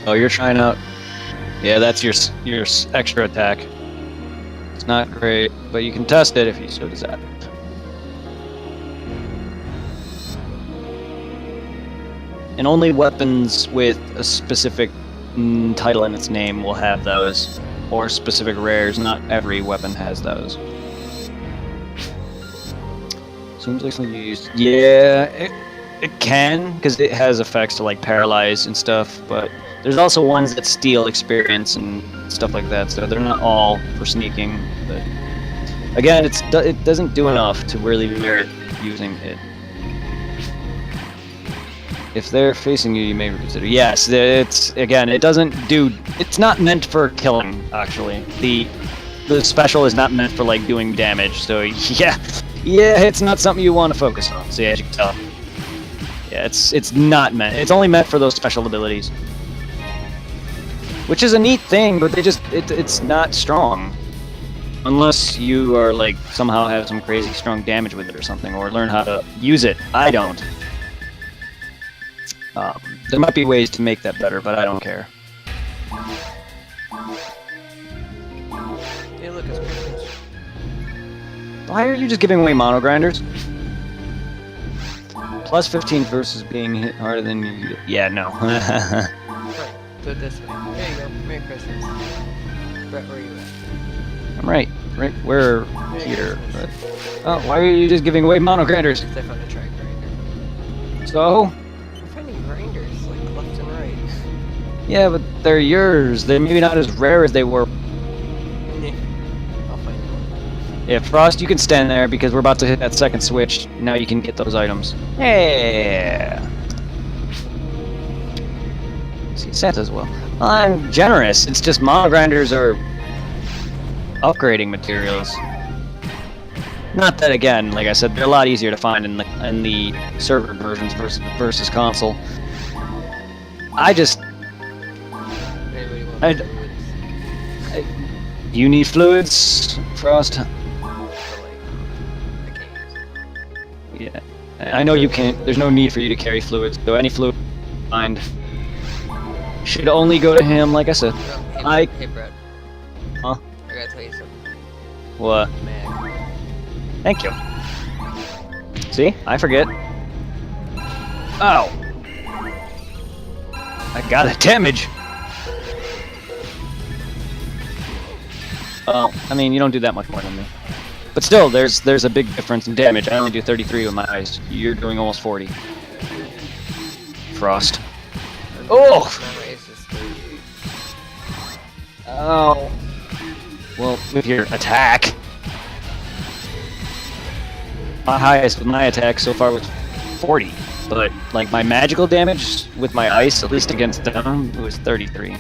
Oh, you're trying out. Yeah, that's your extra attack. It's not great, but you can test it if you so desire. And only weapons with a specific title in its name will have those, or specific rares. Not every weapon has those. Seems like something you used. Yeah, it can, because it has effects to like paralyze and stuff, but there's also ones that steal experience and stuff like that, so they're not all for sneaking, but again, it doesn't do enough to really merit using it. If they're facing you, you may reconsider. Yes, it doesn't do. It's not meant for killing. Actually, the special is not meant for like doing damage. So yeah, it's not something you want to focus on. So yeah, as you can tell, yeah, it's not meant. It's only meant for those special abilities, which is a neat thing, but it's not strong. Unless you are like somehow have some crazy strong damage with it or something, or learn how to use it. I don't. There might be ways to make that better, but I don't care. Hey, look, it's Christmas. Why are you just giving away mono grinders? Plus 15 versus being hit harder than you. Yeah, no. Right, do it this way. There you go. Merry Christmas. Brett, where are you at? I'm right where Merry here. But, Christmas. oh, why are you just giving away mono grinders? I found a track grinder. So? I'm finding grinders, like left and right. Yeah, but they're yours. They're maybe not as rare as they were. I'll find one. Yeah, Frost, you can stand there because we're about to hit that second switch. Now you can get those items. Yeah. See, Santa as well. I'm generous. It's just mono grinders are upgrading materials. Not that, again, like I said, they're a lot easier to find in the server versions versus console. I just Anybody want I- fluids? you need fluids, Frost. But, like, I can't use it. Yeah, I know you can't. There's no need for you to carry fluids, so any fluid you find should only go to him. Like I said, No, hey, Brett. Huh? I gotta tell you something. what? Mag. Thank you. See, I forget. Oh, I got a damage. Oh, I mean, you don't do that much more than me. But still, there's a big difference in damage. I only do 33 with my eyes. You're doing almost 40. Frost. Oh! My raise is 38. Oh. Well, with your attack. My highest with my attack so far was 40. But, like, my magical damage with my ice, at least against them, was 33.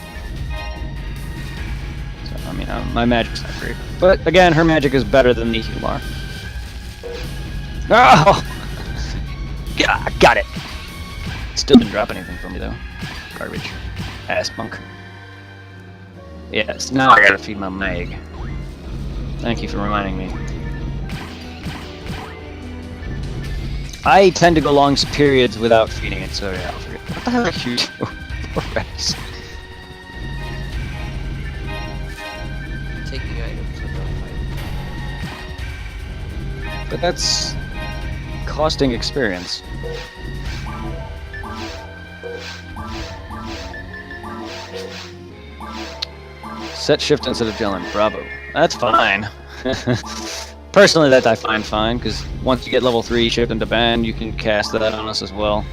So, I mean, my magic's not great. But, again, her magic is better than the Hular. Oh! Yeah, got it! Still didn't drop anything for me, though. Garbage. Ass punk. Yes, now I gotta feed my mag. Thank you for reminding me. I tend to go long periods without feeding it, so yeah, I'll forget. What the hell are you doing? Poor Rex. Taking items without fighting. But that's costing experience. Set shift instead of gelling. Bravo. That's fine. Personally, that I find fine, because once you get level 3 shift into band, you can cast that on us as well.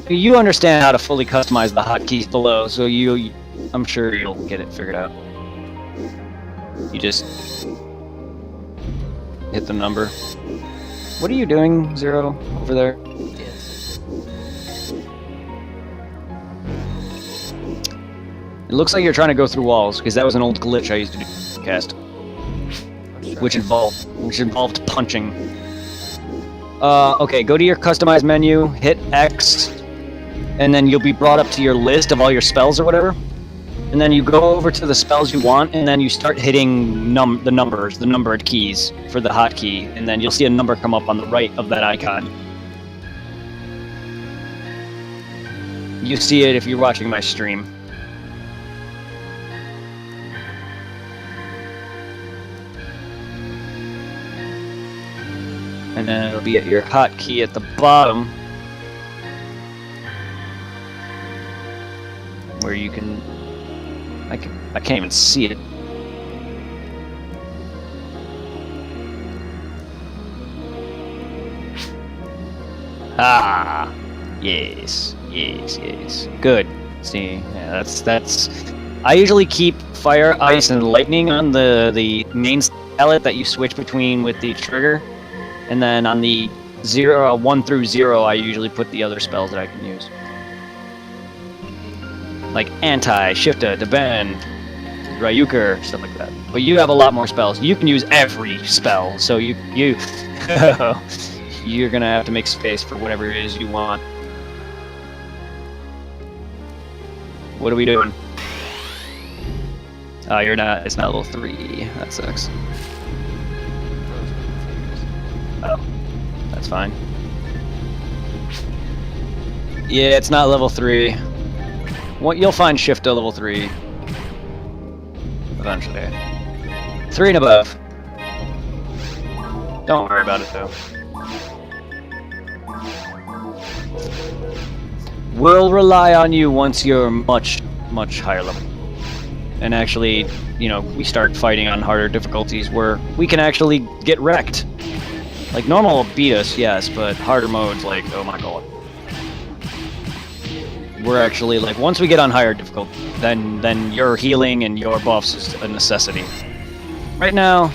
You understand how to fully customize the hotkeys below, so I'm sure you'll get it figured out. You just hit the number. What are you doing, Zero, over there? Yes. It looks like you're trying to go through walls, because that was an old glitch I used to do cast, which involved punching. Okay, go to your customize menu, hit X, and then you'll be brought up to your list of all your spells or whatever. And then you go over to the spells you want, and then you start hitting the numbers, the numbered keys for the hotkey, and then you'll see a number come up on the right of that icon. You see it if you're watching my stream. And then it'll be at your hotkey at the bottom, where you can. I can't even see it. Ah, yes. Good. See, yeah, that's. I usually keep fire, ice, and lightning on the main palette that you switch between with the trigger, and then on the 1 through 0, I usually put the other spells that I can use, like anti, shifta, defend, Ryuker, stuff like that. But you have a lot more spells. You can use every spell, so you you're gonna have to make space for whatever it is you want. What are we doing? Oh, you're not. It's not level 3. That sucks. Oh, that's fine. Yeah, it's not level 3. What you'll find shift to level 3 eventually. 3 and above. Don't worry about it though. We'll rely on you once you're much higher level. And actually, you know, we start fighting on harder difficulties where we can actually get wrecked. Like, normal will beat us, yes, but harder modes, like, oh my god. We're actually, like, once we get on higher difficulty, then your healing and your buffs is a necessity. Right now,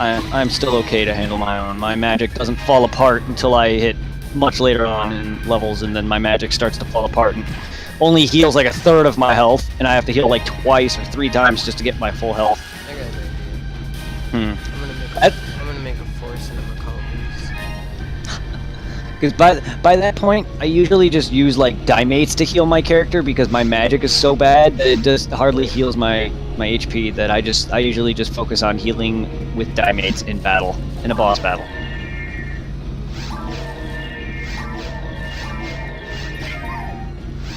I'm still okay to handle my own. My magic doesn't fall apart until I hit much later on in levels, and then my magic starts to fall apart and only heals like a third of my health, and I have to heal like twice or 3 times just to get my full health. I got it. I'm gonna make a force and I'm gonna call these. Because by that point, I usually just use like Dimates to heal my character because my magic is so bad that it just hardly heals my HP. That I usually just focus on healing with Dimates in battle, in a boss battle.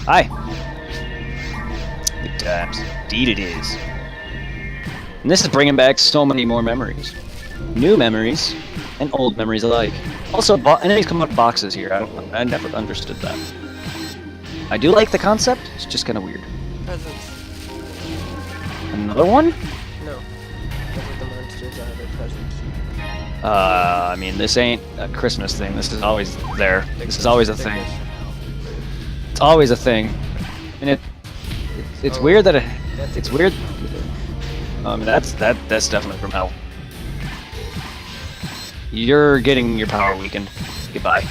Hi. Good times. Indeed it is. And this is bringing back so many more memories. New memories, and old memories alike. Also, enemies come out of boxes here. I never understood that. I do like the concept, it's just kind of weird. Presents. Another one? No. That's what the monsters are, they're presents. I mean, this ain't a Christmas thing. This is always there. This is always a thing. It's always a thing. And it's weird that it's weird. That's definitely from hell. You're getting your power weakened. Goodbye.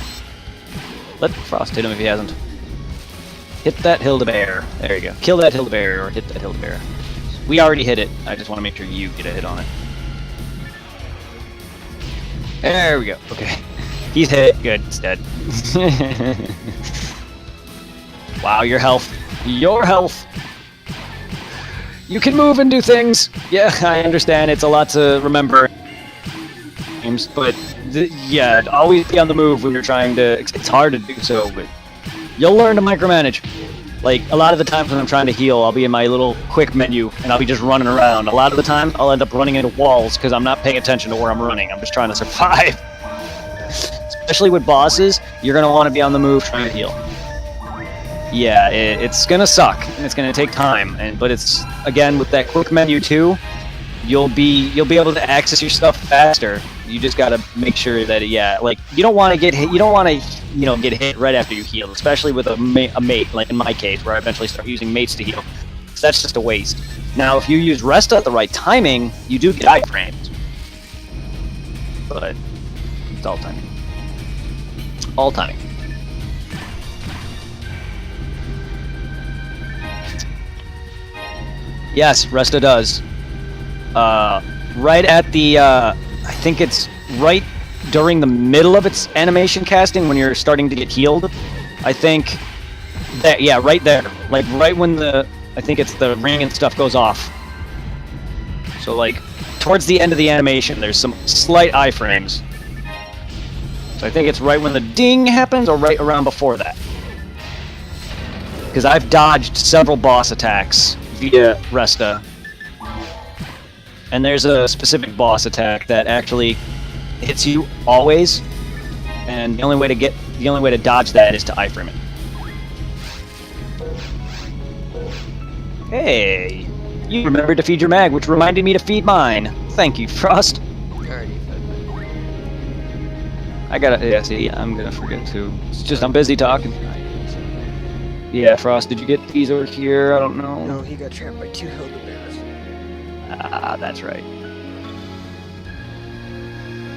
Let Frost hit him if he hasn't. Hit that Hildebear. There you go. Kill that Hildebear or hit that Hildebear. We already hit it. I just want to make sure you get a hit on it. There we go. Okay. He's hit. Good. It's dead. Wow, your health. Your health. You can move and do things. Yeah, I understand. It's a lot to remember. But yeah, always be on the move when you're trying to. It's hard to do so, but you'll learn to micromanage. Like, a lot of the times when I'm trying to heal, I'll be in my little quick menu and I'll be just running around. A lot of the time, I'll end up running into walls because I'm not paying attention to where I'm running. I'm just trying to survive. Especially with bosses, you're gonna want to be on the move trying to heal. Yeah, it's gonna suck and it's gonna take time. But it's, again, with that quick menu too, you'll be able to access your stuff faster. You just gotta make sure that, yeah, like, you don't want to get hit. You don't want to, get hit right after you heal, especially with a mate, like in my case, where I eventually start using mates to heal. So that's just a waste. Now, if you use Resta at the right timing, you do get iframes. But it's all timing. All timing. Yes, Resta does. Right at the, I think it's right during the middle of its animation casting when you're starting to get healed. I think that, yeah, right there. Like, right when I think it's the ring and stuff goes off. So, like, towards the end of the animation, there's some slight iframes. So I think it's right when the ding happens or right around before that. Because I've dodged several boss attacks via Resta. And there's a specific boss attack that actually hits you always, and the only way to dodge that is to iframe it. Hey, you remembered to feed your mag, which reminded me to feed mine. Thank you, Frost. Already fed. I gotta. Yeah, see, I'm gonna forget too. It's just I'm busy talking. Yeah, Frost, did you get these over here? I don't know. No, he got trapped by 2 Hildebears. Ah, that's right.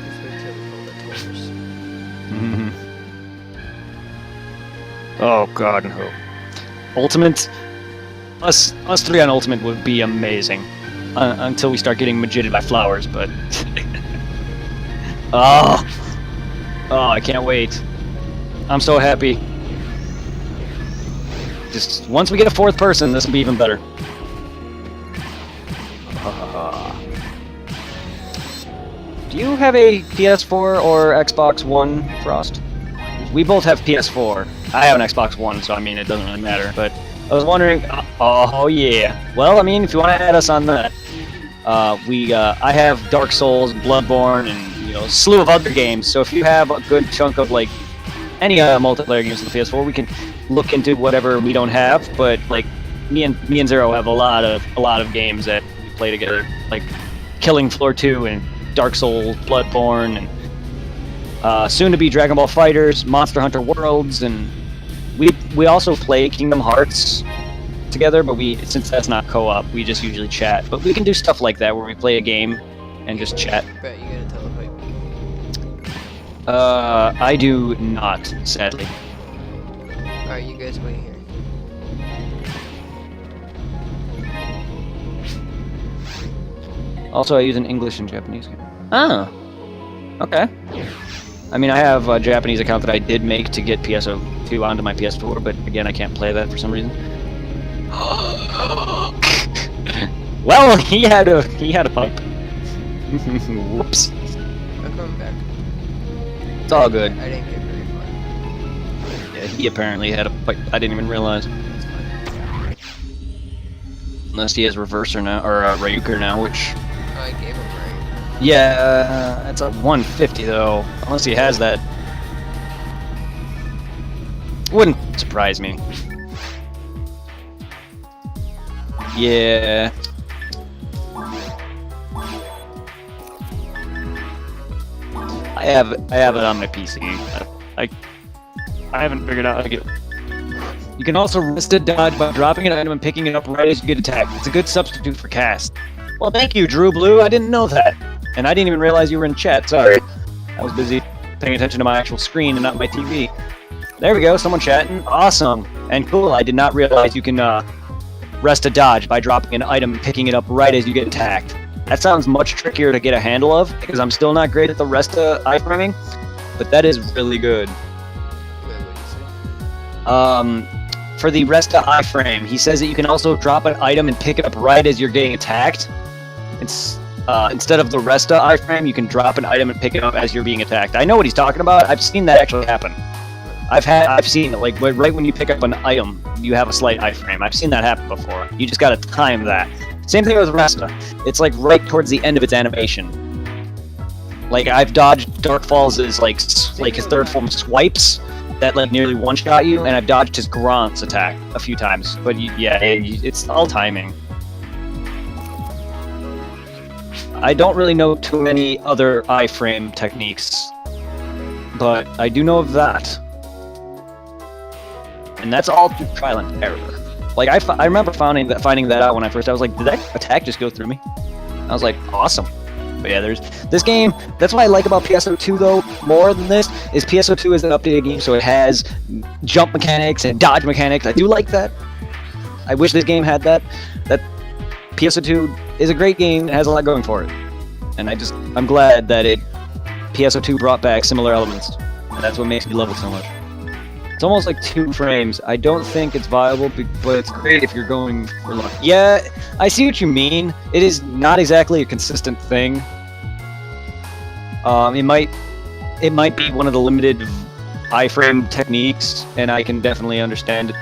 Let's wait till we hold the tours. Mm-hmm. Oh God, no. Ultimate, us three on Ultimate would be amazing, until we start getting majited by flowers. But oh, I can't wait. I'm so happy. Just once we get a 4th person, this will be even better. Do you have a PS4 or Xbox One, Frost? We both have PS4. I have an Xbox One, so I mean it doesn't really matter. But I was wondering. Oh yeah. Well, I mean, if you want to add us on that, I have Dark Souls, Bloodborne, and a slew of other games. So if you have a good chunk of like any multiplayer games on the PS4, we can look into whatever we don't have. But like me and Zero have a lot of games that we play together, like Killing Floor 2 and Dark Souls, Bloodborne, and soon to be Dragon Ball Fighters, Monster Hunter Worlds, and we also play Kingdom Hearts together. But since that's not co-op, we just usually chat. But we can do stuff like that where we play a game and just chat. Bet you gotta teleport. I do not, sadly. Alright, you guys wait here. Also, I use an English and Japanese game. Oh, okay. I mean, I have a Japanese account that I did make to get PSO2 onto my PS4, but again, I can't play that for some reason. Well, he had a pipe. Whoops. I'm coming back. It's all good. I didn't get very far. Yeah, he apparently had a pipe. I didn't even realize. It's fine. Unless he has Reverser now, or Ryuker now, which... Oh, I gave him right. Yeah, it's a 150 though. Unless he has that. Wouldn't surprise me. Yeah. I have it on my PC. I haven't figured out how to get it. You can also rest a dodge by dropping an item and picking it up right as you get attacked. It's a good substitute for cast. Well, thank you, Drew Blue. I didn't know that. And I didn't even realize you were in chat. Sorry. I was busy paying attention to my actual screen and not my TV. There we go. Someone chatting. Awesome. And cool. I did not realize you can rest a dodge by dropping an item and picking it up right as you get attacked. That sounds much trickier to get a handle of because I'm still not great at the rest of iframing, but that is really good. Wait, what did you say? For the rest of iframe, he says that you can also drop an item and pick it up right as you're getting attacked. Instead of the rest of iframe, you can drop an item and pick it up as you're being attacked. I know what he's talking about. I've seen that actually happen. I've seen it, like right when you pick up an item, you have a slight iframe. I've seen that happen before. You just gotta time that. Same thing with Resta. It's like right towards the end of its animation. Like I've dodged Dark Falls' like his third form swipes that like nearly one-shot you, and I've dodged his Grant's attack a few times. But it's all timing. I don't really know too many other iframe techniques, but I do know of that. And that's all through trial and error. Like I remember finding that out when I was like, did that attack just go through me? I was like, awesome. But yeah, there's this game. That's what I like about PSO2 though, more than this, is PSO2 is an updated game, so it has jump mechanics and dodge mechanics. I do like that. I wish this game had that. That PSO2 is a great game, it has a lot going for it. And I'm glad that PSO2 brought back similar elements. And that's what makes me love it so much. It's almost like 2 frames. I don't think it's viable, but it's great if you're going for luck. Yeah, I see what you mean. It is not exactly a consistent thing. It might be one of the limited iframe techniques, and I can definitely understand it.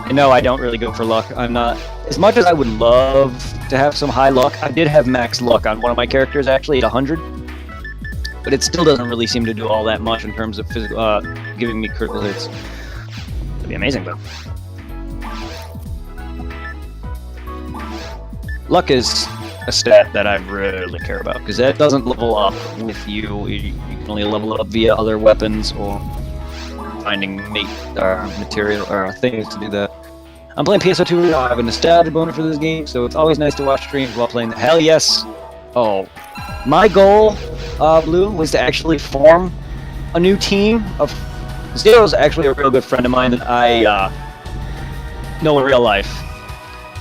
And no, I don't really go for luck. I'm not... As much as I would love to have some high luck, I did have max luck on one of my characters, actually, at 100. But it still doesn't really seem to do all that much in terms of giving me critical hits. It'd be amazing, though. Luck is a stat that I really care about, because that doesn't level up with you. You can only level up via other weapons or finding material or things to do that. I'm playing PSO2 right now. I have a nostalgia boner for this game, so it's always nice to watch streams while playing. Hell yes! Oh, my goal, Blue, was to actually form a new team of. Zero's actually a real good friend of mine that I know in real life,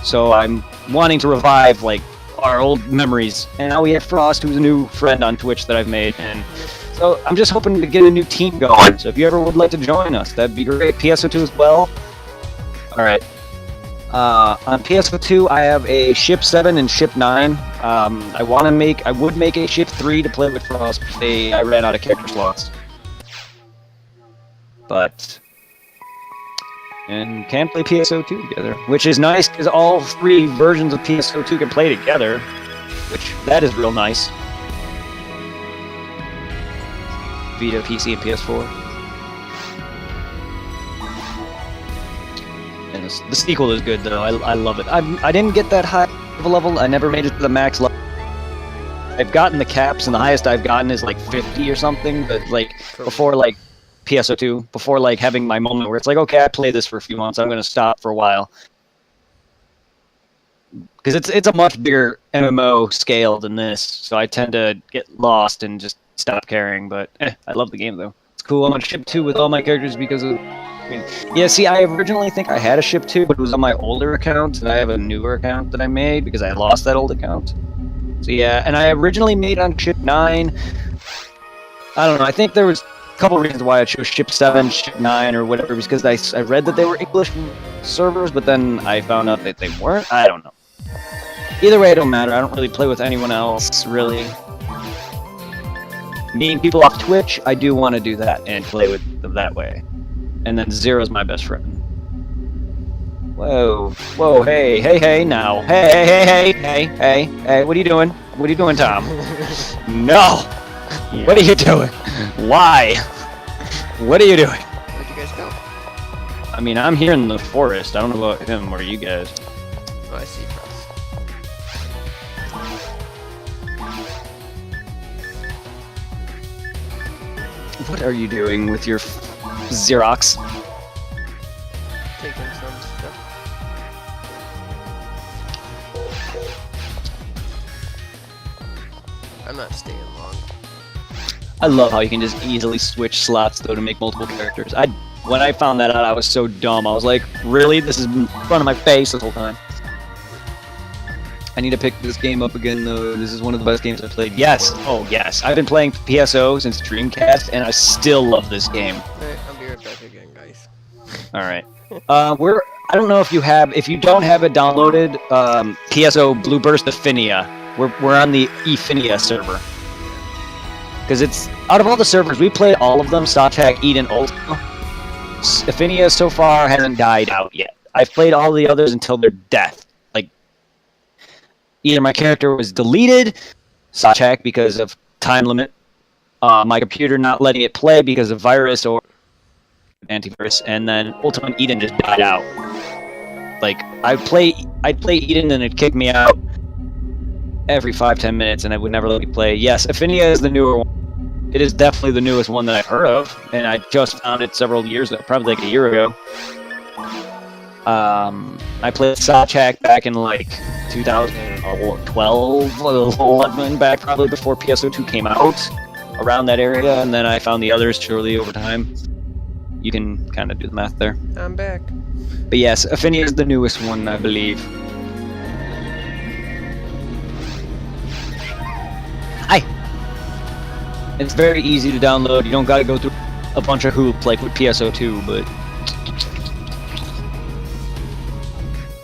so I'm wanting to revive like our old memories. And now we have Frost, who's a new friend on Twitch that I've made, and so I'm just hoping to get a new team going. So if you ever would like to join us, that'd be great. PSO2 as well. All right. On PSO2, I have a ship 7 and ship 9. I would make a ship 3 to play with Frost, but I ran out of character slots. And can play PSO2 together, which is nice because all 3 versions of PSO2 can play together, which that is real nice. Vita, PC, and PS4. And the sequel is good though. I love it. I didn't get that high of a level. I never made it to the max level. I've gotten the caps, and the highest I've gotten is like 50 or something. But like before, like PSO2, before like having my moment where it's like, okay, I played this for a few months. I'm gonna stop for a while because it's a much bigger MMO scale than this. So I tend to get lost and just stop caring. But I love the game though. It's cool. I'm on ship 2 with all my characters because of. Yeah, see, I originally think I had a ship 2, but it was on my older account, and I have a newer account that I made because I lost that old account. So yeah, and I originally made on ship 9. I don't know, I think there was a couple reasons why I chose ship 7, ship 9, or whatever, because I read that they were English servers, but then I found out that they weren't. I don't know. Either way, it don't matter. I don't really play with anyone else, really. Meeting people off Twitch, I do want to do that and play with them that way. And then Zero's my best friend. Whoa, whoa, hey, now. Hey, what are you doing? What are you doing, Tom? No! Yeah. What are you doing? Why? What are you doing? Where'd you guys go? I mean, I'm here in the forest. I don't know about him or you guys. Oh, I see. What are you doing with your Xerox? Taking some stuff. I'm not staying long. I love how you can just easily switch slots though to make multiple characters. When I found that out, I was so dumb. I was like, really? This is in front of my face this whole time. I need to pick this game up again though. This is one of the best games I've played. Yes! Oh yes. I've been playing PSO since Dreamcast and I still love this game. Alright, I'll be right back again, guys. Alright. I don't know if you don't have it downloaded, PSO Blue Burst Affinia. We're on the Effinia server. Because it's, out of all the servers, we played all of them, Sawtech, Eden, Ultima. Affinia so far hasn't died out yet. I've played all the others until their death. Like, either my character was deleted, Sawtech, because of time limit, my computer not letting it play because of virus or antivirus, and then Ultima and Eden just died out. Like, I'd play Eden and it'd kick me out every 5-10 minutes and it would never let me play. Yes, Affinia is the newer one. It is definitely the newest one that I've heard of, and I just found it several years ago, probably like a year ago. I played Sawtech back in like 2012, 11, back probably before PSO2 came out, around that area, and then I found the others shortly over time. You can kind of do the math there. I'm back. But yes, Affinia is the newest one, I believe. Hi! It's very easy to download. You don't gotta go through a bunch of hoops like with PSO2, but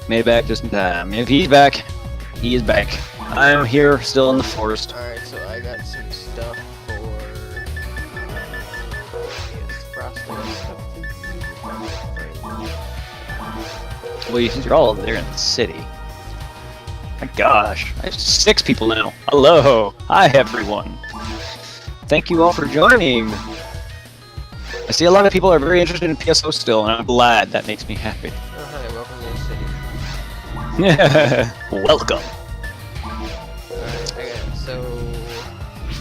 made it back just in time. If he's back, he is back. I'm here, still in the forest. Alright, so I got some stuff for Well, since you're all there in the city. My gosh, I have 6 people now. Hello! Hi everyone! Thank you all for joining! I see a lot of people are very interested in PSO still, and I'm glad. That makes me happy. Oh, hi, welcome to the city. Welcome.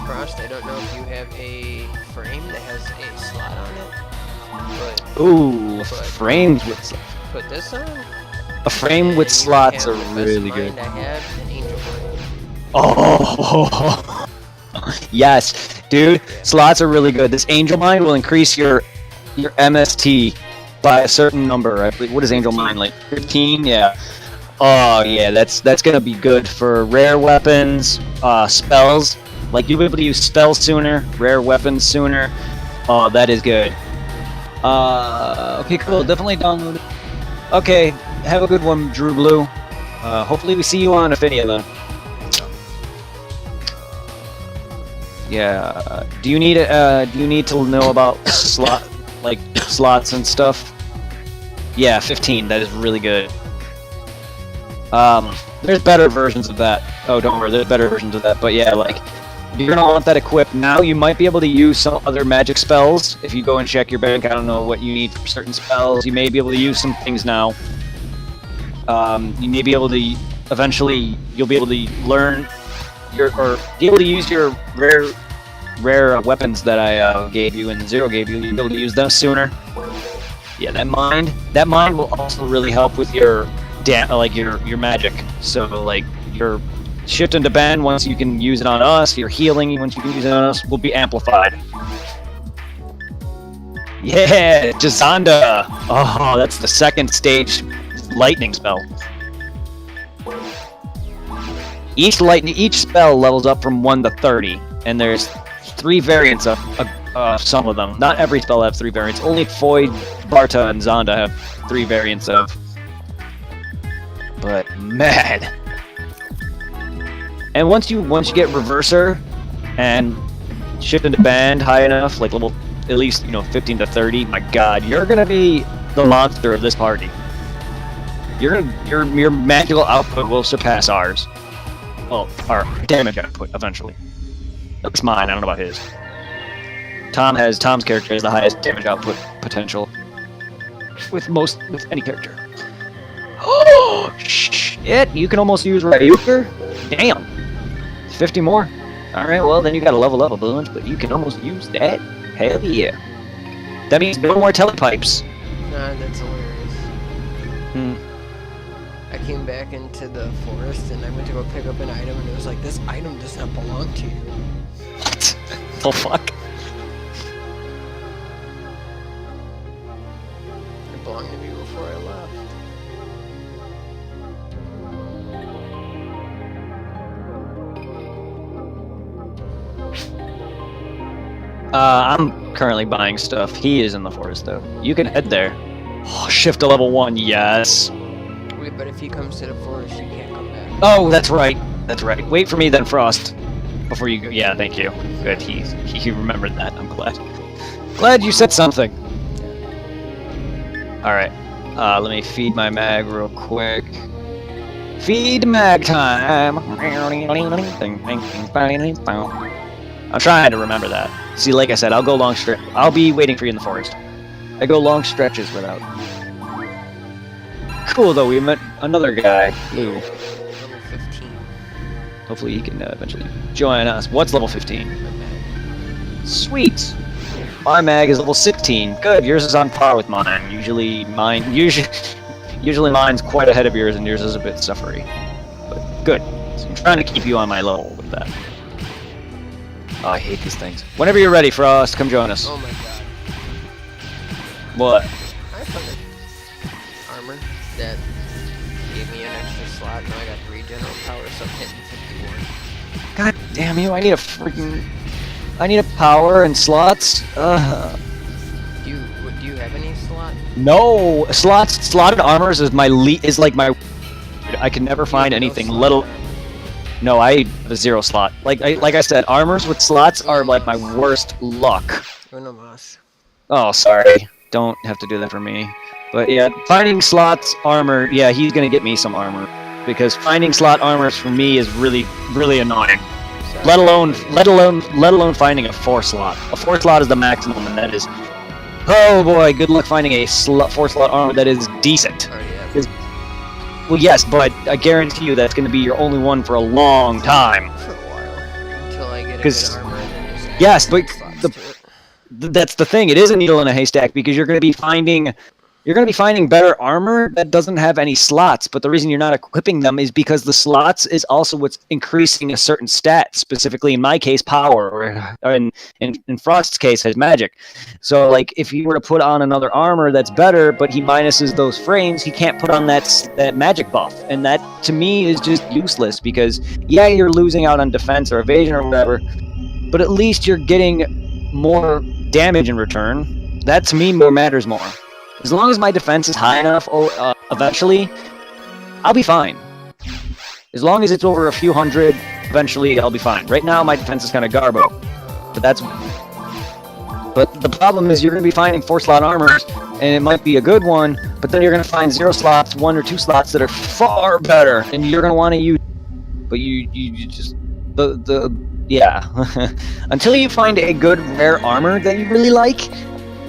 Frost, I don't know if you have a frame that has a slot on it, but Ooh, frames with put this on. a frame and with you slots have are the best really mind good. I have an angel mind. Oh, yes, dude. Slots are really good. This Angel Mind will increase your MST by a certain number. I believe. What is Angel 15. Mind, like 15? Yeah. Oh yeah, that's gonna be good for rare weapons, spells. Like you'll be able to use spells sooner, rare weapons sooner. Oh, that is good. Okay, cool. Definitely download it. Okay, have a good one, Drew Blue. Hopefully we see you on Affinia then. Yeah. Do you need to know about slots and stuff? Yeah, 15. That is really good. There's better versions of that. Oh, don't worry, there's better versions of that. But yeah, like you're gonna want that equipped now. You might be able to use some other magic spells if you go and check your bank. I don't know what you need for certain spells. You may be able to use some things now. You may be able to eventually. You'll be able to learn or be able to use your rare weapons that I gave you and Zero gave you. You'll be able to use them sooner. Yeah, that mind will also really help with your your magic. So like your shift into bend once you can use it on us, your healing once you can use it on us will be amplified. Yeah, Jazanda. Oh, that's the second stage lightning spell. Each spell levels up from 1 to 30, and there's 3 variants of some of them. Not every spell has 3 variants. Only Foy, Barta, and Zonda have 3 variants of. But man, and once you get Reverser and shift into band high enough, like level at least 15 to 30, my God, you're gonna be the monster of this party. Your magical output will surpass ours. Well, our damage output eventually. That's mine. I don't know about his. Tom's character has the highest damage output potential with any character. Oh shit! You can almost use Ryuker. Damn. 50 more. All right. Well, then you got to level up a bunch, but you can almost use that. Hell yeah. That means no more telepipes. Nah, that's hilarious. I came back into the forest and I went to go pick up an item and it was like, this item does not belong to you. What the fuck? It belonged to me before I left. I'm currently buying stuff. He is in the forest though. You can head there. Oh, shift to level 1. Yes. Wait, but if he comes to the forest, you can't come back. Oh, that's right. That's right. Wait for me then, Frost. Before you go. Yeah, thank you. Good. He remembered that. I'm glad. Glad you said something. Alright. Let me feed my mag real quick. Feed mag time. I'm trying to remember that. See, like I said, I'll go long stretch. I'll be waiting for you in the forest. I go long stretches without. Cool though, we met another guy. Blue. Level 15. Hopefully he can eventually join us. What's level 15? My mag. Sweet. My mag is level 16. Good. Yours is on par with mine. Usually mine's quite ahead of yours, and yours is a bit suffery. But good. So I'm trying to keep you on my level with that. Oh, I hate these things. Whenever you're ready, Frost, come join us. Oh my god. What? I found an armor that gave me an extra slot. Now I got 3 general power, so I'm hitting 51. God damn you! I need a power and slots. Do you have any slot? No slotted armors is like my. I can never find anything. No, I have a 0 slot. Like I said, armors with slots are like my worst luck. Uno mas. Oh, sorry. Don't have to do that for me. But yeah, finding slots armor. Yeah, he's gonna get me some armor because finding slot armors for me is really, really annoying. Let alone finding a 4 slot. A 4 slot is the maximum, and that is. Oh boy, good luck finding a 4 slot armor that is decent. Already have. Well, yes, but I guarantee you that's going to be your only one for a long time. For a while. Until I get a 'Cause- good armor and then just add yes, but slots the- to it. That's the thing. It is a needle in a haystack because you're going to be finding better armor that doesn't have any slots. But the reason you're not equipping them is because the slots is also what's increasing a certain stat. Specifically, in my case, power, or in Frost's case, his magic. So, like, if you were to put on another armor that's better, but he minuses those frames, he can't put on that magic buff, and that to me is just useless because yeah, you're losing out on defense or evasion or whatever, but at least you're getting more damage in return. That to me matters more. As long as my defense is high enough, eventually, I'll be fine. As long as it's over a few hundred, eventually I'll be fine. Right now, my defense is kind of garbo, but the problem is you're going to be finding 4-slot armors, and it might be a good one, but then you're going to find 0 slots, 1 or 2 slots that are far better, and you're going to want to use. But you just yeah. Until you find a good rare armor that you really like,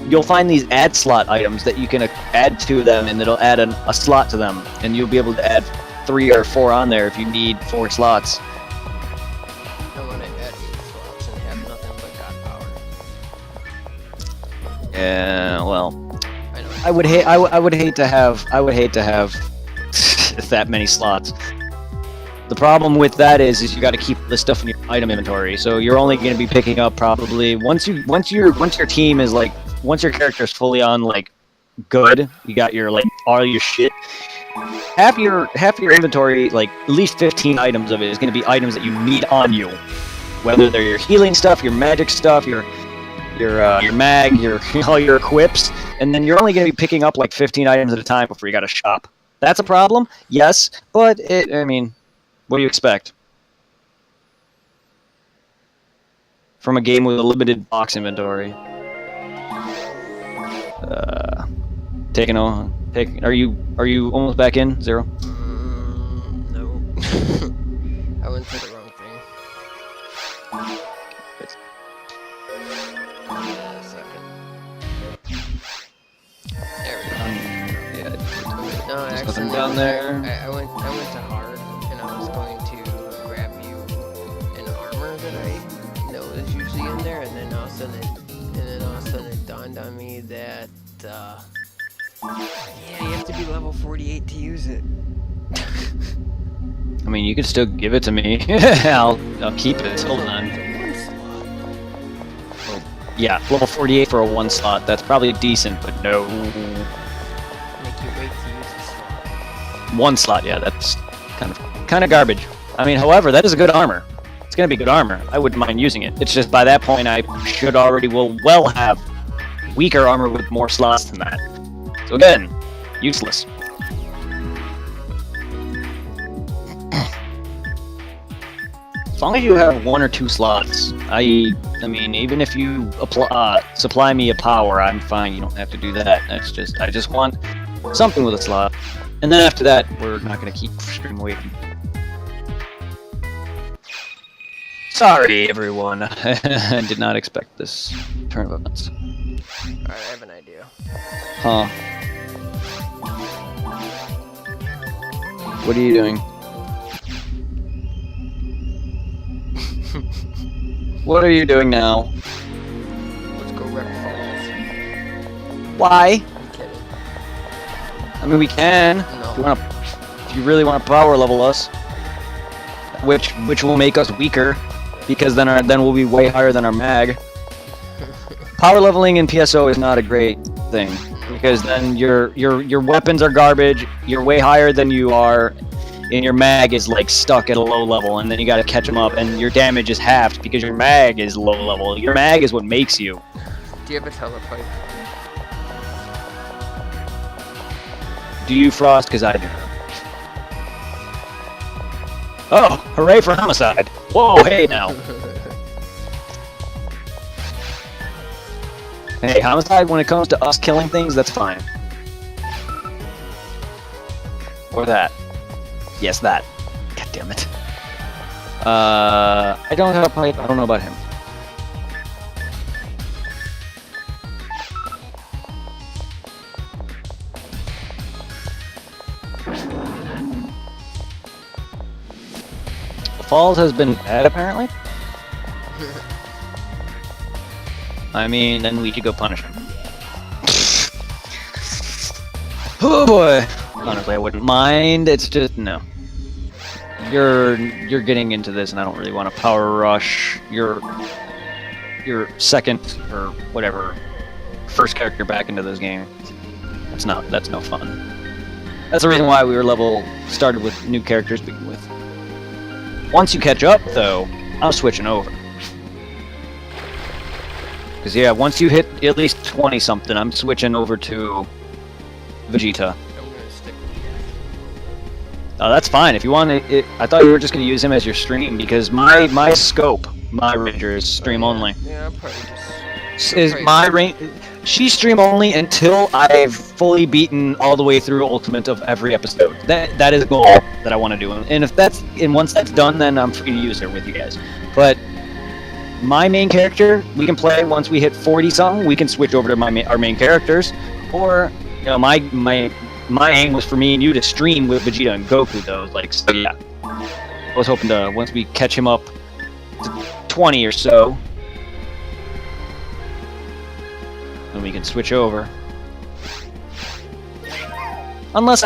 you'll find these add slot items that you can add to them, and it'll add a slot to them, and you'll be able to add 3 or 4 on there if you need 4 slots. I want to add 8 slots and have nothing but god power. Yeah, well, I know. I would hate to have that many slots. The problem with that is you got to keep this stuff in your item inventory. So you're only going to be picking up probably once your team is like, once your character is fully on like good, you got your like all your shit. Half your inventory, like at least 15 items of it, is going to be items that you need on you, whether they're your healing stuff, your magic stuff, your mag, your all your equips, and then you're only going to be picking up like 15 items at a time before you got to shop. That's a problem, yes, but I mean, what do you expect from a game with a limited box inventory? Are you almost back in, Zero? No. I went to the wrong thing. A second. There we go. Yeah. No, There's actually, nothing down there. I went to hard, and I was going to grab you an armor that I know is usually in there, and then all of a sudden it dawned on me that yeah, you have to be level 48 to use it. I mean, you could still give it to me. I'll keep it. Hold on. One slot. Oh, yeah, level 48 for a 1 slot. That's probably decent, but no. Make you wait to use the slot. 1 slot, yeah, that's kind of garbage. I mean, however, that is a good armor. It's gonna be good armor. I wouldn't mind using it. It's just by that point I should already well have weaker armor with more slots than that. So again, useless. As long as you have 1 or 2 slots, I mean, even if you supply me a power, I'm fine. You don't have to do that. I just want something with a slot. And then after that, we're not going to keep stream waiting. Sorry, everyone. I did not expect this turn of events. Alright, I have an idea. Huh. What are you doing? What are you doing now? Let's go wreck Falls. Why? I'm kidding. I mean, we can. No. If you really want to power level us, which will make us weaker, because then we'll be way higher than our mag. Power leveling in PSO is not a great thing, because then your weapons are garbage. You're way higher than you are, and your mag is like stuck at a low level, and then you got to catch them up, and your damage is halved because your mag is low level. Your mag is what makes you. Do you have a telepipe? Do you, Frost? Because I do. Oh, hooray for homicide! Whoa, hey now. Hey, homicide, when it comes to us killing things, that's fine. Or that. Yes, that. God damn it. I don't have a pipe, I don't know about him. Falls has been bad, apparently. I mean, then we could go punish him. Oh boy. Honestly, I wouldn't mind. It's just no. You're getting into this, and I don't really want to power rush your second or whatever first character back into this game. That's no fun. That's the reason why we were started with new characters to begin with. Once you catch up, though, I'm switching over. Because yeah, once you hit at least 20 something, I'm switching over to Vegeta. I'm gonna stick with you. Oh, that's fine. If you want it, I thought you were just going to use him as your stream because my scope, my ranger is stream only. Yeah, I'll probably just... Is my range? She's stream only until I've fully beaten all the way through Ultimate of every episode. That is a goal that I want to do, and once that's done, then I'm free to use her with you guys. But my main character, we can play once we hit 40 something. We can switch over to our main characters, or you know, my aim was for me and you to stream with Vegeta and Goku though. Like, so yeah, I was hoping to once we catch him up to 20 or so. Then we can switch over. Unless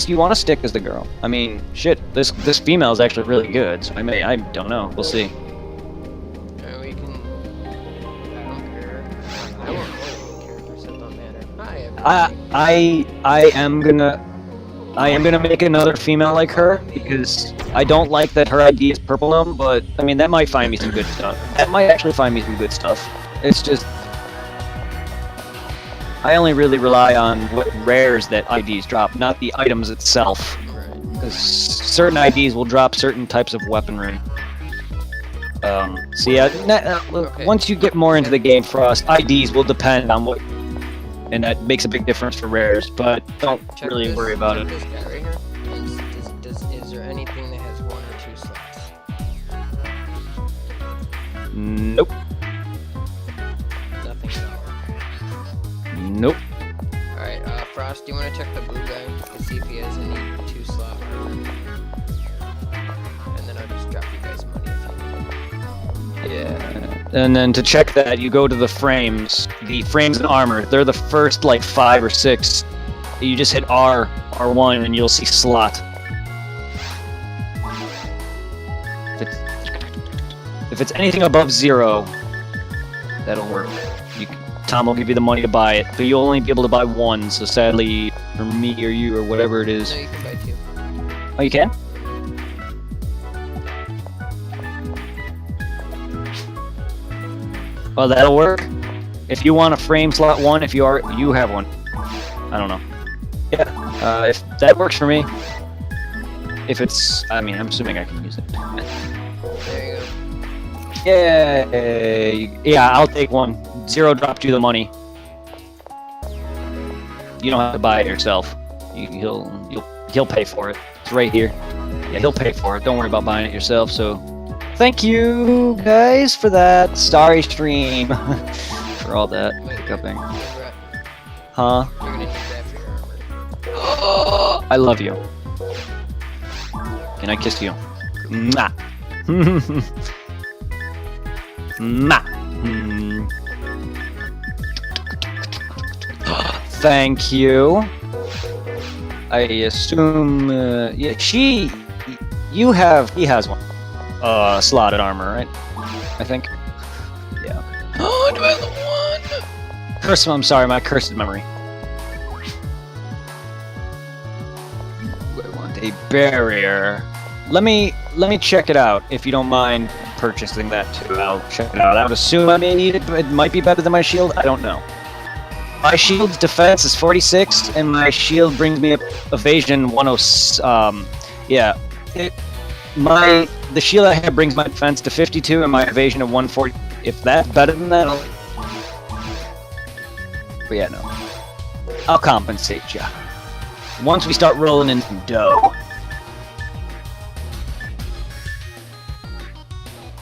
you want to stick as the girl. I mean, shit, this female is actually really good, so I don't know. We'll see. We can... I don't care. I won't play characters, it don't matter. I am gonna make another female like her because I don't like that her ID is Purple Gnome, but I mean that might find me some good stuff. That might actually find me some good stuff. It's just I only really rely on what rares that IDs drop, not the items itself. Right. Because certain IDs will drop certain types of weaponry. So yeah, Okay. once you get more into the game, Frost, IDs will depend on what, and that makes a big difference for rares. But don't Check really this, worry about check it. This guy right here. Is there anything that has 1 or 2 slots? Nope. Nothing at all. Nope. Alright, Frost, do you want to check the blue guy to see if he has any 2 slot room? And then I'll just drop you guys money if you need. Yeah. And then to check that, you go to the frames and armor. They're the first like 5 or 6. You just hit R1, and you'll see slot. If it's anything above 0, that'll work. Tom will give you the money to buy it, but you'll only be able to buy 1. So sadly, for me or you or whatever it is. No, you can buy 2. Oh, you can? Well, that'll work. If you want a frame slot 1, if you have one. I don't know. Yeah, if that works for me. If it's, I mean, I'm assuming I can use it. There you go. Yay! Yeah, I'll take 1. 0 dropped you the money. You don't have to buy it yourself. He'll pay for it. It's right here. Yeah, he'll pay for it. Don't worry about buying it yourself. So, thank you guys for that starry stream, for all that Wait, hiccuping. Brett, Huh? you're gonna need that for your armor. I love you. Can I kiss you? Mwah. Mwah. Mm. Thank you. I assume, yeah, he has one. Slotted armor, right? I think. Yeah. Oh, do I have the one? Curse, I'm sorry, my cursed memory. I want a barrier. Let me check it out if you don't mind purchasing that too. I'll check it out. I would assume I may need it, but it might be better than my shield. I don't know. My shield's defense is 46, and my shield brings me up evasion 10. Yeah. The shield I have brings my defense to 52 and my evasion to 140. If that's better than that, but yeah, no. I'll compensate ya. Once we start rolling in some dough.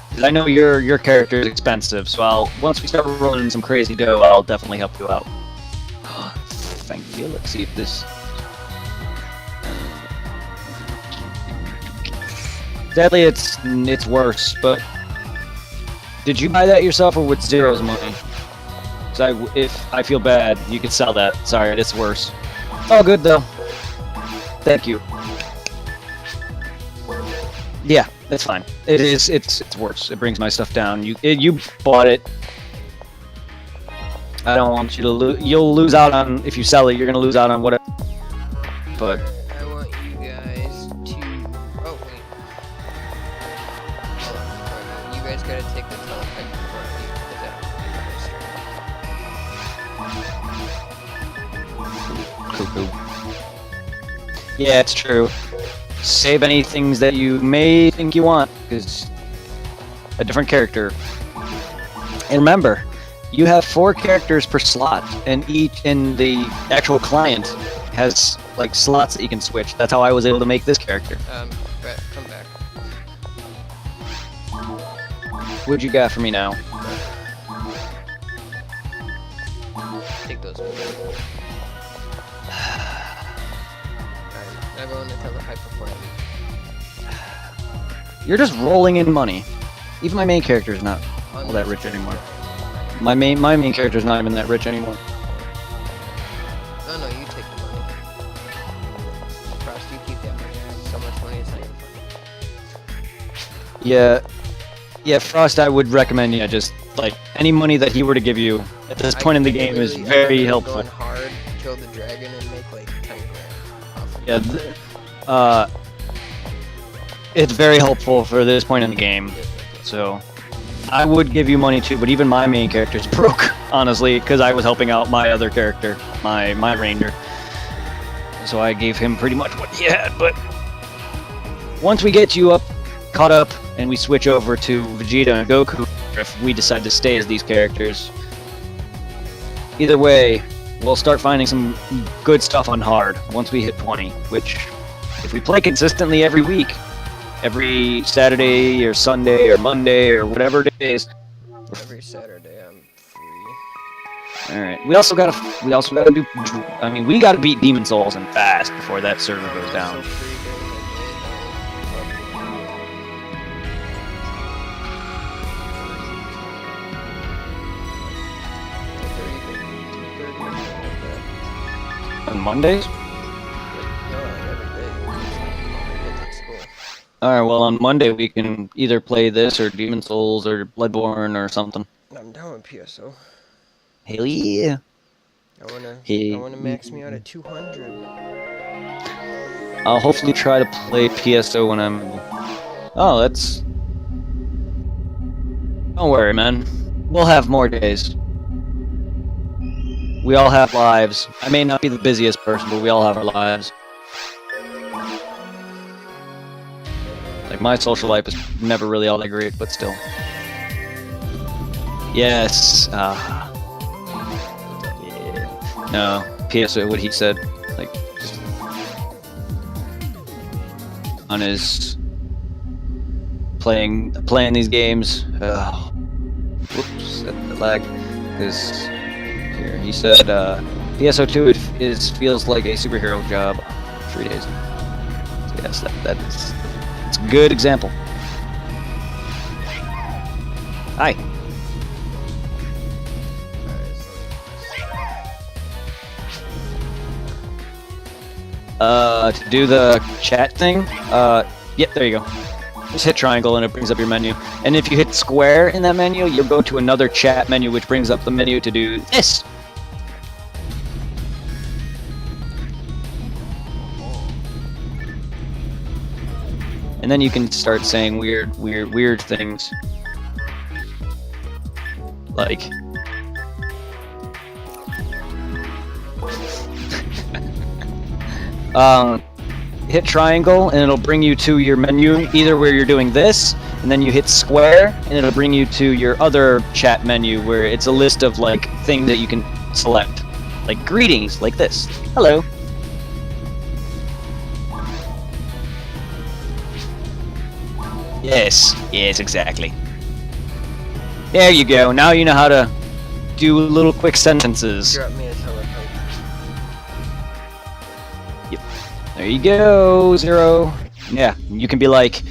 'Cause I know your character is expensive, so once we start rolling in some crazy dough, I'll definitely help you out. Thank you. Let's see if this. Sadly, it's worse, but Did you buy that yourself or with Zero's money? If I feel bad, you can sell that. Sorry, it's worse. All good though. Thank you. Yeah, that's fine. It is. It's worse. It brings my stuff down. You bought it. I don't want you to lose. You'll lose out on if you sell it. You're gonna lose out on whatever. But I want you guys to. Oh wait. Hold on. You guys gotta take the telepipe before you put that. cuckoo. Yeah, it's true. Save any things that you may think you want, because a different character. And remember, you have 4 characters per slot, and the actual client has like slots that you can switch. That's how I was able to make this character. Brett, come back. What'd you got for me now? Take those. Alright, everyone to tell the hyper before I leave. You're just rolling in money. Even my main character is not all that rich anymore. My main character is not even that rich anymore. Oh no, you take the money. Frost, you keep that money. I have so much money, it's not even funny. Yeah, Frost, I would recommend, just like any money that he were to give you at this point in the game is very helpful. Going hard, kill the dragon, and make like 10 grand. Yeah, it's very helpful for this point in the game. So, I would give you money too, but even my main character's broke, honestly, because I was helping out my other character, my ranger. So I gave him pretty much what he had, but once we get you caught up, and we switch over to Vegeta and Goku, if we decide to stay as these characters, either way, we'll start finding some good stuff on hard once we hit 20, which, if we play consistently every week, every Saturday or Sunday or Monday or whatever days. Every Saturday I'm free. All right. We also gotta do. I mean, we gotta beat Demon Souls and fast before that server goes down. On Mondays? Alright, well on Monday we can either play this or Demon Souls or Bloodborne or something. I'm down with PSO. Hell yeah. I wanna max me out at 200. I'll hopefully try to play PSO when I'm... Oh, that's... Don't worry, man. We'll have more days. We all have lives. I may not be the busiest person, but we all have our lives. Like, my social life is never really all that great, but still. Yes. Yeah. No. PSO, what he said. Like, just on his playing these games. Whoops, that lag. Because here he said, PSO2 feels like a superhero job. 3 days. So yes, that's. It's a good example. Hi. To do the chat thing, yep, there you go. Just hit triangle and it brings up your menu. And if you hit square in that menu, you'll go to another chat menu which brings up the menu to do this. And then you can start saying weird things. Like... hit triangle and it'll bring you to your menu, either where you're doing this, and then you hit square, and it'll bring you to your other chat menu where it's a list of like things that you can select. Like greetings, like this. Hello. Yes, exactly. There you go. Now you know how to do little quick sentences. Drop me a telepipe. Yep. There you go, Zero. Yeah, you can be like...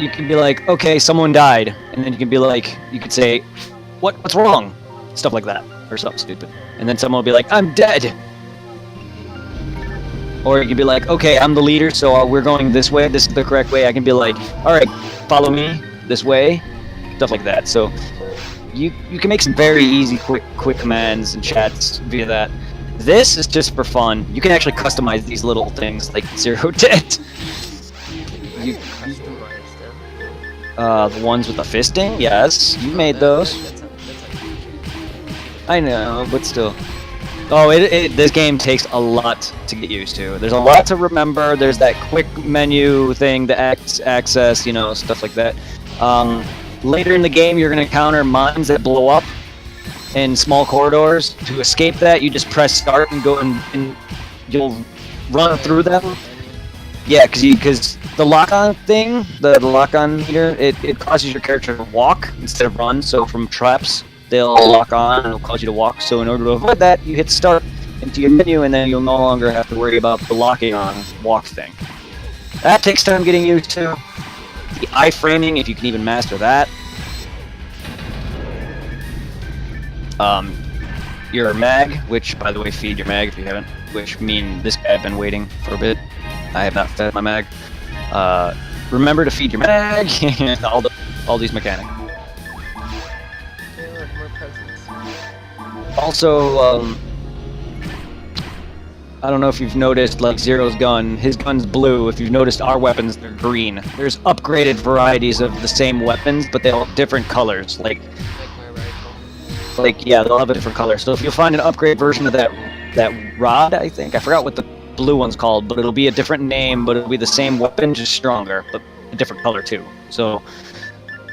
you can be like, okay, someone died, and then you can be like, you could say, what's wrong? Stuff like that, or something stupid. And then someone will be like, I'm dead. Or you can be like, okay, I'm the leader, so we're going this way. This is the correct way. I can be like, all right, follow me this way. Stuff like that. So you can make some very easy, quick commands and chats via that. This is just for fun. You can actually customize these little things like Zero did. You, Customize them. the ones with the fisting? Yes, you made those. I know, but still. Oh, this game takes a lot to get used to. There's a lot to remember. There's that quick menu thing, the access, you know, stuff like that. Later in the game, you're going to encounter mines that blow up in small corridors. To escape that, you just press start and go and you'll run through them. Yeah, because the lock-on thing, the lock-on meter, it causes your character to walk instead of run. So from traps, they'll lock on and it'll cause you to walk. So in order to avoid that, you hit start into your menu and then you'll no longer have to worry about the locking on walk thing. That takes time getting used to. The iframing, if you can even master that. Your mag, which by the way, feed your mag if you haven't, which mean this guy I've been waiting for a bit. I have not fed my mag. Remember to feed your mag. all these mechanics. Also, I don't know if you've noticed, like Zero's gun, his gun's blue. If you've noticed our weapons, they're green. There's upgraded varieties of the same weapons, but they all have different colors. Like my rifle. Like, yeah, they'll have a different color. So if you'll find an upgrade version of that rod, I think, I forgot what the blue one's called, but it'll be a different name, but it'll be the same weapon, just stronger, but a different color too. So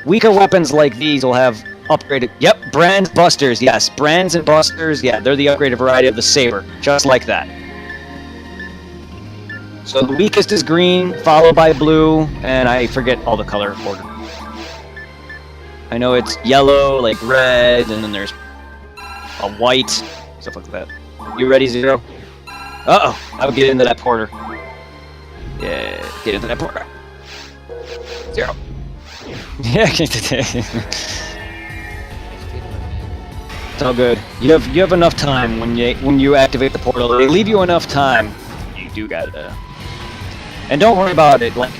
weaker weapons like these will have upgraded. Yep, Brand Busters. Yes, Brands and Busters. Yeah, they're the upgraded variety of the saber, just like that. So the weakest is green, followed by blue, and I forget all the color order. I know it's yellow, like red, and then there's a white, stuff like that. You ready, Zero? Uh-oh, I'll get into that porter. Yeah, get into that porter. Zero. Yeah, it's all good. You have enough time when you activate the portal. They leave you enough time. You do gotta. And don't worry about it. Like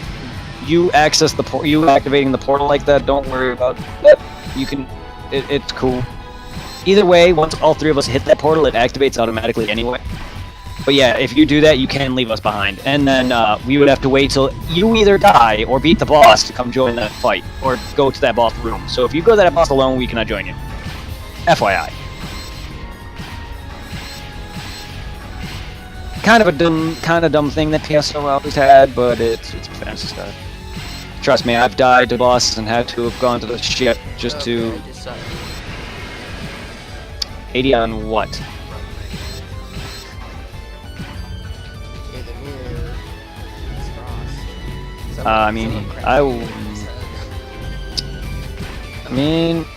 you activating the portal like that. Don't worry about that. You can. It's cool. Either way, once all three of us hit that portal, it activates automatically anyway. But yeah, if you do that, you can leave us behind, and then we would have to wait till you either die or beat the boss to come join that fight, or go to that boss room. So if you go to that boss alone, we cannot join you. FYI. Kind of a dumb thing that PSO always had, but it's fantasy stuff. Trust me, I've died to bosses and had to have gone to the ship just to. 80 on what? I mean,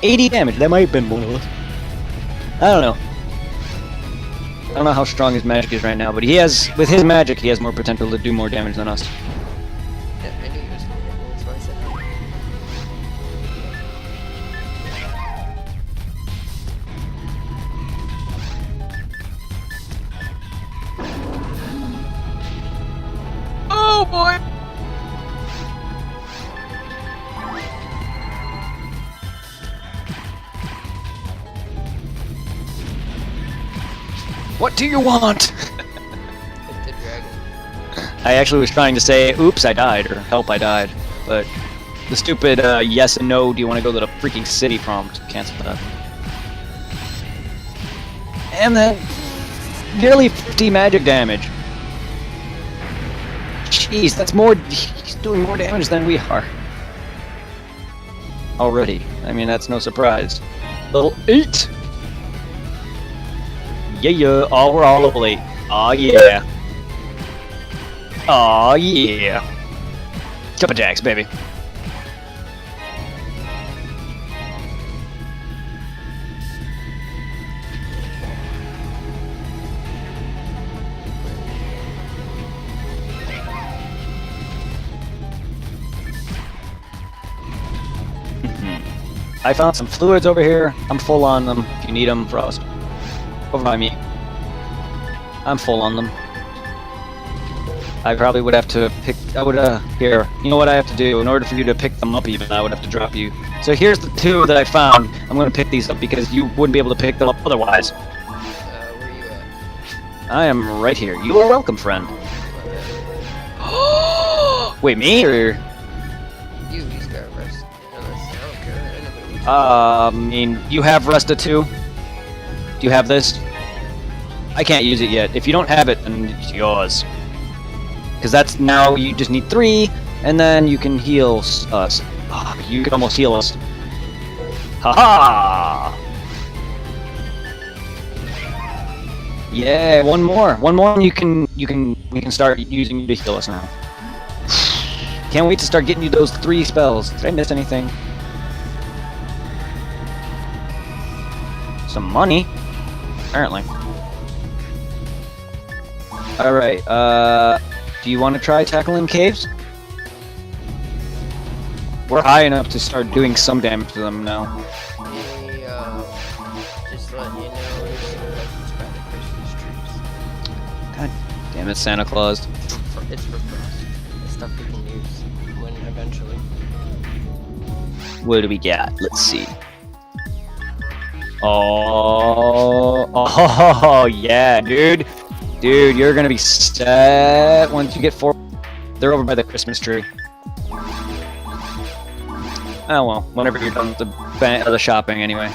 80 damage. That might have been one of us. I don't know. I don't know how strong his magic is right now, but with his magic, he has more potential to do more damage than us. Yeah, I knew he was vulnerable, that's why I said that. Oh boy! What do you want? Hit the dragon. I actually was trying to say, oops, I died, or help, I died. But the stupid yes and no, do you want to go to the freaking city prompt? Cancel that. And then, nearly 50 magic damage. Jeez, that's more. He's doing more damage than we are. Already. I mean, that's no surprise. Level 8! Yeah. Oh, we're all level 8. Aw, yeah. Aw, yeah. Couple jacks, baby. I found some fluids over here. I'm full on them. If you need them, Frost. Over by me. I'm full on them. I probably would have to pick. Here. You know what I have to do? In order for you to pick them up, even, I would have to drop you. So here's the 2 that I found. I'm going to pick these up because you wouldn't be able to pick them up otherwise. Where are you at? I am right here. You are welcome, friend. Wait, me or? He's got rest. Unless, I don't care. Anybody needs I mean, you have Resta too? Do you have this? I can't use it yet. If you don't have it, then it's yours. Because that's now, you just need 3, and then you can heal us. Oh, you can almost heal us. Haha! Yeah, one more. One more, and we can start using you to heal us now. Can't wait to start getting you those 3 spells. Did I miss anything? Some money, apparently. Alright, do you want to try tackling caves? We're high enough to start doing some damage to them now. Just letting you know, it's by the Christmas trees. God damn it, Santa Claus. It's for frost. It's stuff we can use when eventually. What do we got? Let's see. Oh, yeah, dude. Dude, you're gonna be set once you get 4. They're over by the Christmas tree. Oh well, whenever you're done with the shopping, anyway.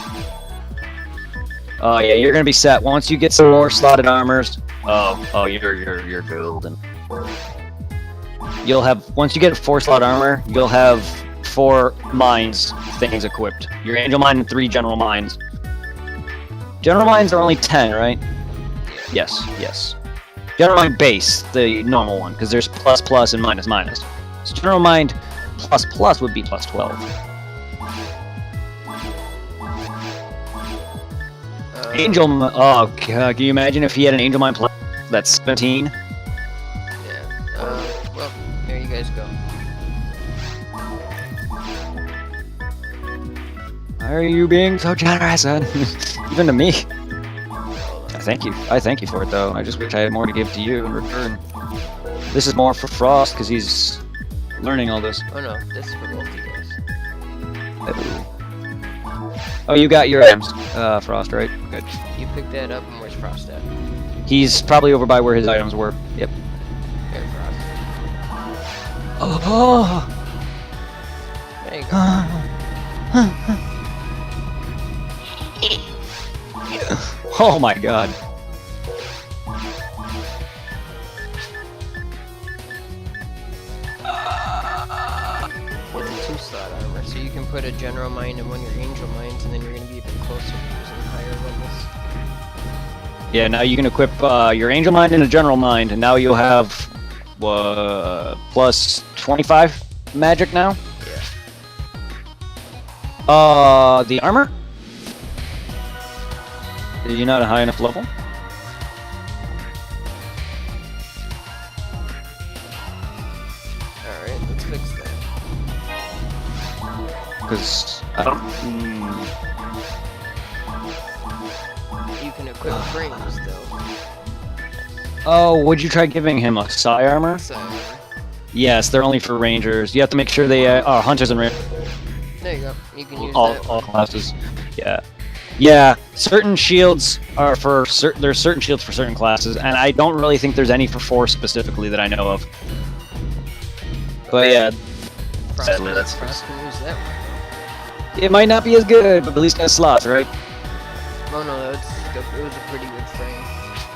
Oh yeah, you're gonna be set once you get some more slotted armors. Oh, you're golden. You'll have, once you get 4 slot armor, you'll have 4 mines things equipped. Your angel mine and 3 general mines. General mines are only 10, right? Yes. General mine base, the normal one, because there's plus and minus. So general mine plus would be plus 12. Oh god, can you imagine if he had an angel mine plus? That's 17. Yeah. Well, there you guys go. Why are you being so generous, even to me? I thank you for it, though. I just wish I had more to give to you in return. This is more for Frost, because he's learning all this. Oh no, this is for both you guys. Oh, you got your items, Frost, right? Good. You picked that up, and where's Frost at? He's probably over by where his items were. Yep. Here, Frost. Oh! There you go. Oh my god. With a 2-slot armor, so you can put a general mine in one of your angel mines, and then you're going to be even closer to using higher levels. Yeah, now you can equip your angel mine and a general mine, and now you'll have plus 25 magic now. Yeah. The armor? Are you not a high enough level? Alright, let's fix that. Because I don't. You can equip frames, though. Oh, would you try giving him a psi armor? So, Yes, they're only for rangers. You have to make sure they are hunters and rangers. there you go. You can use All that. classes. Yeah. Yeah, certain shields are for there's certain shields for certain classes, and I don't really think there's any for Force specifically that I know of. But yeah, sadly, that's Frost can use that one. it might not be as good, but at least got slots, right? Oh no, it was a pretty good frame.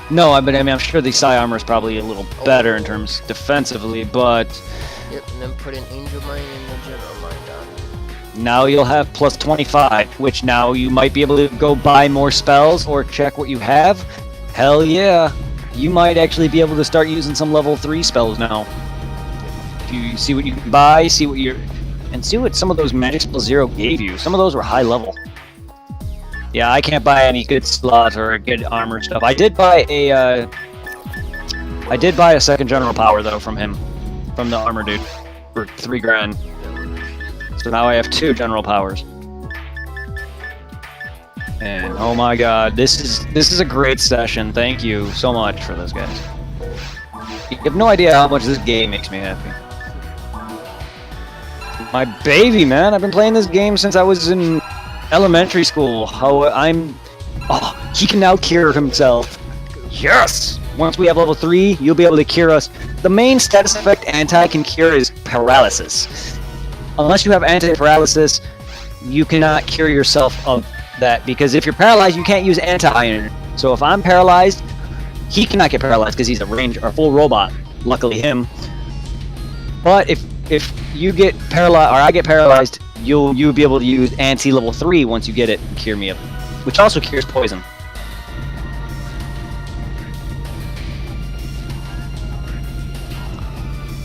No, but I mean, I'm sure the psi armor is probably a little better in terms defensively, but Yep, and then put an angel mine and the general mine on. now you'll have plus 25, which now you might be able to go buy more spells or check what you have. Hell yeah, you might actually be able to start using some level 3 spells now. If you see what you can buy, see what some of those magic spell 0 gave you. Some of those were high level. Yeah, I can't buy any good slots or good armor stuff. I did buy a second general power though from him, from the armor dude, for 3 grand. So now I have 2 general powers. And oh my god, this is a great session. Thank you so much for this, guys. You have no idea how much this game makes me happy. My baby, man. I've been playing this game since I was in elementary school. Oh, he can now cure himself. Yes! Once we have level 3, you'll be able to cure us. The main status effect anti can cure is paralysis. Unless you have anti-paralysis, you cannot cure yourself of that, because if you're paralyzed, you can't use anti-iron. So if I'm paralyzed, he cannot get paralyzed because he's a ranger or full robot. Luckily him. But if you get paralyzed, or I get paralyzed, you'll be able to use anti-level 3 once you get it and cure me of it, which also cures poison.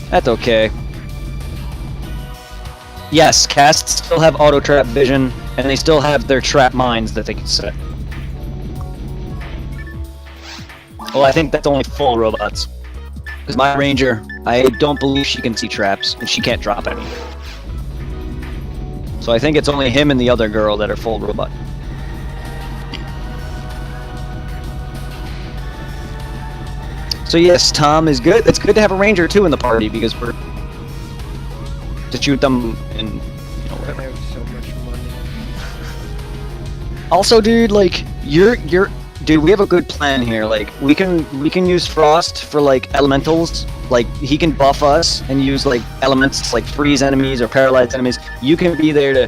That's okay. Yes, casts still have auto trap vision, and they still have their trap mines that they can set. Well, I think that's only full robots. Because my ranger, I don't believe she can see traps, and she can't drop any. So I think it's only him and the other girl that are full robot. So yes, Tom is good. It's good to have a ranger too in the party because we're to shoot them and whatever. I have so much money. Also, dude, like dude, we have a good plan here. Like we can use Frost for like elementals. Like he can buff us and use like elements like freeze enemies or paralyze enemies. You can be there to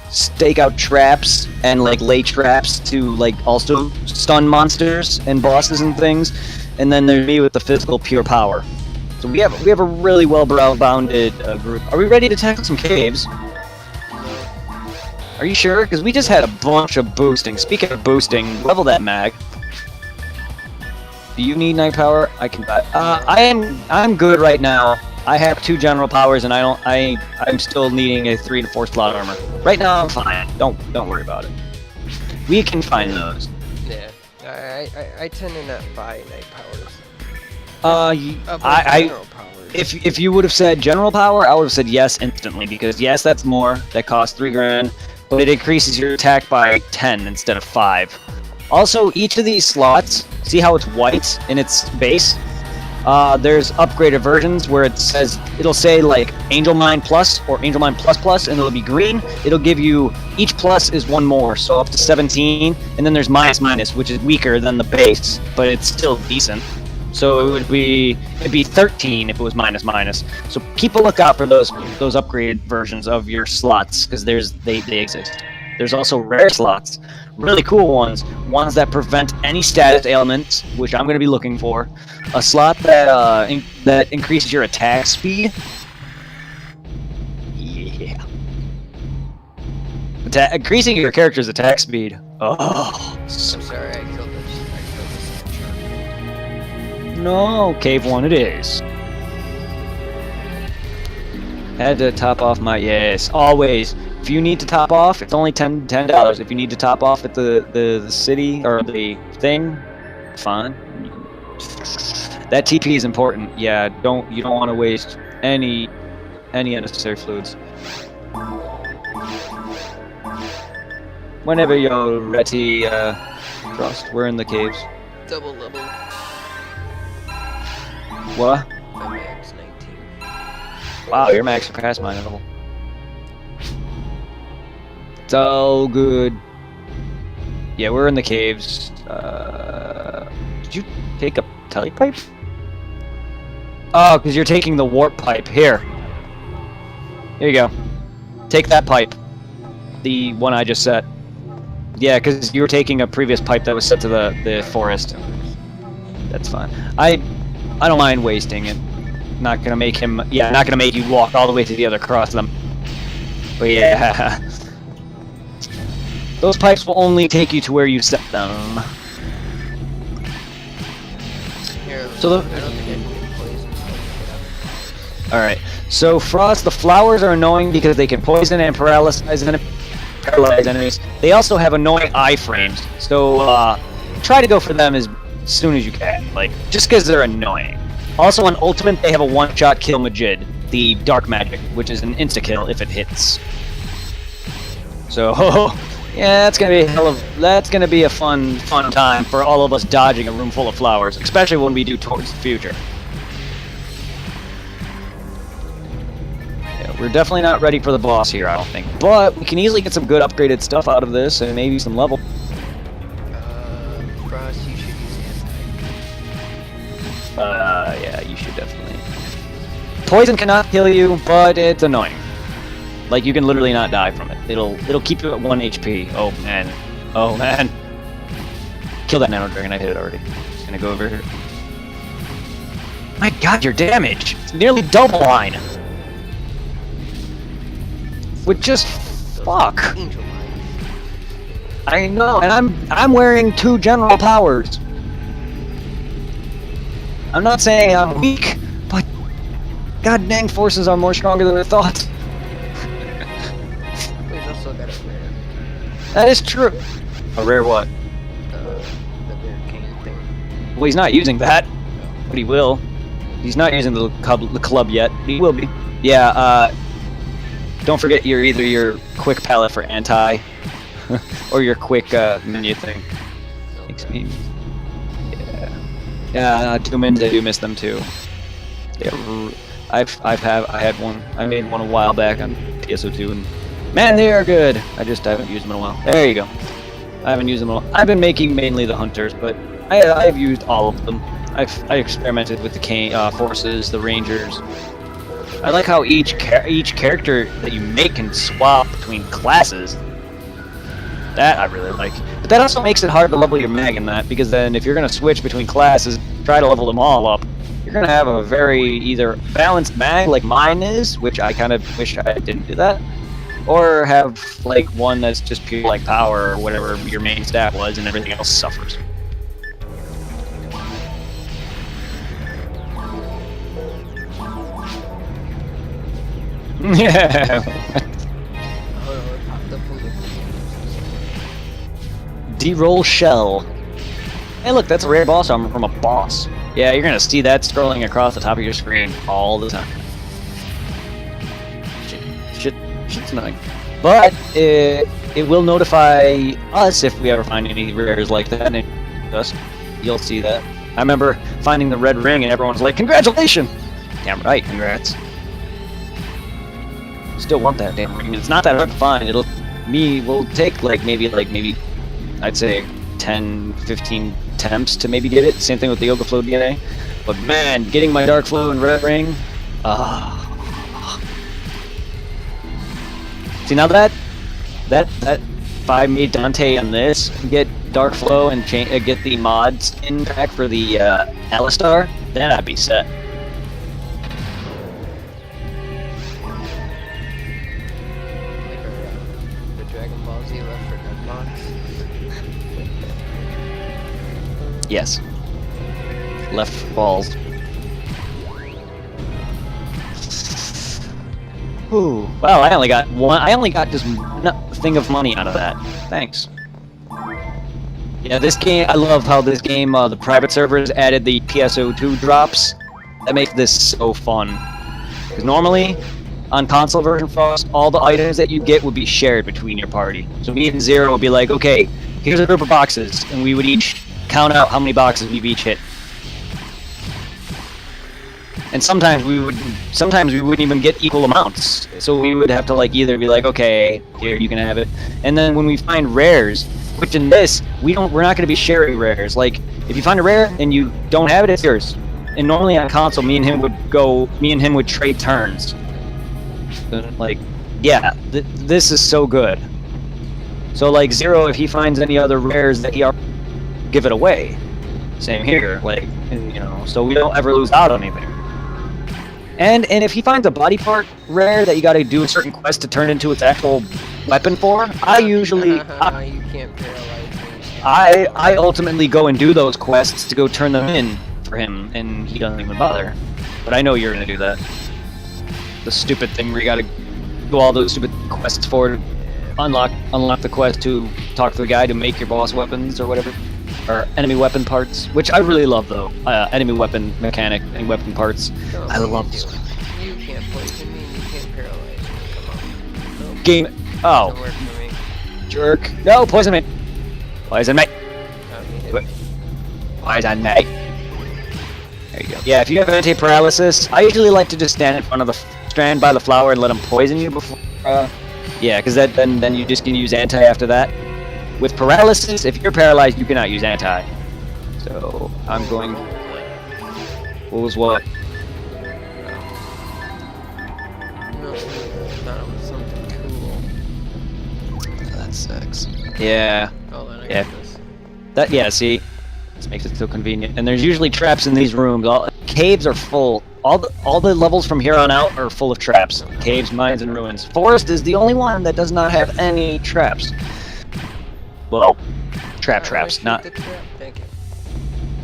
stake out traps and like lay traps to like also stun monsters and bosses and things. And then there's me with the physical pure power. So we have a really well-rounded group. Are we ready to tackle some caves? Are you sure? Because we just had a bunch of boosting. Speaking of boosting, level that mag. Do you need night power? I can buy. I'm good right now. I have 2 general powers, and I'm still needing a 3 to 4 slot armor. Right now I'm fine. Don't worry about it. We can find those. Yeah. I tend to not buy night powers. General powers. If you would have said general power, I would have said yes instantly, because yes, that's more. That costs 3 grand, but it increases your attack by 10 instead of 5. Also, each of these slots, see how it's white in its base? There's upgraded versions where it'll say like Angel Mine Plus or Angel Mine Plus Plus, and it'll be green. It'll give you, each plus is 1 more, so up to 17, and then there's minus minus, which is weaker than the base, but it's still decent. So it'd be 13 if it was minus minus. So keep a lookout for those upgraded versions of your slots, because they exist. There's also rare slots, really cool ones that prevent any status ailments, which I'm going to be looking for. A slot that increases your attack speed. Yeah. Increasing your character's attack speed. Oh. I'm sorry, I killed the sand shark. No, cave 1 it is. Had to top off my, yes, always. If you need to top off, it's only $10. If you need to top off at the city or the thing, fine. That TP is important. Yeah, you don't want to waste any unnecessary fluids. Whenever you're ready, Frost, we're in the caves. Double level. What? My max 19. Wow, your max surpassed my level. So good. Yeah, we're in the caves. Did you take a telepipe? Oh, because you're taking the warp pipe. Here you go. Take that pipe. The one I just set. Yeah, because you were taking a previous pipe that was set to the forest. That's fine. I don't mind wasting it. Not gonna make him. Yeah, not gonna make you walk all the way to the other cross them. But yeah. Those pipes will only take you to where you set them. Here, So the- I don't think I can get poisoned. Alright, so Frost, the flowers are annoying because they can poison and paralyze enemies. They also have annoying iframes, so try to go for them as soon as you can, like, just because they're annoying. Also on Ultimate, they have a one-shot kill Majid, the Dark Magic, which is an insta-kill if it hits. So, yeah, that's gonna be a fun time for all of us dodging a room full of flowers, especially when we do towards the future. Yeah, we're definitely not ready for the boss here, I don't think. But we can easily get some good upgraded stuff out of this, and maybe some level. Frost, you should use Yeah, you should definitely. Poison cannot kill you, but it's annoying. Like, you can literally not die from it. It'll keep you at 1 HP. Oh, man. Oh, man. Kill that Nano Dragon. I hit it already. Just gonna go over here. My god, your damage! It's nearly double line! With just... fuck. Angel Line. I know, and I'm wearing 2 general powers. I'm not saying I'm weak, but... god dang, forces are more stronger than I thought. Wait, I still got a rare. That is true. A rare what? The rare cane thing. Well, he's not using that, but he will. He's not using the club yet. He will be. Yeah. Don't forget either your quick palette for anti, or your quick menu thing. Makes me. Yeah. Yeah. 2 mins. I do miss them too. I had one. I made one a while back on PSO2, and man, they are good. I just haven't used them in a while. There you go. I haven't used them in a while. I've been making mainly the hunters, but I've used all of them. I experimented with the forces, the rangers. I like how each character that you make can swap between classes. That I really like. But that also makes it hard to level your mag in that, because then if you're gonna switch between classes, try to level them all up, you're gonna have a very either balanced mag like mine is, which I kind of wish I didn't do that, or have like one that's just pure like power or whatever your main stat was, and everything else suffers. Yeah. Oh, it popped up from the... D-roll shell. Hey, look, that's a rare boss armor from a boss. Yeah, you're gonna see that scrolling across the top of your screen all the time. Shit's annoying. But it will notify us if we ever find any rares like that, and you'll see that. I remember finding the red ring, and everyone's like, "Congratulations!" Damn right, congrats. Still want that damn ring. It's not that hard to find. We'll take like maybe I'd say 10, 15 attempts to maybe get it. Same thing with the Yoga Flow DNA. But man, getting my Dark Flow and Red Ring, see now that if I made Dante on this, get Dark Flow and get the mod skin pack for the Alistar, then I'd be set. Yes. Left balls. Ooh. Wow, I only got one. I only got just one thing of money out of that. Thanks. Yeah, this game. I love how this game, the private servers added the PSO2 drops. That makes this so fun. Because normally, on console version Frost, all the items that you get would be shared between your party. So me and Zero would be like, okay, here's a group of boxes, and we would each count out how many boxes we've each hit. And sometimes we wouldn't even get equal amounts. So we would have to like either be like, okay, here you can have it. And then when we find rares, which in this, we're not going to be sharing rares. Like if you find a rare and you don't have it, it's yours. And normally on console, me and him would trade turns. Like, yeah, this is so good. So like Zero, if he finds any other rares that he already give it away. Same here, like, and, you know, so we don't ever lose out on anything. And if he finds a body part rare that you got to do a certain quest to turn into its actual weapon for, I usually you can't paralyze me. I ultimately go and do those quests to go turn them in for him, and he doesn't even bother. But I know you're gonna do that. The stupid thing where you got to do all those stupid quests for unlock the quest to talk to the guy to make your boss weapons or whatever. Or enemy weapon parts, which I really love though. Enemy weapon mechanic and weapon parts. No, I love this. You can't poison me and you can't paralyze me. Come on. Nope. Game. Oh. Doesn't work for me. jerk. No, poison me. Poison me. He hit me. Poison me. There you go. Yeah, if you have anti-paralysis, I usually like to just stand in front of the stand by the flower and let him poison you before. Yeah, because then you just can use anti after that. With paralysis, if you're paralyzed, you cannot use anti. So I'm going. What was what? No, I thought it was something cool. That sucks. Yeah. Oh, then I Yeah. got this. That yeah. See, this makes it so convenient. And there's usually traps in these rooms. All caves are full. All the levels from here on out are full of traps. Caves, mines, and ruins. Forest is the only one that does not have any traps. Well, traps, Shoot not the trap. Thank you.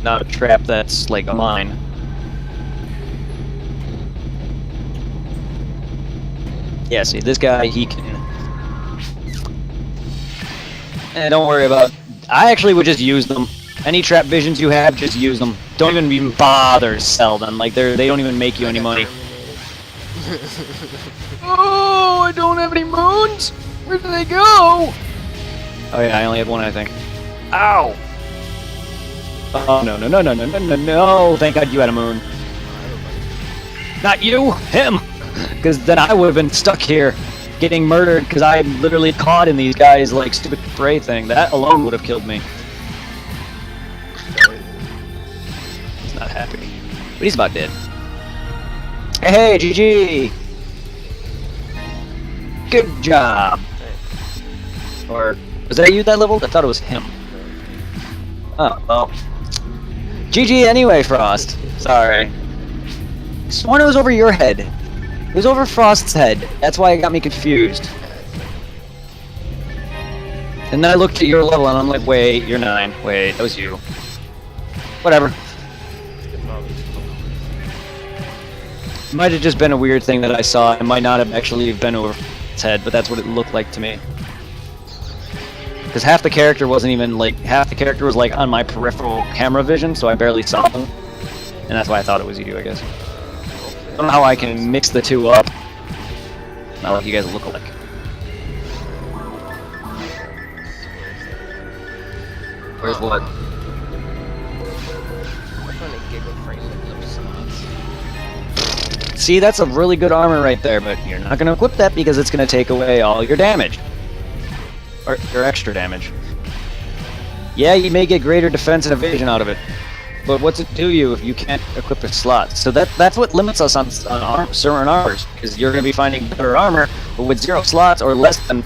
not a trap that's like a mine. Yeah, see, this guy, he can. Don't worry about. I actually would just use them. Any trap visions you have, just use them. Don't even bother to sell them. Like they don't even make you any money. Oh, I don't have any moons. Where do they go? Oh yeah, I only had one, I think. Ow! Oh no! Thank God you had a moon. Not you, him. Because then I would have been stuck here, getting murdered. Because I'm literally caught in these guys like stupid spray thing. That alone would have killed me. He's not happy, but he's about dead. Hey, GG! Good job. Or was that you that leveled? I thought it was him. Oh well. GG anyway, Frost. Sorry. Sworn it was over your head. It was over Frost's head. That's why it got me confused. And then I looked at your level and I'm like, wait, you're 9. Wait, that was you. Whatever. Might have just been a weird thing that I saw. It might not have actually been over its head, but that's what it looked like to me. Because half the character wasn't even like, half the character was like on my peripheral camera vision, so I barely saw them. And that's why I thought it was you, I guess. I don't know how I can mix the two up. Not like you guys look alike. Where's what? I'm gonna giggle frame with slots. See, that's a really good armor right there, but you're not going to equip that because it's going to take away all your damage. Or your extra damage. Yeah, you may get greater defense and evasion out of it. But what's it do you if you can't equip a slot? So that's what limits us on certain armors, because you're going to be finding better armor, but with 0 slots or less than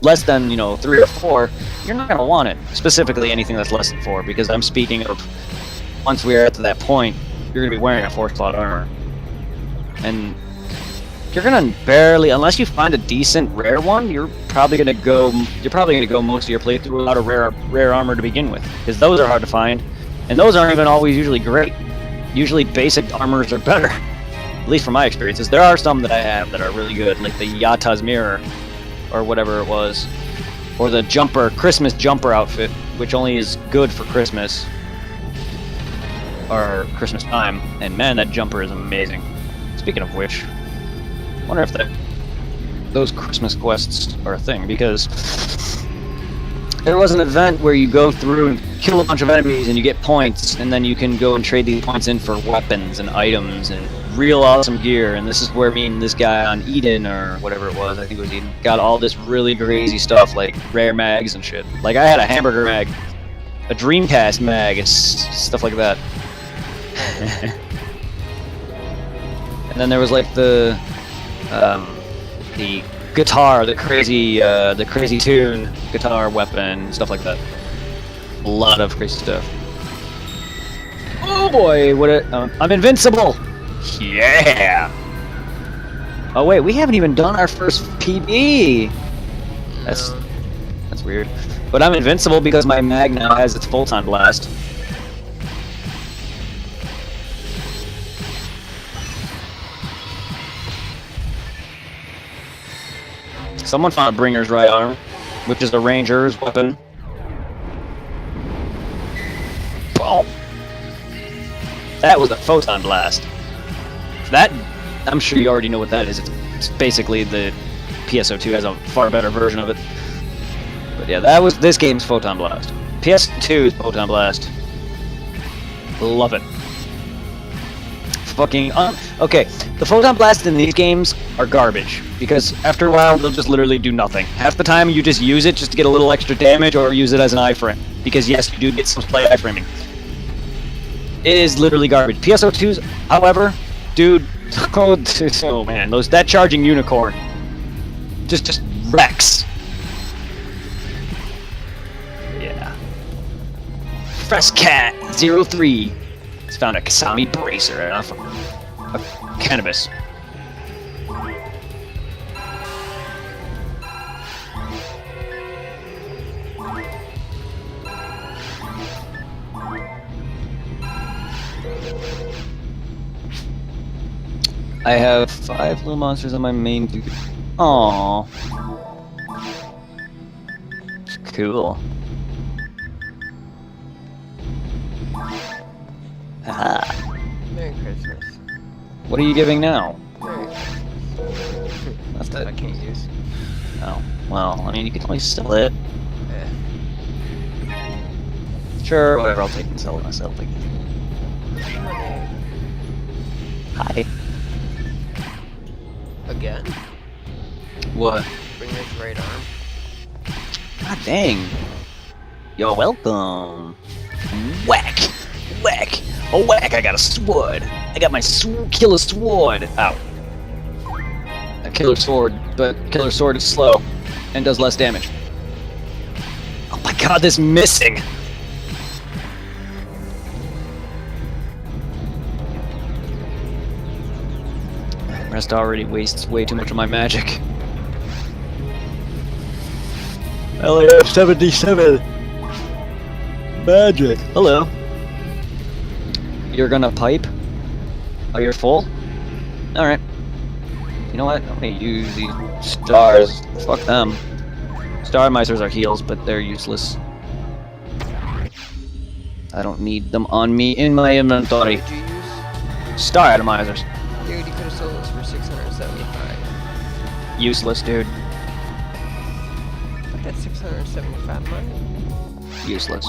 3 or 4, you're not going to want it. Specifically anything that's less than 4, because I'm speaking of once we are at that point, you're going to be wearing a 4-slot armor. And you're going to barely, unless you find a decent rare one, you're probably going to go most of your playthrough without a rare armor to begin with, because those are hard to find. And those aren't even always usually great. Usually basic armors are better. At least from my experiences. There are some that I have that are really good, like the Yata's Mirror, or whatever it was. Or the Christmas jumper outfit, which only is good for Christmas. Or Christmas time. And man, that jumper is amazing. Speaking of which, I wonder if those Christmas quests are a thing, because there was an event where you go through and kill a bunch of enemies and you get points, and then you can go and trade these points in for weapons and items and real awesome gear. And this is where me and this guy on Eden, or whatever it was, I think it was Eden, got all this really crazy stuff, like rare mags and shit. Like I had a hamburger mag, a Dreamcast mag, and stuff like that. And then there was like the guitar, the crazy tune guitar weapon, stuff like that. A lot of crazy stuff. Oh boy, I'm invincible! Yeah! Oh wait, we haven't even done our first PB! That's weird. But I'm invincible because my mag now has its full-time blast. Someone found Bringer's right arm, which is a ranger's weapon. Boom! That was a photon blast. That, I'm sure you already know what that is. It's basically the PSO2 has a far better version of it. But But yeah, that was this game's Photon Blast. PS2's Photon Blast. Love it. Fucking okay. The Photon Blasts in these games are garbage because after a while they'll just literally do nothing. Half the time you just use it just to get a little extra damage or use it as an iframe because yes, you do get some slight iframing. It is literally garbage. PSO2s, however, dude, oh man, that charging unicorn just wrecks. Yeah. Fresscat03 has found a Kasami bracer and a cannabis. I have 5 little monsters on my main dude. Aww. Cool. Haha. Merry Christmas. What are you giving now? Merry Christmas. That's Stuff I it. can't use. Oh, well, I mean, you can always sell it. Eh. Sure, whatever, I'll take and sell it myself. Hi. Again? What? Bring his right arm. God dang. You're welcome. Whack! Whack! Oh, whack! I got a sword! I got my killer sword! Ow. A killer sword, but killer sword is slow and does less damage. Oh my god, this missing! Rest already wastes way too much of my magic. LAF 77! Magic! Hello. You're gonna pipe? Oh, you're full? Alright. You know what? I'm gonna use these stars. Fuck them. Star misers are heals, but they're useless. I don't need them on me in my inventory. What did you use? Star atomizers. Dude, you could have sold this for 675. Useless, dude. But that's 675 money. Useless.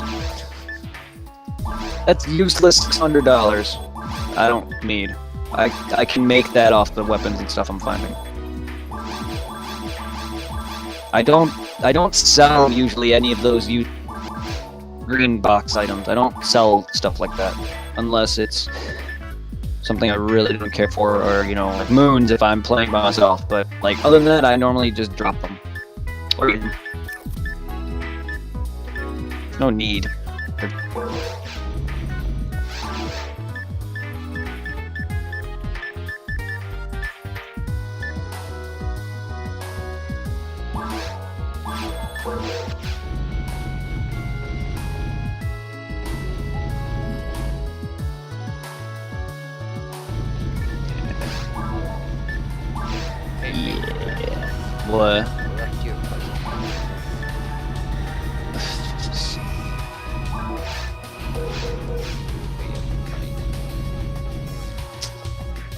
That's useless $600. I don't need. I can make that off the weapons and stuff I'm finding. I don't sell usually any of those green box items. I don't sell stuff like that unless it's something I really don't care for, or you know, like moons if I'm playing by myself. But like other than that, I normally just drop them. Or eat them. No need. What? Left you a puzzle.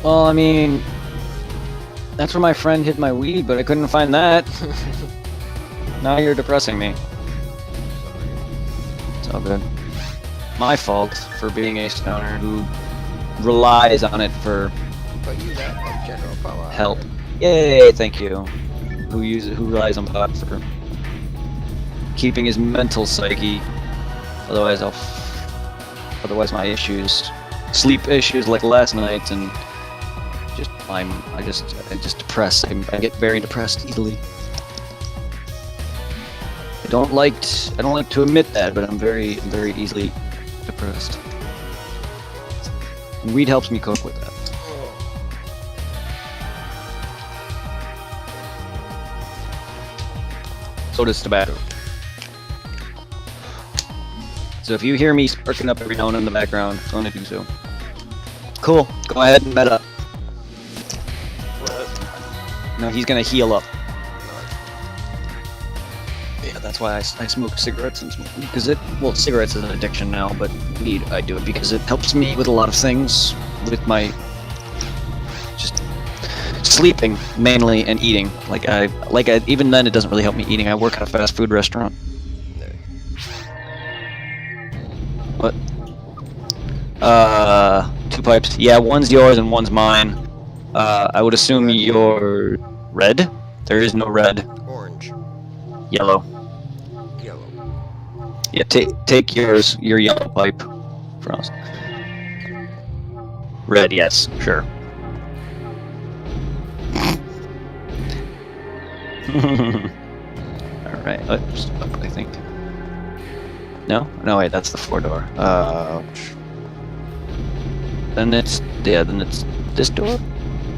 Well, I mean, that's where my friend hid my weed, but I couldn't find that. Now you're depressing me. It's all good. My fault for being a stoner who relies on it for But you got that general power. help. Yay, thank you. Who relies on pot for keeping his mental psyche. Otherwise otherwise my issues, sleep issues like last night, and I just depressed. I get very depressed easily. I don't like to admit that, but I'm very easily depressed. And weed helps me cope with that. So does tobacco. So if you hear me sparking up every now and then in the background, I'm gonna do so. Cool. Go ahead and meta. No, he's gonna heal up. Yeah, that's why I smoke cigarettes and smoke weed, because cigarettes is an addiction now, but weed, I do it because it helps me with a lot of things, with my just sleeping mainly and eating. Even then, it doesn't really help me eating. I work at a fast food restaurant. What? 2 pipes. Yeah, one's yours and one's mine. I would assume you're red. There is no red. Orange. Yellow. Yellow. Yeah, take yours. Your yellow pipe, Frost. Red, yes, sure. Alright, let's up, I think. No? No, wait, that's the 4-door. Then it's this door?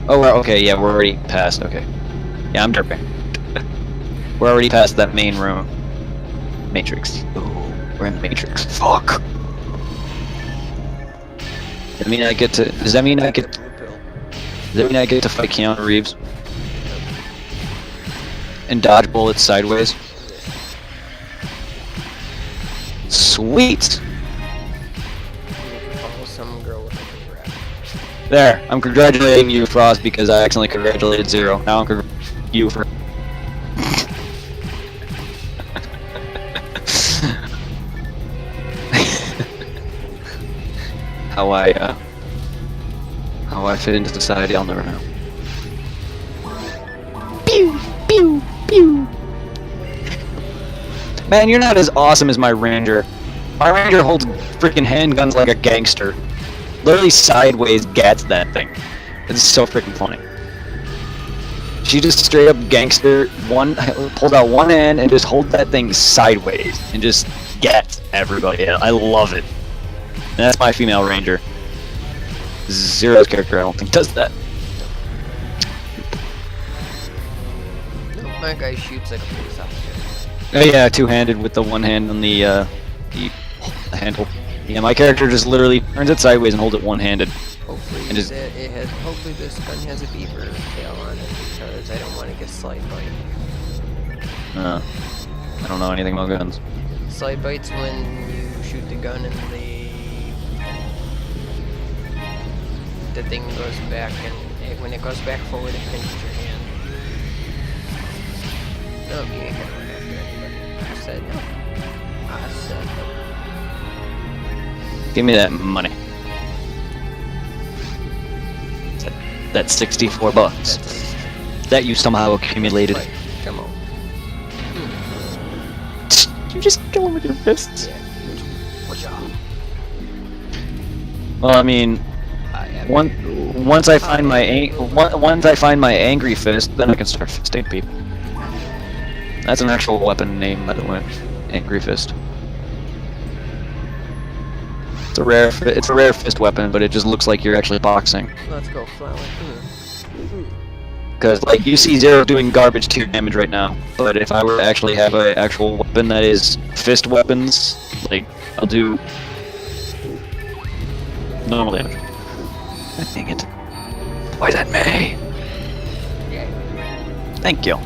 Oh, okay, yeah, we're already past, okay. Yeah, I'm derping. We're already past that main room. Matrix. Ooh, we're in the Matrix. Fuck! Does that mean I get to fight Keanu Reeves? And dodge bullets sideways? Sweet! Follow some girl with a rat. There, I'm congratulating you, Frost, because I accidentally congratulated Zero. Now I'm congratulating you for... How I fit into society, I'll never know. Pew! Pew! Pew! Man, you're not as awesome as my ranger. My ranger holds freaking handguns like a gangster. Literally sideways gats that thing. It's so freaking funny. She just straight up gangster pulls out one hand and just holds that thing sideways and just gats everybody. I love it. And that's my female ranger. Zero's character, I don't think, does that. No, my guy shoots like a police officer. Oh yeah, two-handed with the one hand on the handle. Yeah, my character just literally turns it sideways and holds it one-handed. Hopefully, and just, hopefully this gun has a beaver tail on it because I don't want to get slide bite. I don't know anything about guns. Slide bites when you shoot the gun and the thing goes back, and when it goes back forward, it pinches your hand. No, you ain't gonna run after anybody. I said no. I said no. Give me that money. That's $64 that you somehow accumulated. Right, come on. You just kill him with your fists. Yeah. Watch out. Well, I mean, once I find my angry fist, then I can start fisting people. That's an actual weapon name, by the way. Angry fist. It's a rare fist weapon, but it just looks like you're actually boxing. Let's go, flower. Because, like, you see Zero doing garbage tier damage right now, but if I were to actually have an actual weapon that is fist weapons, like, I'll do normal damage. Dang it. Why is that me? Thank you.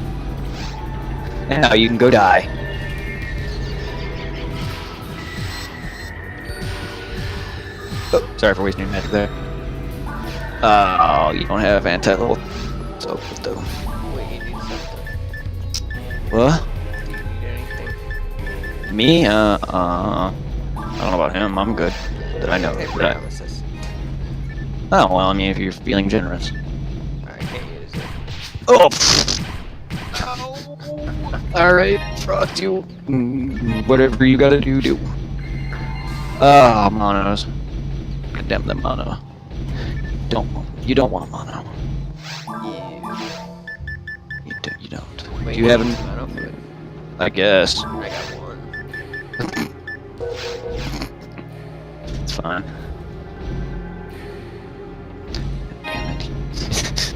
And now you can go die. Oh, sorry for wasting your magic there. Oh, you don't have anti-level. So good though. Wait, you need something. What? Do you need anything? Me? I don't know about him. I'm good. Did I know that? Oh, well, I mean, if you're feeling generous. I can't use it. Oh! Alright, Frost, you. Whatever you gotta do, do. Ah, monos. Condemn them, mono. You don't want mono. Yeah. You don't. Wait, Do you have an... mono for it? I guess. I got one. It's fine. Damn it.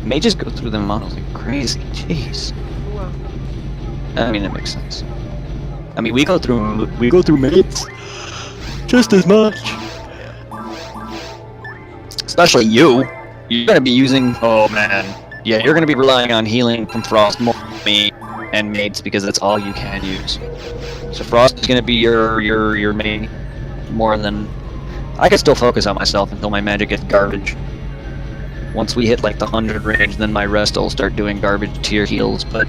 Mages go through them monos like crazy. Jeez. Well, I mean, it makes sense. I mean, we go through mates just as much. Especially you. You're gonna be using. Oh man. Yeah, you're gonna be relying on healing from Frost more than me and mates because that's all you can use. So Frost is gonna be your main more than. I can still focus on myself until my magic gets garbage. Once we hit like the 100 range, then my rest will start doing garbage tier heals. But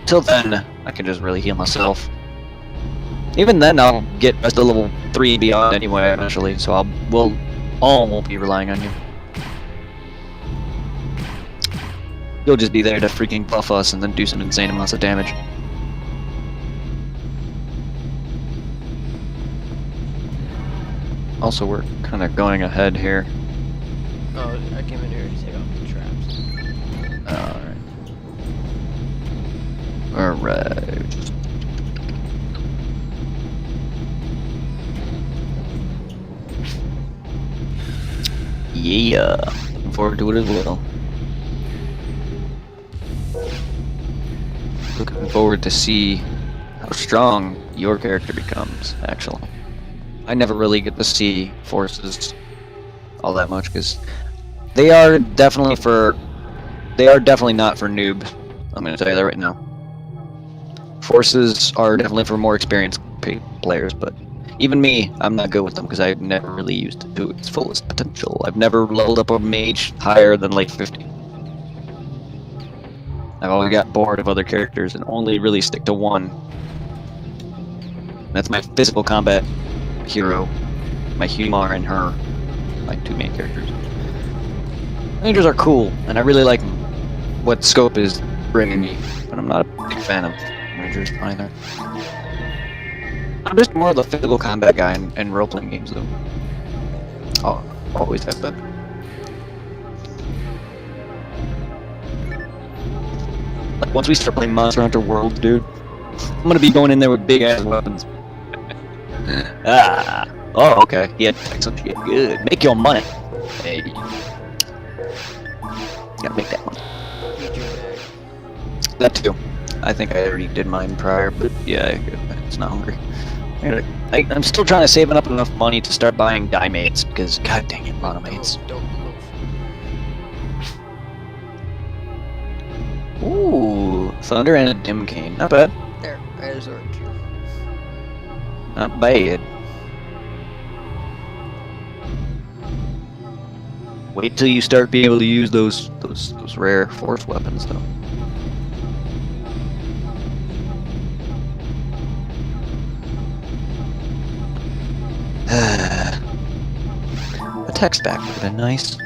till then, I can just really heal myself. Even then, I'll get rest to level 3 and beyond anyway eventually. So we'll all won't be relying on you. You'll just be there to freaking buff us and then do some insane amounts of damage. Also, we're kind of going ahead here. Oh, I came in here to take off the traps. Alright. Yeah. Looking forward to it as well. Looking forward to see how strong your character becomes, actually. I never really get to see forces all that much because they are definitely not for noobs. I'm gonna tell you that right now. Forces are definitely for more experienced players, but even me, I'm not good with them because I've never really used it to its fullest potential. I've never leveled up a mage higher than like 50. I've always got bored of other characters and only really stick to one. That's my physical combat hero, my Humar and her, my two main characters. Rangers are cool, and I really like what scope is bringing me, but I'm not a big fan of Rangers either. I'm just more of the physical combat guy in role-playing games, though. I'll always have that. Like, once we start playing Monster Hunter World, dude, I'm gonna be going in there with big-ass weapons. Oh, okay. He had some shit. Good. Make your money. Hey. Gotta make that money. That too. I think I already did mine prior, but yeah, it's not hungry. I'm still trying to save up enough money to start buying dye mates because, god dang it, a lot of mates. Don't move. Ooh, Thunder and a Dim Cane. Not bad. There, I absorbed you. Not bad. Wait till you start being able to use those rare force weapons, though. A text back would have been nice.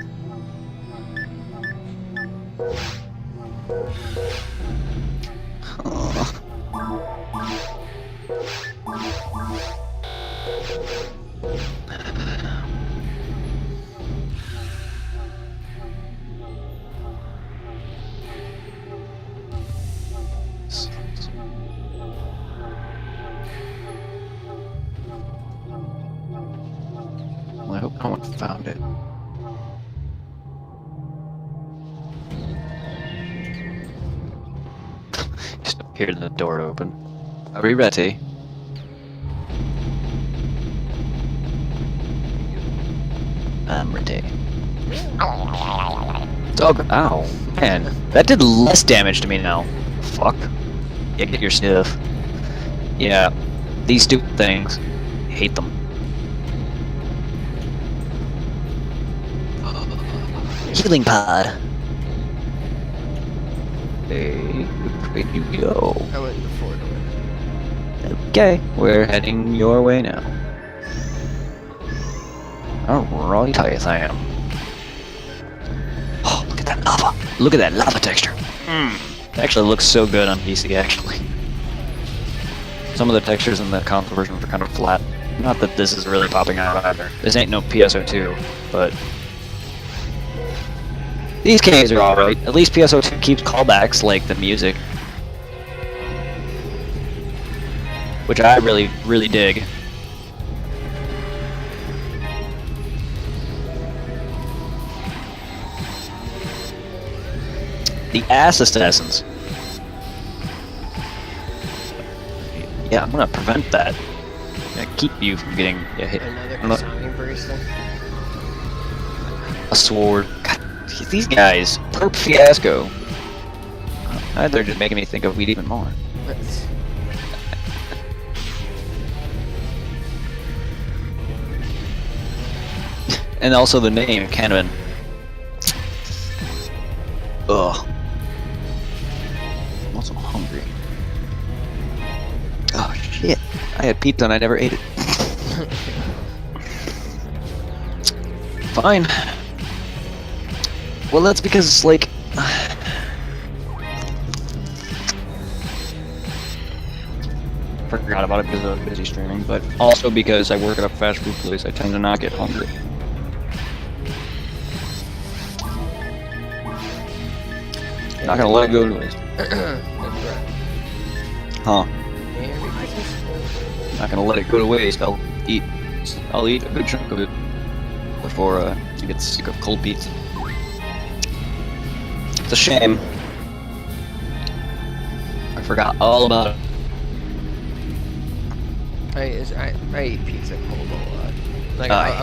Well, I hope no one found it. Just appeared in the door open. Are we ready? I'm ready. Dog. Ow. Man, that did less damage to me now. Fuck. Yeah, get your stuff. Yeah, these stupid things. Hate them. Healing pod. Hey, which way do you go? I went before the way. Okay, we're heading your way now. Alright, I am. Oh, look at that lava. Look at that lava texture. It actually looks so good on PC, actually. Some of the textures in the console version are kind of flat. Not that this is really popping out either. This ain't no PSO2, but these Ks are alright. At least PSO2 keeps callbacks like the music, which I really, really dig. The ass assassins. Yeah, I'm gonna prevent that. I'm gonna keep you from getting hit. Another Kasami barista. A sword. God, these guys. Perp fiasco. They're just making me think of weed even more. And also the name, Canavan. Ugh. I'm also hungry. Oh shit! I had pizza and I never ate it. Fine. Well, that's because, like... forgot about it because I was busy streaming, but also because I work at a fast food place, I tend to not get hungry. Not gonna let it go to waste. Huh. Not gonna let it go to waste. I'll eat a good chunk of it before I get sick of cold pizza. It's a shame. I forgot all about it. I eat pizza cold a lot. Like I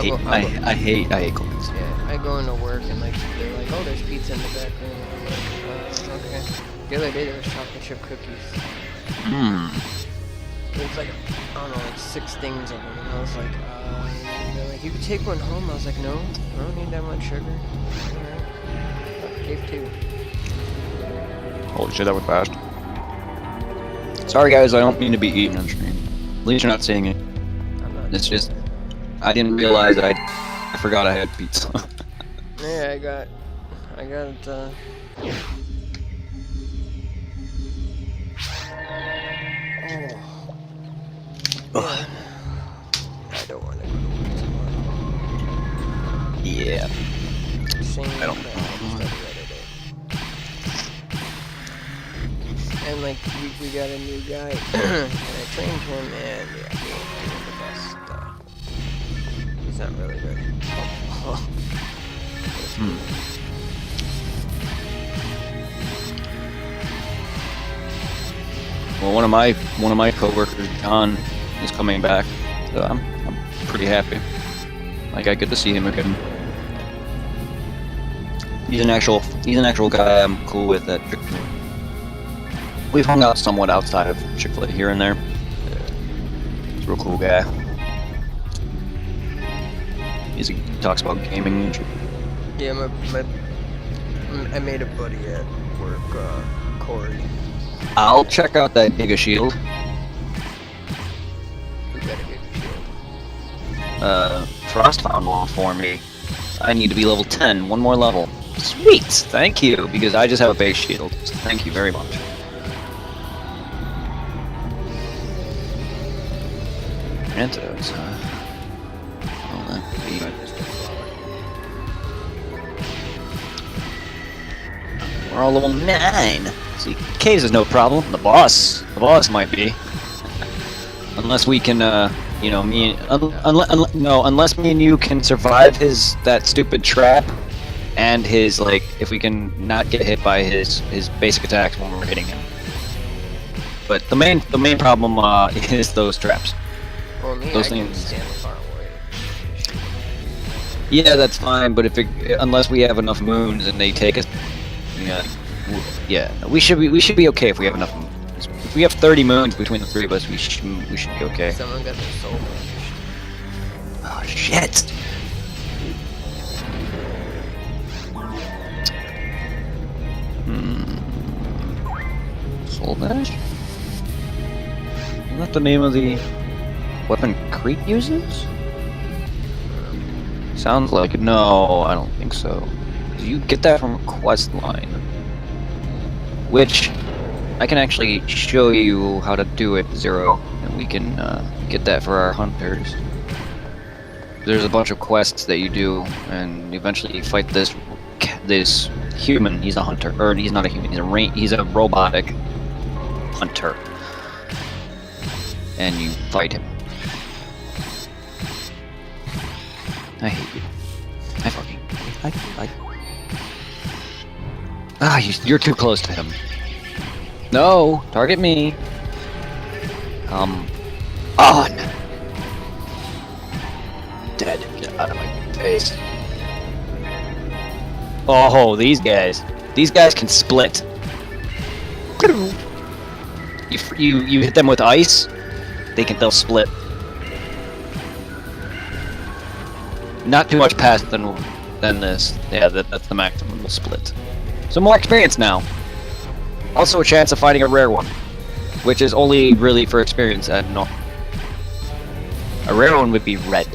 hate cold pizza. Yeah, I go into work and like they're like, oh, there's pizza in the back room. I'm like, okay. The other day there was chocolate chip cookies. It was like, I don't know, like 6 things of them, and I was like, they're like, you could take one home. I was like, no, I don't need that much sugar. Alright. Gave 2. Holy shit, that was fast. Sorry guys, I don't mean to be eating on stream. At least you're not seeing it. I'm not. It's just, I didn't realize I forgot I had pizza. Yeah, I got, Ugh. I don't want to go to work tomorrow. Yeah. Same I don't thing. And like we got a new guy and I trained him and yeah, he ain't doing the best. He's not really very helpful. Well, one of my coworkers, John, is coming back. So I'm pretty happy. Like I get to see him again. He's an actual guy I'm cool with at Chick-fil-A. We've hung out somewhat outside of Chick-fil-A here and there. He's a real cool guy. He talks about gaming and shit. Yeah, I made a buddy at work, Corey. I'll check out that Giga Shield. We gotta get a shield. Frost found one for me. I need to be level 10, one more level. Sweet! Thank you, because I just have a base shield. So thank you very much. Antidotes, huh? Oh, that could be... We're all level 9! See, caves is no problem. The boss might be. Unless we can, you know, unless me and you can survive that stupid trap, and his, like, if we can not get hit by his basic attacks when we're hitting him. But the main problem is those traps. Well, me, Those I can things. stand far away. Yeah, that's fine. But unless we have enough moons and they take us, yeah, we should be okay if we have enough moons. If we have 30 moons between the 3 of us, we should be okay. Someone got their soul punished. Oh shit! Soul Dash? Isn't that the name of the weapon Creep uses? Sounds like it. No, I don't think so. You get that from a quest line. Which, I can actually show you how to do it, Zero, and we can get that for our hunters. There's a bunch of quests that you do, and eventually you fight this human. He's a hunter, or he's not a human. He's a robotic hunter, and you fight him. I hate you. I fucking. You're too close to him. No, target me. Come on. Dead. Get out of my face. Oh, these guys. These guys can split. You hit them with ice, they'll split. Not too much past than this. Yeah, that's the maximum will split. Some more experience now. Also a chance of finding a rare one, which is only really for experience and no. A rare one would be red.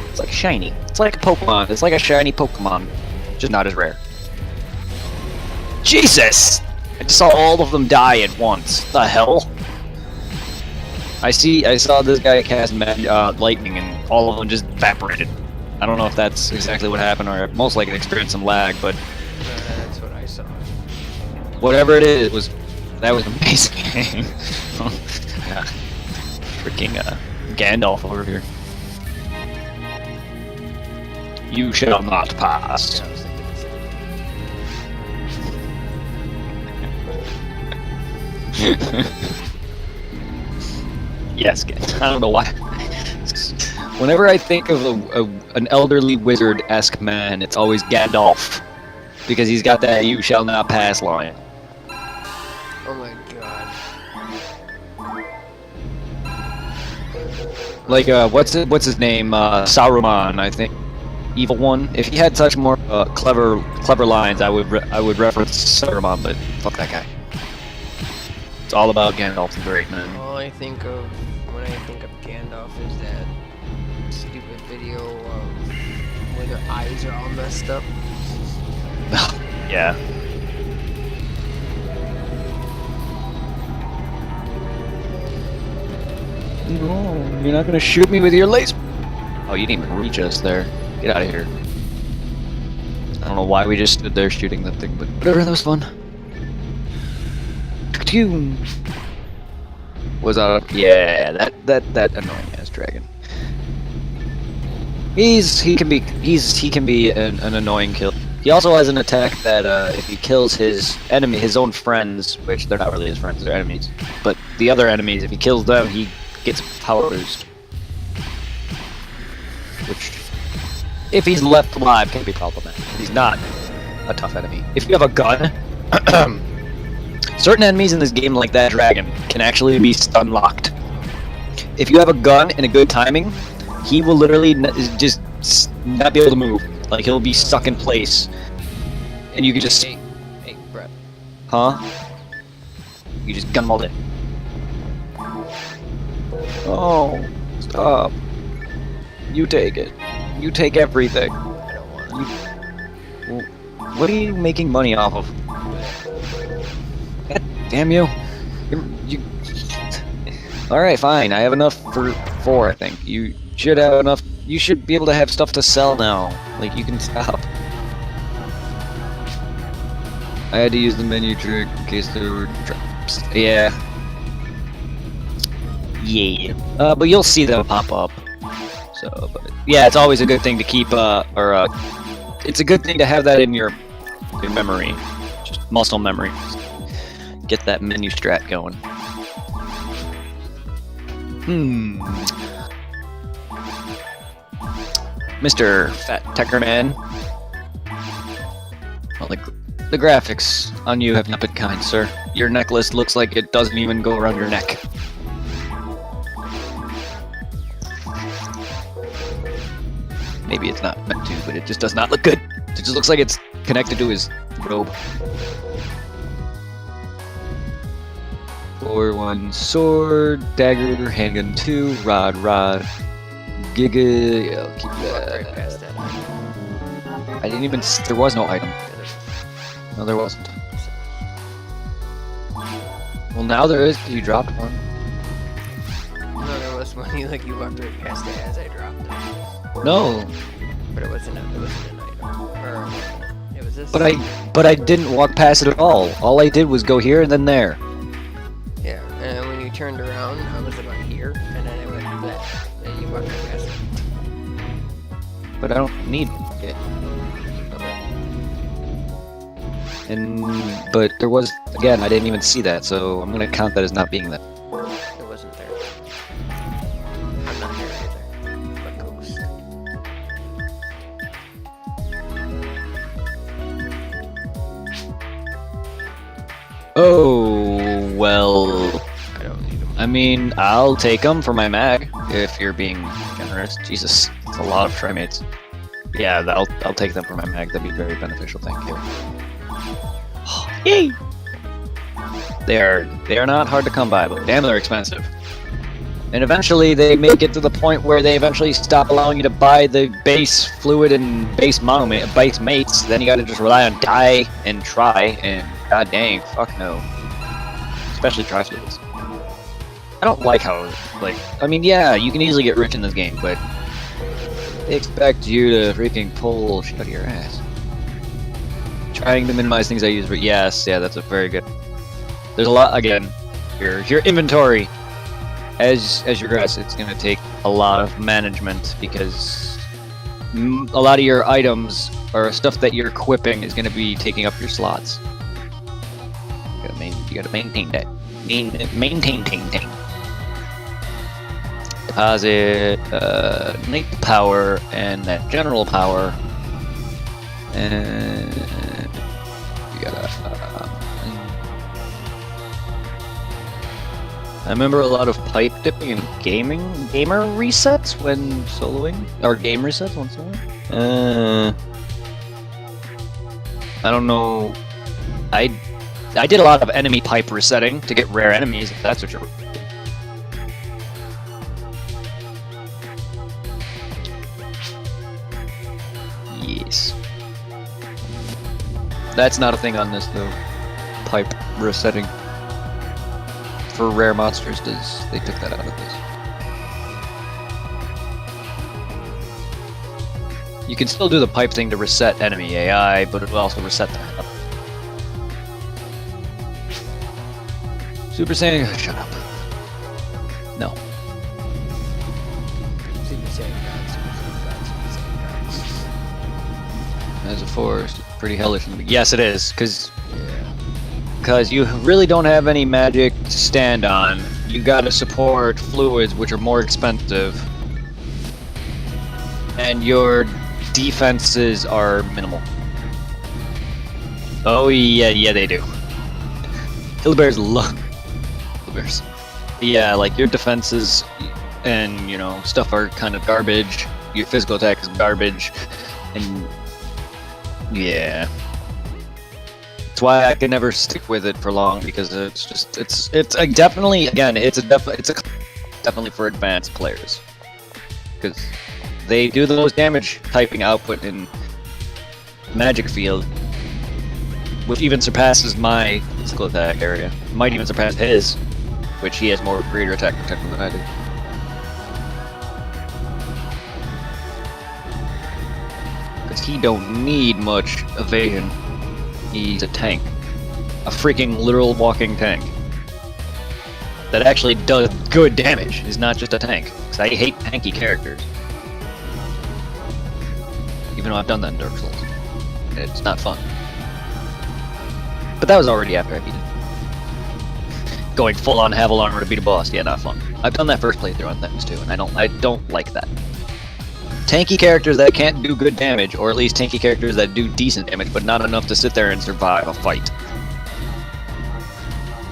It's like shiny. It's like a Pokemon. It's like a shiny Pokemon, just not as rare. Jesus! I just saw all of them die at once. The hell? I saw this guy cast lightning, and all of them just evaporated. I don't know if that's exactly what happened, or most likely experienced some lag, but That's what I saw. whatever it is, that was amazing. Freaking Gandalf over here. You shall not pass. Yeah, I was thinking the same thing. Yes, I don't know why. Whenever I think of an elderly wizard-esque man, it's always Gandalf. Because he's got that "you shall not pass" line. Oh my god. Like, what's his name? Saruman, I think. Evil One. If he had such more clever lines, I would reference Saruman, but fuck that guy. It's all about Gandalf the Great, man. All I think of when I think of Gandalf is that stupid video of where their eyes are all messed up. Yeah. No, you're not gonna shoot me with your laser. Oh, you didn't even reach us there. Get out of here. I don't know why we just stood there shooting that thing, but whatever, that was fun. Was yeah, that annoying ass dragon. He can be an annoying kill. He also has an attack that if he kills his own friends, which they're not really his friends, they're enemies, but the other enemies, if he kills them, he gets power boost. Which, if he's left alive, can be problematic. He's not a tough enemy. If you have a gun, certain enemies in this game, like that dragon, can actually be stun locked. If you have a gun and a good timing, he will literally just not be able to move. Like, he'll be stuck in place. And you can just... Hey, Brett. Huh? You just gunwalled it. Oh, stop. You take it. You take everything. I don't want it. Well, what are you making money off of? God damn you. You... Alright, fine. I have enough for 4, I think. You should have enough... You should be able to have stuff to sell now. Like, you can stop. I had to use the menu trick in case there were traps. Yeah. Yeah. But you'll see them pop up. So, but yeah, it's always a good thing to keep, it's a good thing to have that in your memory. Just muscle memory. Get that menu strat going. Mr. Fat Tecker Man. Well, the graphics on you have not been kind, sir. Your necklace looks like it doesn't even go around your neck. Maybe it's not meant to, but it just does not look good. It just looks like it's connected to his robe. 4-1 sword, dagger, handgun 2, rod, giga. Yeah, I'll keep Walked right that. past that. I didn't even. There was no item. No, there wasn't. Well, now there is. You dropped one. No, there was one. You walked right past it as I dropped it. No, But it wasn't an item. Or it was this. but I didn't walk past it at all. All I did was go here and then there. Yeah, and when you turned around, I was about here, and then I went that, and you walked right past it. But I don't need it. Okay. But there was, again, I didn't even see that, so I'm gonna count that as not being there. It wasn't there. I'm not there either. But ghost. Oh, well, I don't need them. I mean, I'll take them for my mag, if you're being generous. Jesus, it's a lot of trimates. Yeah, I'll take them for my mag, that'd be very beneficial, thank you. Yay! They are not hard to come by, but damn, they're expensive. And eventually, they make it to the point where they eventually stop allowing you to buy the base fluid and base base mates. Then you got to just rely on die and try. And god dang, fuck no. Especially try fluids. I don't like how, like, I mean, yeah, you can easily get rich in this game, but they expect you to freaking pull shit out of your ass. Trying to minimize things I use, but yes, yeah, that's a very good. There's a lot, again, your inventory. As you progress, it's going to take a lot of management because a lot of your items or stuff that you're equipping is going to be taking up your slots. You gotta maintain that. Maintain. Deposit, innate power, and that general power, and you gotta. I remember a lot of pipe dipping and gamer resets when soloing, or game resets when soloing. I don't know. I did a lot of enemy pipe resetting to get rare enemies, if that's what you're. Yes. That's not a thing on this though. Pipe resetting. For rare monsters, they took that out of this. You can still do the pipe thing to reset enemy AI, but it will also reset that. Super Saiyan, shut up. No. Super Saiyan God, Super Saiyan God, Super Saiyan God. As a force, pretty hellish. Yes, it is, because you really don't have any magic to stand on. You gotta support fluids, which are more expensive, and your defenses are minimal. Oh yeah, they do. Hillbears love Hillbears. Yeah, like your defenses and stuff are kind of garbage. Your physical attack is garbage, and yeah. That's why I can never stick with it for long, because it's definitely for advanced players, because they do the most damage typing output in Magic Field, which even surpasses my physical attack area. Might even surpass his, which he has more greater attack protection than I do. Because he don't need much evasion. He's a tank. A freaking literal walking tank. That actually does good damage. He's not just a tank. Because I hate tanky characters. Even though I've done that in Dark Souls. It's not fun. But that was already after I beat it. Going full on Havel armor to beat a boss, yeah, not fun. I've done that first playthrough on things too, and I don't like that. Tanky characters that can't do good damage, or at least tanky characters that do decent damage, but not enough to sit there and survive a fight.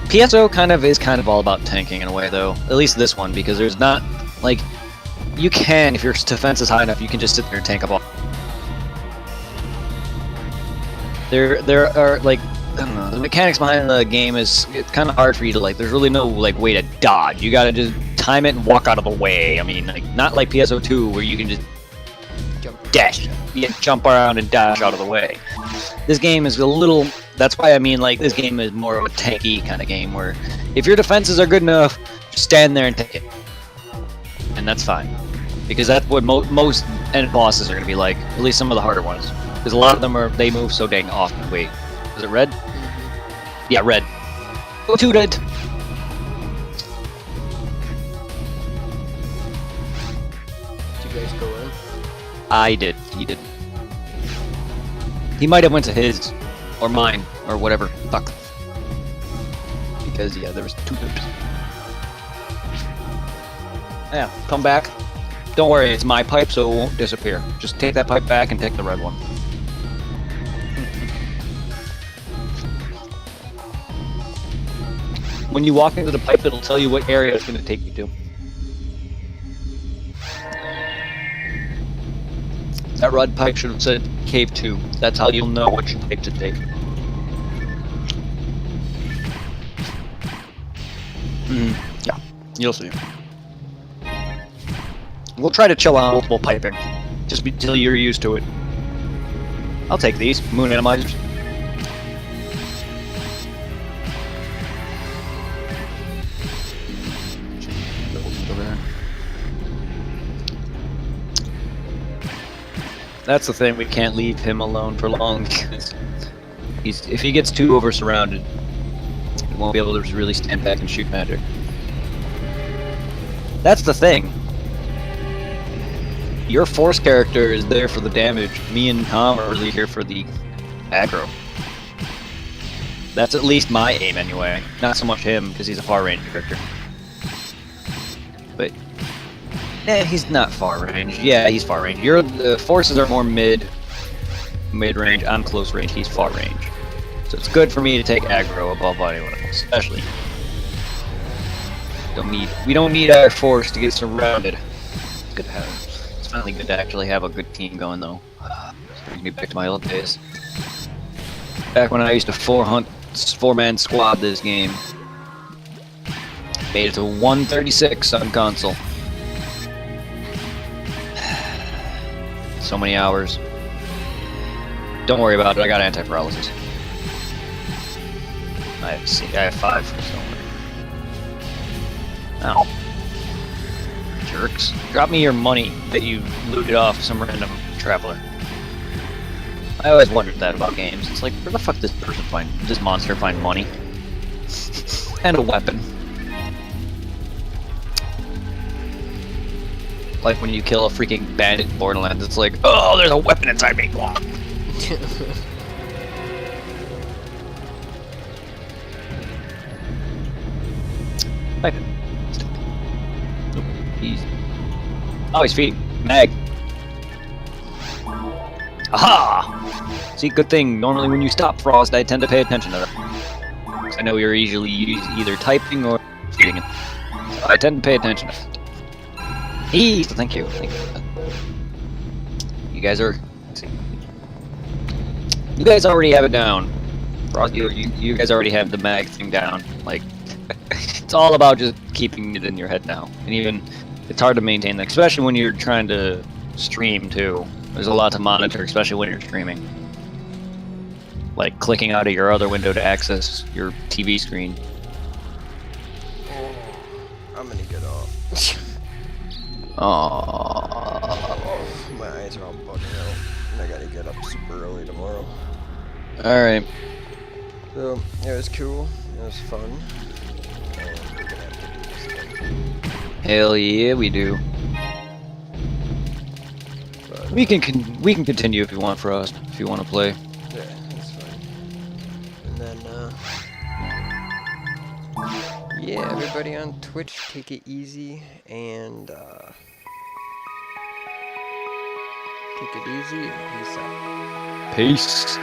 PSO is kind of all about tanking in a way, though. At least this one, because there's not, like, you can, if your defense is high enough, you can just sit there and tank a ball. There are, like, I don't know, the mechanics behind the game it's kind of hard for you to, like, there's really no, like, way to dodge. You gotta just time it and walk out of the way. I mean, like, not like PSO2 where you can just jump around and dash out of the way. This game is a little, that's why I mean, like, this game is more of a tanky kind of game where if your defenses are good enough, just stand there and take it. And that's fine. Because that's what most end bosses are going to be like, at least some of the harder ones. Because a lot of them they move so dang often. Wait, is it red? Mm-hmm. Yeah, red. Go to red! Did you guys go in? I did. He did. He might have went to his, or mine, or whatever. Fuck. Because, yeah, there was 2 loops. Yeah, come back. Don't worry, it's my pipe, so it won't disappear. Just take that pipe back and take the red one. When you walk into the pipe, it'll tell you what area it's going to take you to. That red pipe should have said Cave 2. That's how you'll know which pipe to take. Yeah, you'll see. We'll try to chill out multiple piping, just until you're used to it. I'll take these moon atomizers. That's the thing, we can't leave him alone for long because if he gets too over surrounded, he won't be able to really stand back and shoot magic. That's the thing. Your force character is there for the damage. Me and Tom are really here for the aggro. That's at least my aim anyway. Not so much him, because he's a far range character. But he's not far range. Yeah, he's far range. The forces are more mid range. I'm close range. He's far range. So it's good for me to take aggro above anyone else, especially. We don't need our force to get surrounded. It's good to have. It's finally good to actually have a good team going though. Brings me back to my old days. Back when I used to four-man squad this game. Made it to 136 on console. So many hours. Don't worry about it, I got anti-paralysis. I have 5 from somewhere. Ow. Jerks. Drop me your money that you looted off some random traveler. I always wondered that about games. It's like, where the fuck does this monster find money? And a weapon. Like when you kill a freaking bandit in Borderlands, it's like, oh, there's a weapon inside me. Pipe it. Nope. He's feeding. Mag. Aha! See, good thing. Normally when you stop Frost, I tend to pay attention to that. Because I know you're usually either typing or feeding it. So I tend to pay attention to it. So thank you. Thank you. You guys are... Let's see. You guys already have it down. Frost, you guys already have the mag thing down. Like, it's all about just keeping it in your head now. And even, it's hard to maintain that, especially when you're trying to stream too. There's a lot to monitor, especially when you're streaming. Like clicking out of your other window to access your TV screen. Oh, I'm gonna get off. Aww. My eyes are all bugging out. And I gotta get up super early tomorrow. Alright. So, it was cool. It was fun. And we're gonna have to do this again. Hell yeah, we do. But, We can continue if you want, Frost. If you want to play. yeah, that's fine. And then, yeah, everybody on Twitch, take it easy and, take it easy and peace out. Peace.